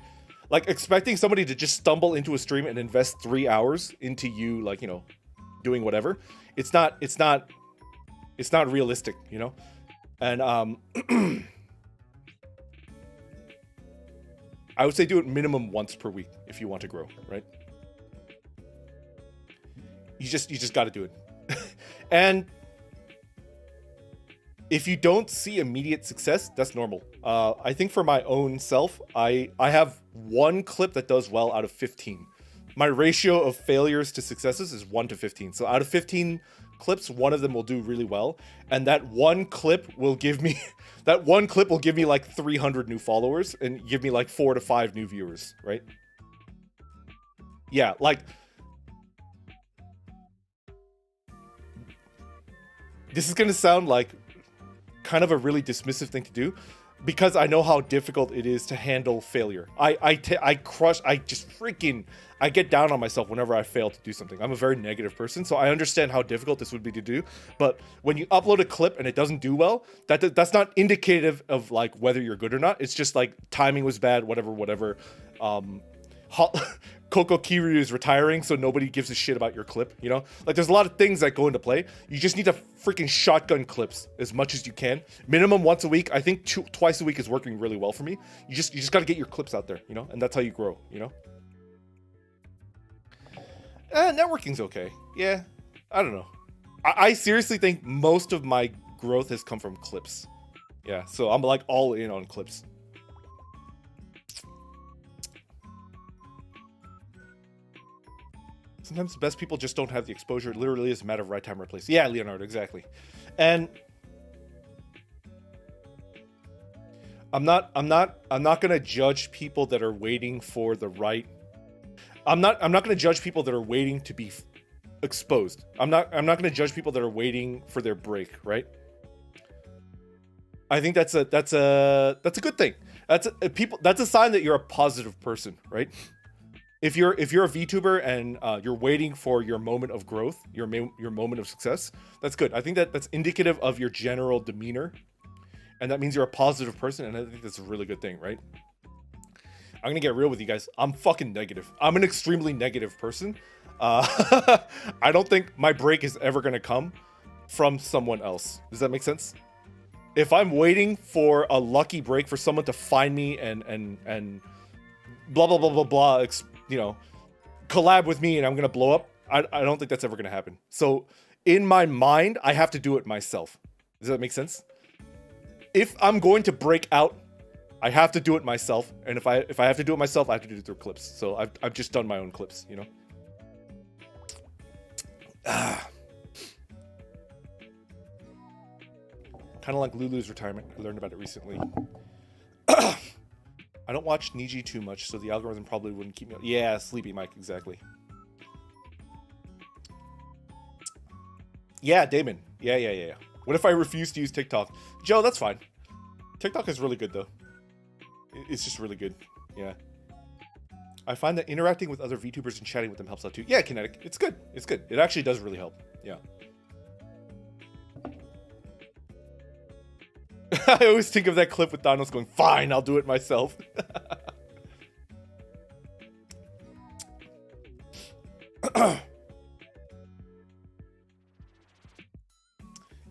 Like, expecting somebody to just stumble into a stream and invest 3 hours into you, like, you know, doing whatever, it's not realistic, you know? And I would say do it minimum once per week if you want to grow, right? You just got to do it. And if you don't see immediate success, that's normal. I think for my own self, I have 1 clip that does well out of 15. My ratio of failures to successes is 1 to 15. So out of 15 clips, 1 of them will do really well. And that 1 clip will give me like 300 new followers and give me like 4 to 5 new viewers, right? Yeah, like, this is gonna sound like kind of a really dismissive thing to do, because I know how difficult it is to handle failure. I get down on myself whenever I fail to do something. I'm a very negative person, so I understand how difficult this would be to do. But when you upload a clip and it doesn't do well, that's not indicative of like whether you're good or not. It's just like timing was bad, whatever. Coco Kiryu is retiring, so nobody gives a shit about your clip, you know? Like, there's a lot of things that go into play. You just need to freaking shotgun clips as much as you can. Minimum once a week. I think twice a week is working really well for me. You just got to get your clips out there, you know? And that's how you grow, you know? Networking's okay. Yeah, I don't know. I seriously think most of my growth has come from clips. Yeah, so I'm like all in on clips. Sometimes the best people just don't have the exposure. It literally is a matter of right time, right place. Yeah, Leonardo, exactly. And I'm not gonna judge people that are waiting for the right. I'm not gonna judge people that are waiting to be exposed. I'm not gonna judge people that are waiting for their break, right? I think that's a good thing. That's a sign that you're a positive person, right? If you're a VTuber and you're waiting for your moment of growth, your moment of success, that's good. I think that's indicative of your general demeanor, and that means you're a positive person, and I think that's a really good thing, right? I'm gonna get real with you guys. I'm fucking negative. I'm an extremely negative person. I don't think my break is ever gonna come from someone else. Does that make sense? If I'm waiting for a lucky break for someone to find me and blah blah blah blah blah, you know, collab with me and I'm gonna blow up, I don't think that's ever gonna happen. So in my mind, I have to do it myself. Does that make sense? If I'm going to break out I have to do it myself, and if I have to do it myself, I have to do it through clips. So I've just done my own clips, you know. Kind of like Lulu's retirement. I learned about it recently. I don't watch Niji too much, so the algorithm probably wouldn't keep me. Yeah, Sleepy Mike, exactly. Yeah, Damon. Yeah. What if I refuse to use TikTok? Joe, that's fine. TikTok is really good though. It's just really good. Yeah. I find that interacting with other VTubers and chatting with them helps out too. Yeah, Kinetic. It's good. It's good. It actually does really help. Yeah. I always think of that clip with Thanos going, fine, I'll do it myself.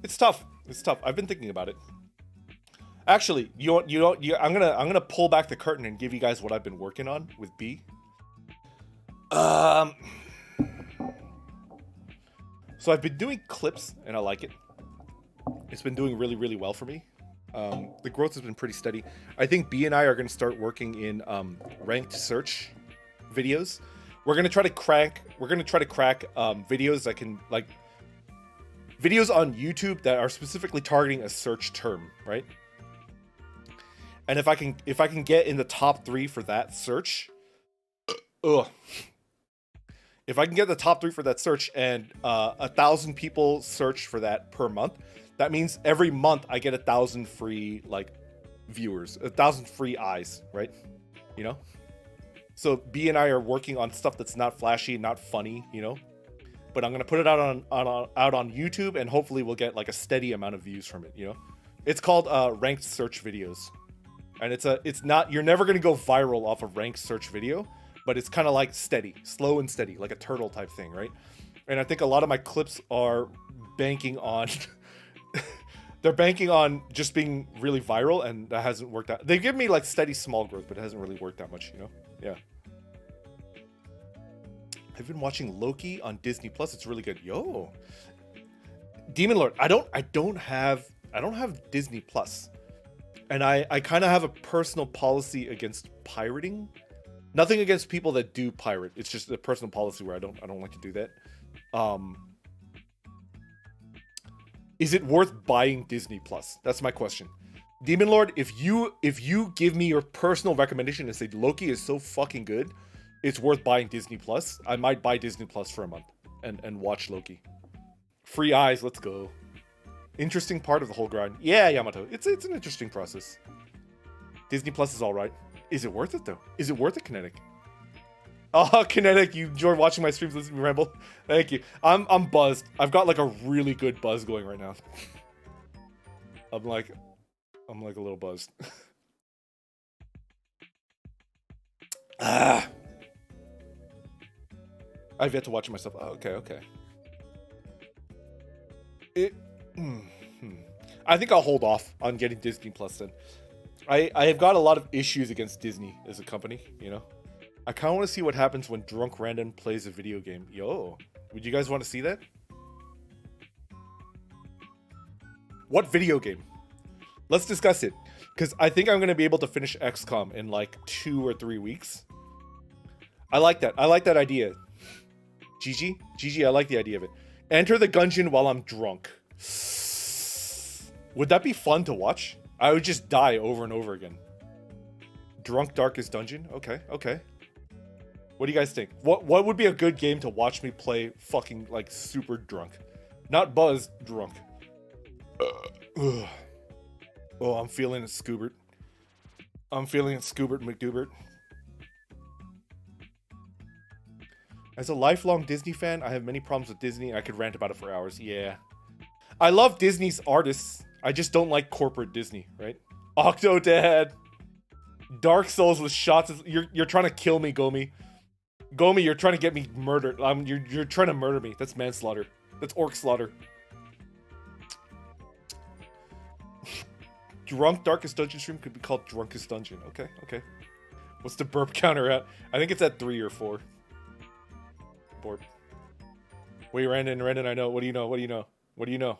It's tough. It's tough. I've been thinking about it. Actually, I'm gonna pull back the curtain and give you guys what I've been working on with B. So I've been doing clips and I like it. It's been doing really, really well for me. The growth has been pretty steady. I think B and I are going to start working in ranked search videos. We're going to try to crack videos that can, like, videos on YouTube that are specifically targeting a search term, right? And if I can get in the top 3 for that search, if I can get the top 3 for that search and 1,000 people search for that per month, that means every month I get 1,000 free, like, viewers, 1,000 free eyes, right? You know? So B and I are working on stuff that's not flashy, not funny, you know? But I'm gonna put it out on YouTube, and hopefully we'll get like a steady amount of views from it, you know? It's called ranked search videos. And it's not, you're never gonna go viral off a ranked search video, but it's kind of like steady, slow and steady, like a turtle type thing, right? And I think a lot of my clips are banking on they're banking on just being really viral, and that hasn't worked out. They give me like steady small growth, but it hasn't really worked that much, you know? Yeah. I've been watching Loki on Disney Plus. It's really good. Yo. Demon Lord, I don't have Disney Plus. And I kind of have a personal policy against pirating. Nothing against people that do pirate. It's just a personal policy where I don't like to do that. Is it worth buying Disney Plus? That's my question. Demon Lord, if you give me your personal recommendation and say Loki is so fucking good, it's worth buying Disney Plus, I might buy Disney Plus for a month and watch Loki. Free eyes, let's go. Interesting part of the whole grind. Yeah, Yamato, it's an interesting process. Disney Plus is all right. Is it worth it though? Is it worth it, Kinetic? Oh, Kinetic, you enjoy watching my streams, listening to me ramble. Thank you. I'm buzzed. I've got like a really good buzz going right now. I'm like a little buzzed. I've yet to watch it myself. Oh, okay. I think I'll hold off on getting Disney Plus then. I have got a lot of issues against Disney as a company, you know? I kind of want to see what happens when Drunk Random plays a video game. Yo, would you guys want to see that? What video game? Let's discuss it. Because I think I'm going to be able to finish XCOM in like 2 or 3 weeks. I like that. I like that idea. GG, I like the idea of it. Enter the gungeon while I'm drunk. Would that be fun to watch? I would just die over and over again. Drunk Darkest Dungeon? Okay. What do you guys think? What would be a good game to watch me play fucking, like, super drunk? Not buzzed, drunk. Oh, I'm feeling it, Scoobert. McDubert. As a lifelong Disney fan, I have many problems with Disney. I could rant about it for hours. Yeah. I love Disney's artists. I just don't like corporate Disney, right? Octodad. Dark Souls with shots. You're trying to kill me, Gomi. Gomi, you're trying to get me murdered. You're trying to murder me. That's manslaughter. That's orc slaughter. Drunk Darkest Dungeon stream could be called Drunkest Dungeon. Okay. What's the burp counter at? I think it's at 3 or 4. Borp. Wait, Randon, I know. What do you know?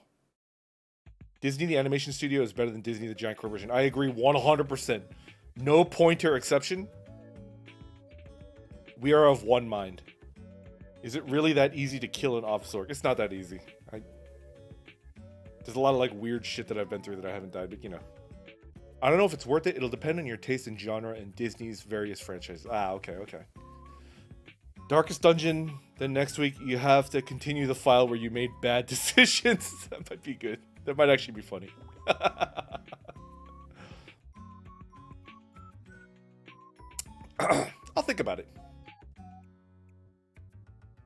Disney, the animation studio, is better than Disney, the giant corporation. I agree 100%. No pointer exception. We are of one mind. Is it really that easy to kill an Opsork? It's not that easy. There's a lot of like weird shit that I've been through that I haven't died, but you know. I don't know if it's worth it. It'll depend on your taste in genre and Disney's various franchises. Ah, okay. Darkest Dungeon. Then next week you have to continue the file where you made bad decisions. That might be good. That might actually be funny. I'll think about it.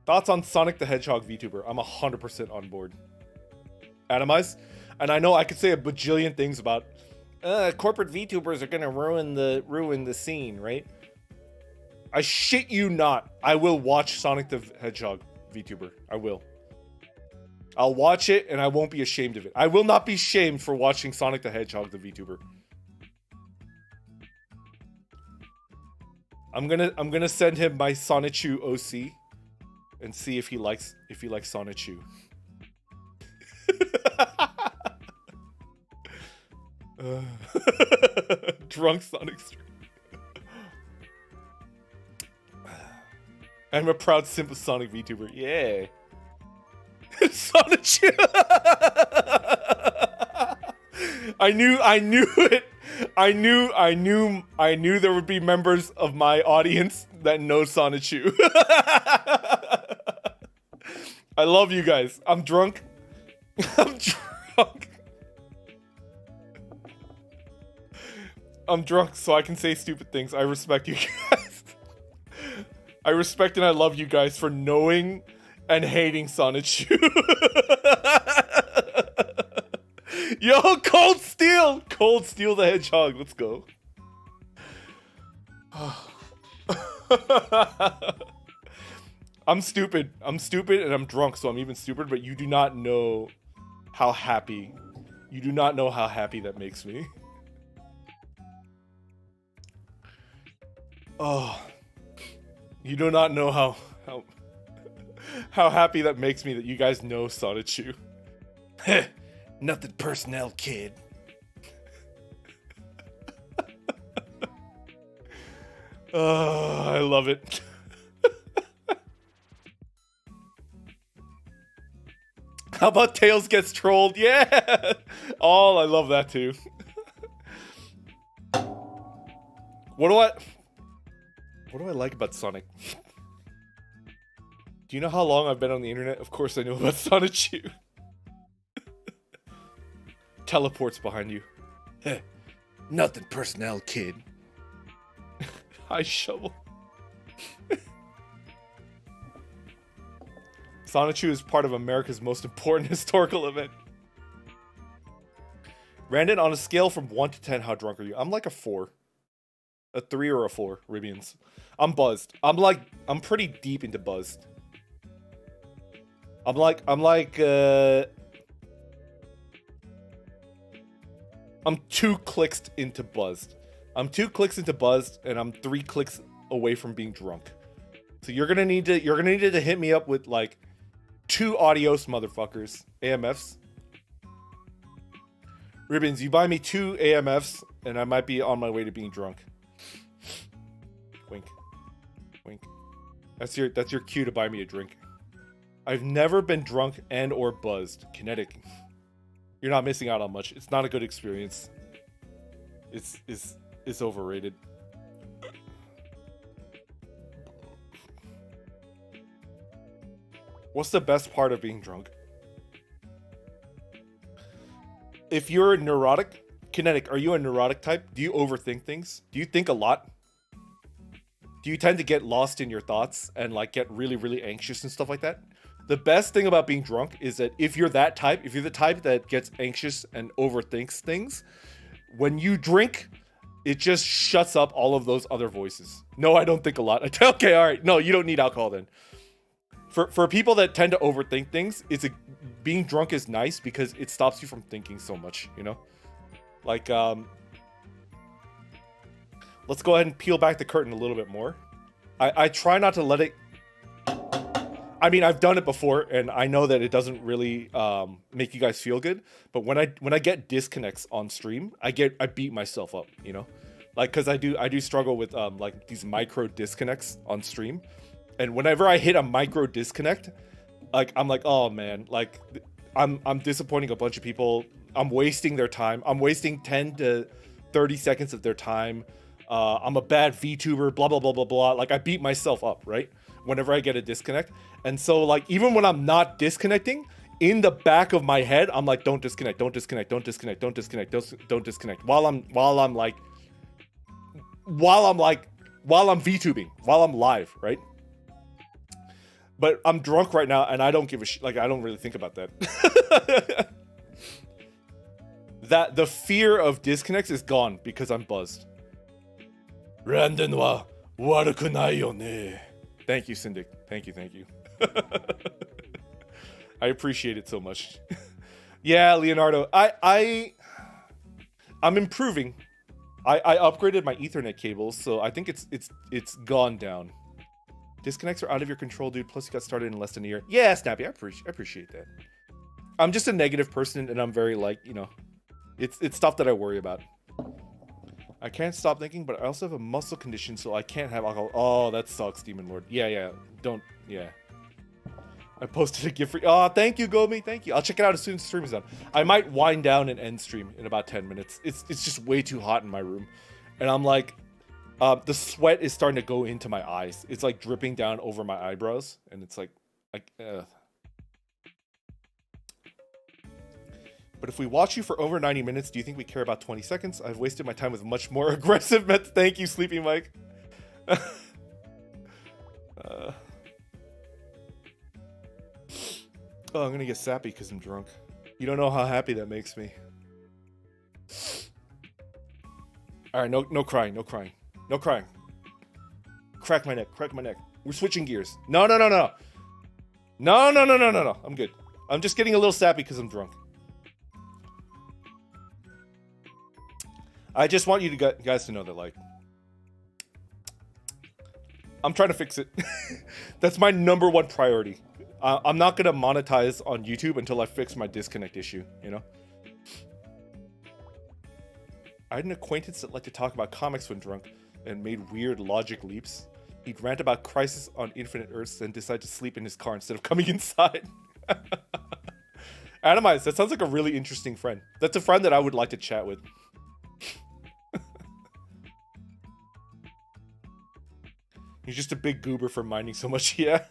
Thoughts on Sonic the Hedgehog VTuber? I'm 100% on board. Atomize? And I know I could say a bajillion things about corporate VTubers are gonna ruin the scene, right? I shit you not. I will watch Sonic the Hedgehog VTuber. I will. I'll watch it and I won't be ashamed of it. I will not be shamed for watching Sonic the Hedgehog the VTuber. I'm gonna send him my Sonichu OC and see if he likes Sonichu. Drunk Sonic stream. I'm a proud simp of Sonic VTuber. Yeah. Sonichu. I knew it. I knew there would be members of my audience that know Sonichu. I love you guys. I'm drunk. I'm drunk so I can say stupid things. I respect you guys. I respect and I love you guys for knowing and hating Sonichu. Yo, Cold Steel! Cold Steel the Hedgehog. Let's go. I'm stupid and I'm drunk, so I'm even stupider, but you do not know how happy. You do not know how happy that makes me. Oh. You do not know how happy that makes me that you guys know Sonichu. Nothing personnel, kid. Oh, I love it. How about Tails gets trolled? Yeah! Oh, I love that too. What do I like about Sonic? Do you know how long I've been on the internet? Of course I know about Sonichu. Teleports behind you. Nothing personnel, kid. Hi, Shovel. Sonichu is part of America's most important historical event. Randon, on a scale from 1 to 10, how drunk are you? I'm like a 4. A 3 or a 4, Ribians. I'm buzzed. I'm pretty deep into buzzed. I'm 2 clicks into buzzed. I'm 2 clicks into buzzed, and I'm 3 clicks away from being drunk. So you're gonna need to hit me up with like 2 adios motherfuckers. AMFs. Ribbons, you buy me 2 AMFs, and I might be on my way to being drunk. Wink. Wink. That's your cue to buy me a drink. I've never been drunk and or buzzed. Kinetic. You're not missing out on much. It's not a good experience. It's overrated. What's the best part of being drunk? If you're neurotic, Kinetic, are you a neurotic type? Do you overthink things? Do you think a lot? Do you tend to get lost in your thoughts and like get really, really anxious and stuff like that? The best thing about being drunk is that if you're that type, if you're the type that gets anxious and overthinks things, when you drink, it just shuts up all of those other voices. No, I don't think a lot. Okay, all right. No, you don't need alcohol then. For people that tend to overthink things, being drunk is nice because it stops you from thinking so much, you know? Like, let's go ahead and peel back the curtain a little bit more. I try not to let it... I mean, I've done it before, and I know that it doesn't really make you guys feel good. But when I get disconnects on stream, I beat myself up, you know? Like, cause I do struggle with like these micro disconnects on stream, and whenever I hit a micro disconnect, like I'm like, oh man, like I'm disappointing a bunch of people. I'm wasting their time. I'm wasting 10 to 30 seconds of their time. I'm a bad VTuber, blah blah blah blah blah. Like I beat myself up, right? Whenever I get a disconnect, and so like even when I'm not disconnecting, in the back of my head, I'm like, don't disconnect, don't disconnect, don't disconnect, don't disconnect, don't disconnect. While I'm VTubing, while I'm live, right? But I'm drunk right now, and I don't give a shit. Like I don't really think about that. That the fear of disconnects is gone because I'm buzzed. Randen wa waruku nai yo ne. Thank you, Syndic. Thank you. I appreciate it so much. Yeah, Leonardo. I'm improving. I upgraded my Ethernet cables, so I think it's gone down. Disconnects are out of your control, dude. Plus, you got started in less than a year. Yeah, Snappy. I appreciate that. I'm just a negative person, and I'm very like, you know, it's stuff that I worry about. I can't stop thinking, but I also have a muscle condition, so I can't have alcohol. Oh, that sucks, Demon Lord. Yeah. Don't. Yeah. I posted a gift for you. Oh, thank you, Gomi. Thank you. I'll check it out as soon as the stream is done. I might wind down and end stream in about 10 minutes. It's just way too hot in my room. And I'm like, the sweat is starting to go into my eyes. It's like dripping down over my eyebrows. And it's like. But if we watch you for over 90 minutes, do you think we care about 20 seconds? I've wasted my time with much more aggressive methods. Thank you, Sleepy Mike. Oh, I'm gonna get sappy because I'm drunk. You don't know how happy that makes me. Alright, no crying. Crack my neck. We're switching gears. No. I'm good. I'm just getting a little sappy because I'm drunk. I just want you to guys to know that, like, I'm trying to fix it. That's my #1 priority. I'm not gonna monetize on YouTube until I fix my disconnect issue, you know? I had an acquaintance that liked to talk about comics when drunk and made weird logic leaps. He'd rant about Crisis on Infinite Earths and decide to sleep in his car instead of coming inside. Atomize, that sounds like a really interesting friend. That's a friend that I would like to chat with. He's just a big goober for minding so much, yeah.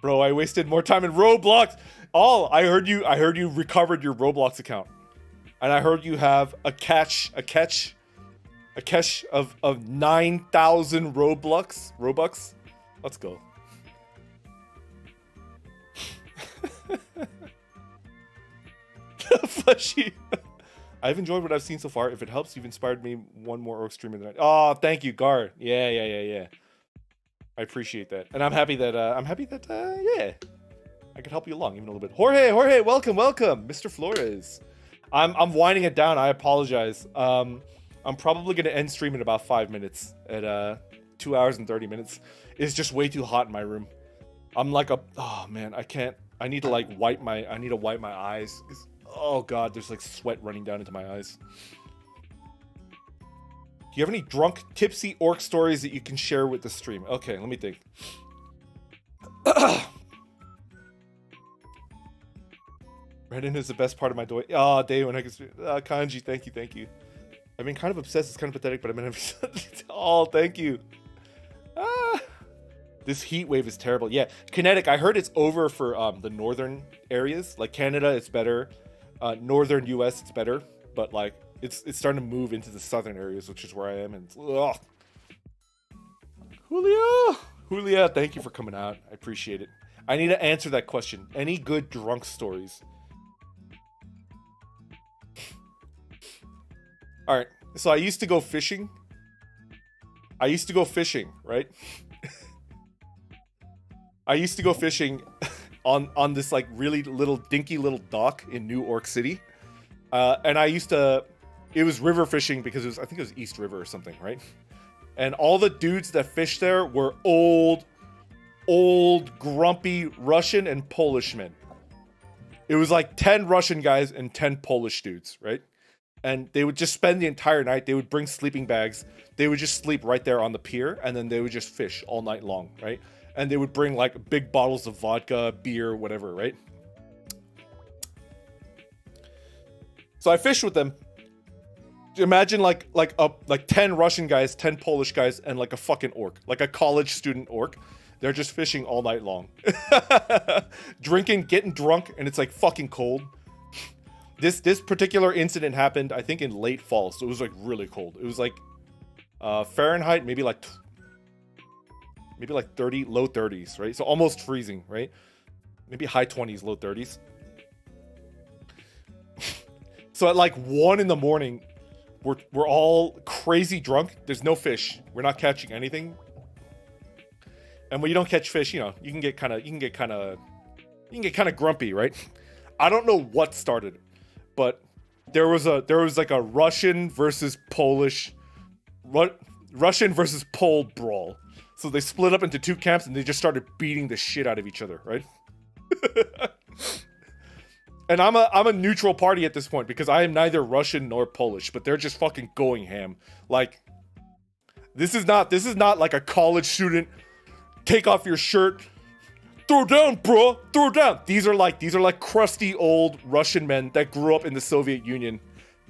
Bro, I wasted more time in Roblox. I heard you recovered your Roblox account. And I heard you have a cache of 9,000 Robux. Let's go. Fleshy. I've enjoyed what I've seen so far. If it helps, you've inspired me one more orc streamer than Oh, thank you, Gar. Yeah. I appreciate that. And I'm happy that yeah, I could help you along even a little bit. Jorge, welcome, Mr. Flores. I'm winding it down. I apologize. I'm probably gonna end stream in about 5 minutes at 2 hours and 30 minutes. It's just way too hot in my room. I'm like oh man, I need to wipe my eyes. Oh god, there's like sweat running down into my eyes. Do you have any drunk, tipsy orc stories that you can share with the stream? Okay, let me think. Reddit is the best part of my day when I can Kanji, thank you. I've been kind of obsessed, it's kind of pathetic, but I've been oh, thank you. This heat wave is terrible. Yeah, Kinetic, I heard it's over for the northern areas. Like Canada, it's better. Northern US, it's better. But like, it's starting to move into the southern areas, which is where I am. And ugh. Julia, thank you for coming out. I appreciate it. I need to answer that question. Any good drunk stories? All right. So I used to go fishing. Right? I used to go fishing on this like really dinky little dock in New York City. And it was river fishing because I think it was East River or something, right? And all the dudes that fished there were old, grumpy Russian and Polish men. It was like 10 Russian guys and 10 Polish dudes, right? and they would just spend the entire night. They would bring sleeping bags. They would just sleep right there on the pier, and then they would just fish all night long, right? And they would bring like big bottles of vodka, beer, whatever, right? So I fished with them. Imagine like 10 Russian guys, 10 Polish guys, and like a fucking orc, like a college student orc. They're just fishing all night long. Drinking, getting drunk, and it's like fucking cold. This particular incident happened, I think, in late fall, so it was like really cold. It was like Fahrenheit, maybe like 30, low 30s, right? So almost freezing, right? Maybe high 20s, low 30s. So at like 1 in the morning, we're all crazy drunk. There's no fish. We're not catching anything. And when you don't catch fish, you know, you can get kind of grumpy, right? I don't know what started, but there was like a Russian versus Pole brawl. So they split up into 2 camps and they just started beating the shit out of each other, right? And I'm a neutral party at this point because I am neither Russian nor Polish, but they're just fucking going ham. Like, this is not like a college student, take off your shirt, throw down, bro, throw down. These are like crusty old Russian men that grew up in the Soviet Union,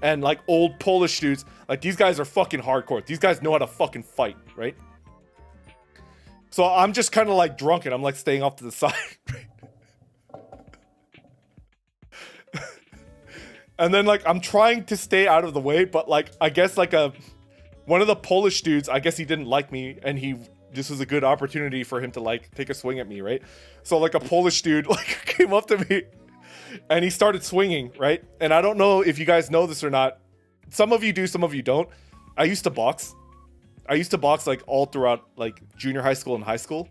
and like old Polish dudes. Like, these guys are fucking hardcore. These guys know how to fucking fight, right? So I'm just kind of like drunk and I'm like staying off to the side, right? And then like I'm trying to stay out of the way, but like I guess like one of the Polish dudes, I guess he didn't like me, and this was a good opportunity for him to like take a swing at me, right? So like a Polish dude like came up to me and he started swinging, right? And I don't know if you guys know this or not. Some of you do, some of you don't. I used to box like all throughout like junior high school and high school.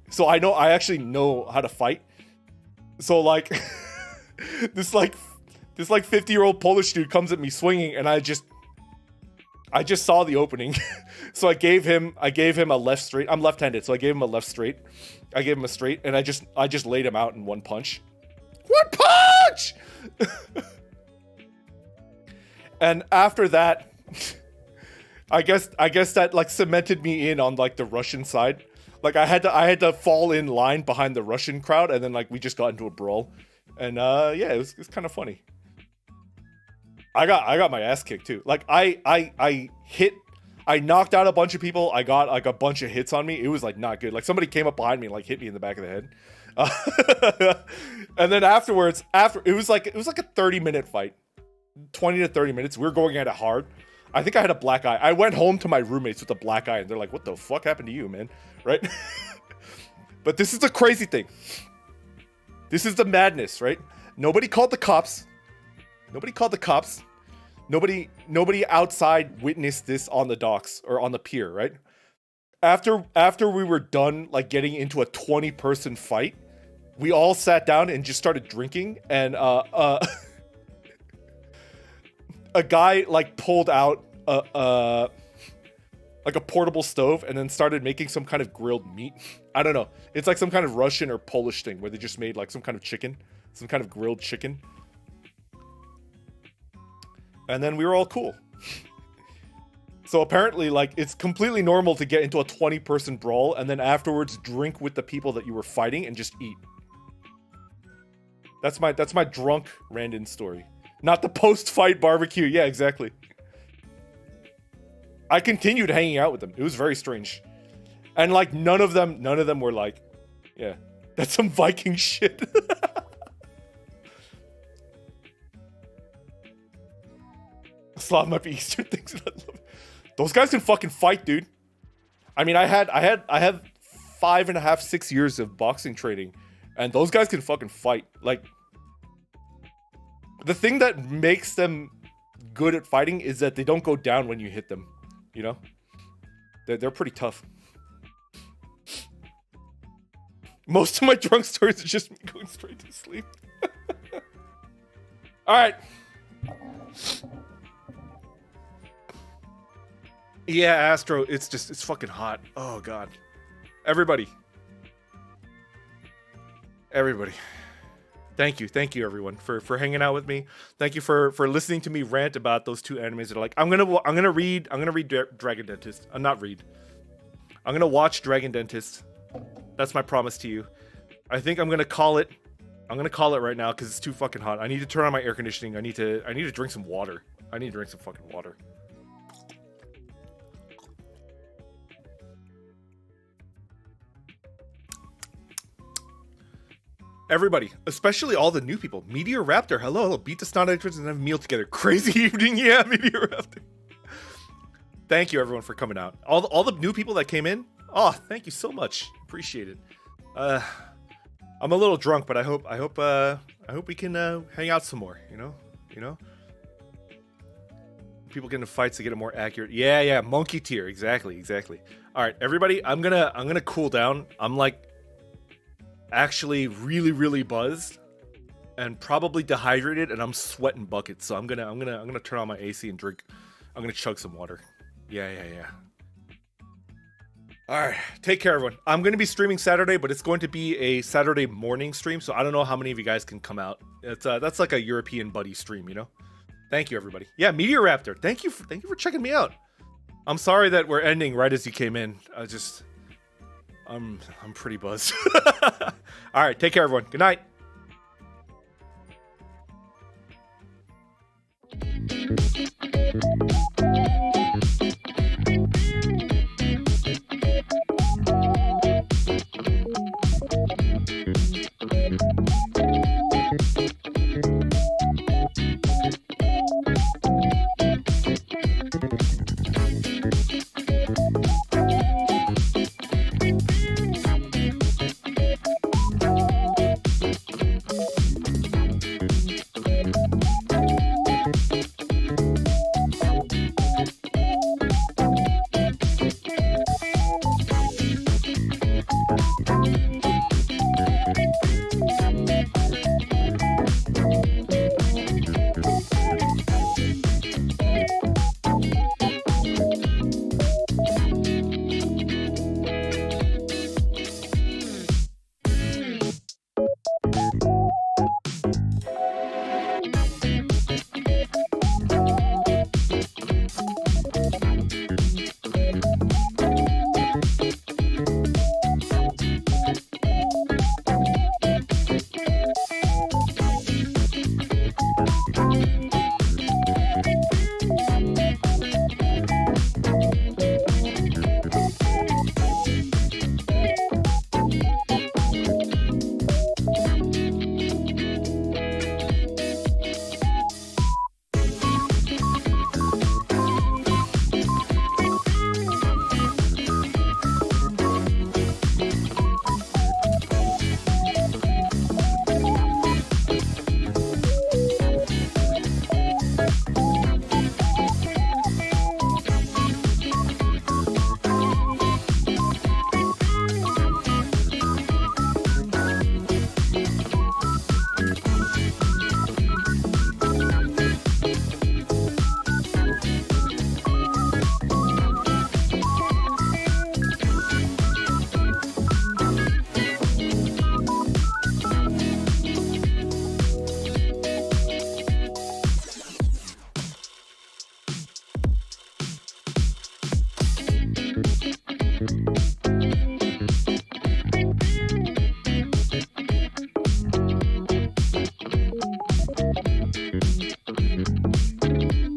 So I actually know how to fight. So like this 50-year-old Polish dude comes at me swinging, and I just saw the opening. So I gave him a left straight. I'm left-handed, so I gave him a left straight. I gave him a straight, and I just laid him out in one punch. One punch! And after that, I guess that like cemented me in on like the Russian side. Like I had to fall in line behind the Russian crowd, and then like we just got into a brawl. And yeah, it was kind of funny. I got my ass kicked too. Like I knocked out a bunch of people. I got like a bunch of hits on me. It was like not good. Like somebody came up behind me and like hit me in the back of the head. And then afterwards, it was like a 30-minute fight, 20 to 30 minutes. We were going at it hard. I think I had a black eye. I went home to my roommates with a black eye, and they're like, "What the fuck happened to you, man?" Right? But this is the crazy thing. This is the madness, right? Nobody called the cops. Nobody outside witnessed this on the docks or on the pier, right? After we were done like getting into a 20-person fight, we all sat down and just started drinking, and a guy like pulled out like a portable stove and then started making some kind of grilled meat. I don't know. It's like some kind of Russian or Polish thing where they just made like some kind of chicken, some kind of grilled chicken. And then we were all cool. So apparently, like, it's completely normal to get into a 20-person brawl and then afterwards drink with the people that you were fighting and just eat. That's my drunk Randon story. Not the post-fight barbecue. Yeah, exactly. I continued hanging out with them. It was very strange. And like none of them were like, yeah, that's some Viking shit. Slav might be Eastern things. Those guys can fucking fight, dude. I mean, I had 5.5, 6 years of boxing training, and those guys can fucking fight. Like, the thing that makes them good at fighting is that they don't go down when you hit them. You know, they're pretty tough. Most of my drunk stories are just me going straight to sleep. All right. Yeah, Astro, it's fucking hot. Oh, God. Everybody. Thank you everyone for hanging out with me. Thank you for listening to me rant about those two animes that are like I'm gonna read Dragon Dentist. Not read. I'm gonna watch Dragon Dentist. That's my promise to you. I think I'm gonna call it. I'm gonna call it right now because it's too fucking hot. I need to turn on my air conditioning. I need to drink some water. I need to drink some fucking water. Everybody, especially all the new people. Meteor Raptor, hello. Beat the snot entrance and have a meal together. Crazy evening, yeah, Meteor Raptor. Thank you, everyone, for coming out. All the new people that came in. Oh, thank you so much. Appreciate it. I'm a little drunk, but I hope we can hang out some more. You know. People get into fights to get it more accurate. Yeah. Monkey tier, exactly. All right, everybody, I'm gonna cool down. I'm like. Actually really buzzed and probably dehydrated and I'm sweating buckets, so I'm gonna turn on my AC and drink. I'm gonna chug some water. Yeah. All right, take care everyone. I'm gonna be streaming Saturday, but it's going to be a Saturday morning stream, so I don't know how many of you guys can come out. It's that's like a European buddy stream, you know. Thank you everybody. Yeah, Meteor Raptor, thank you for checking me out. I'm sorry that we're ending right as you came in. I'm pretty buzzed. All right, take care, everyone. Good night.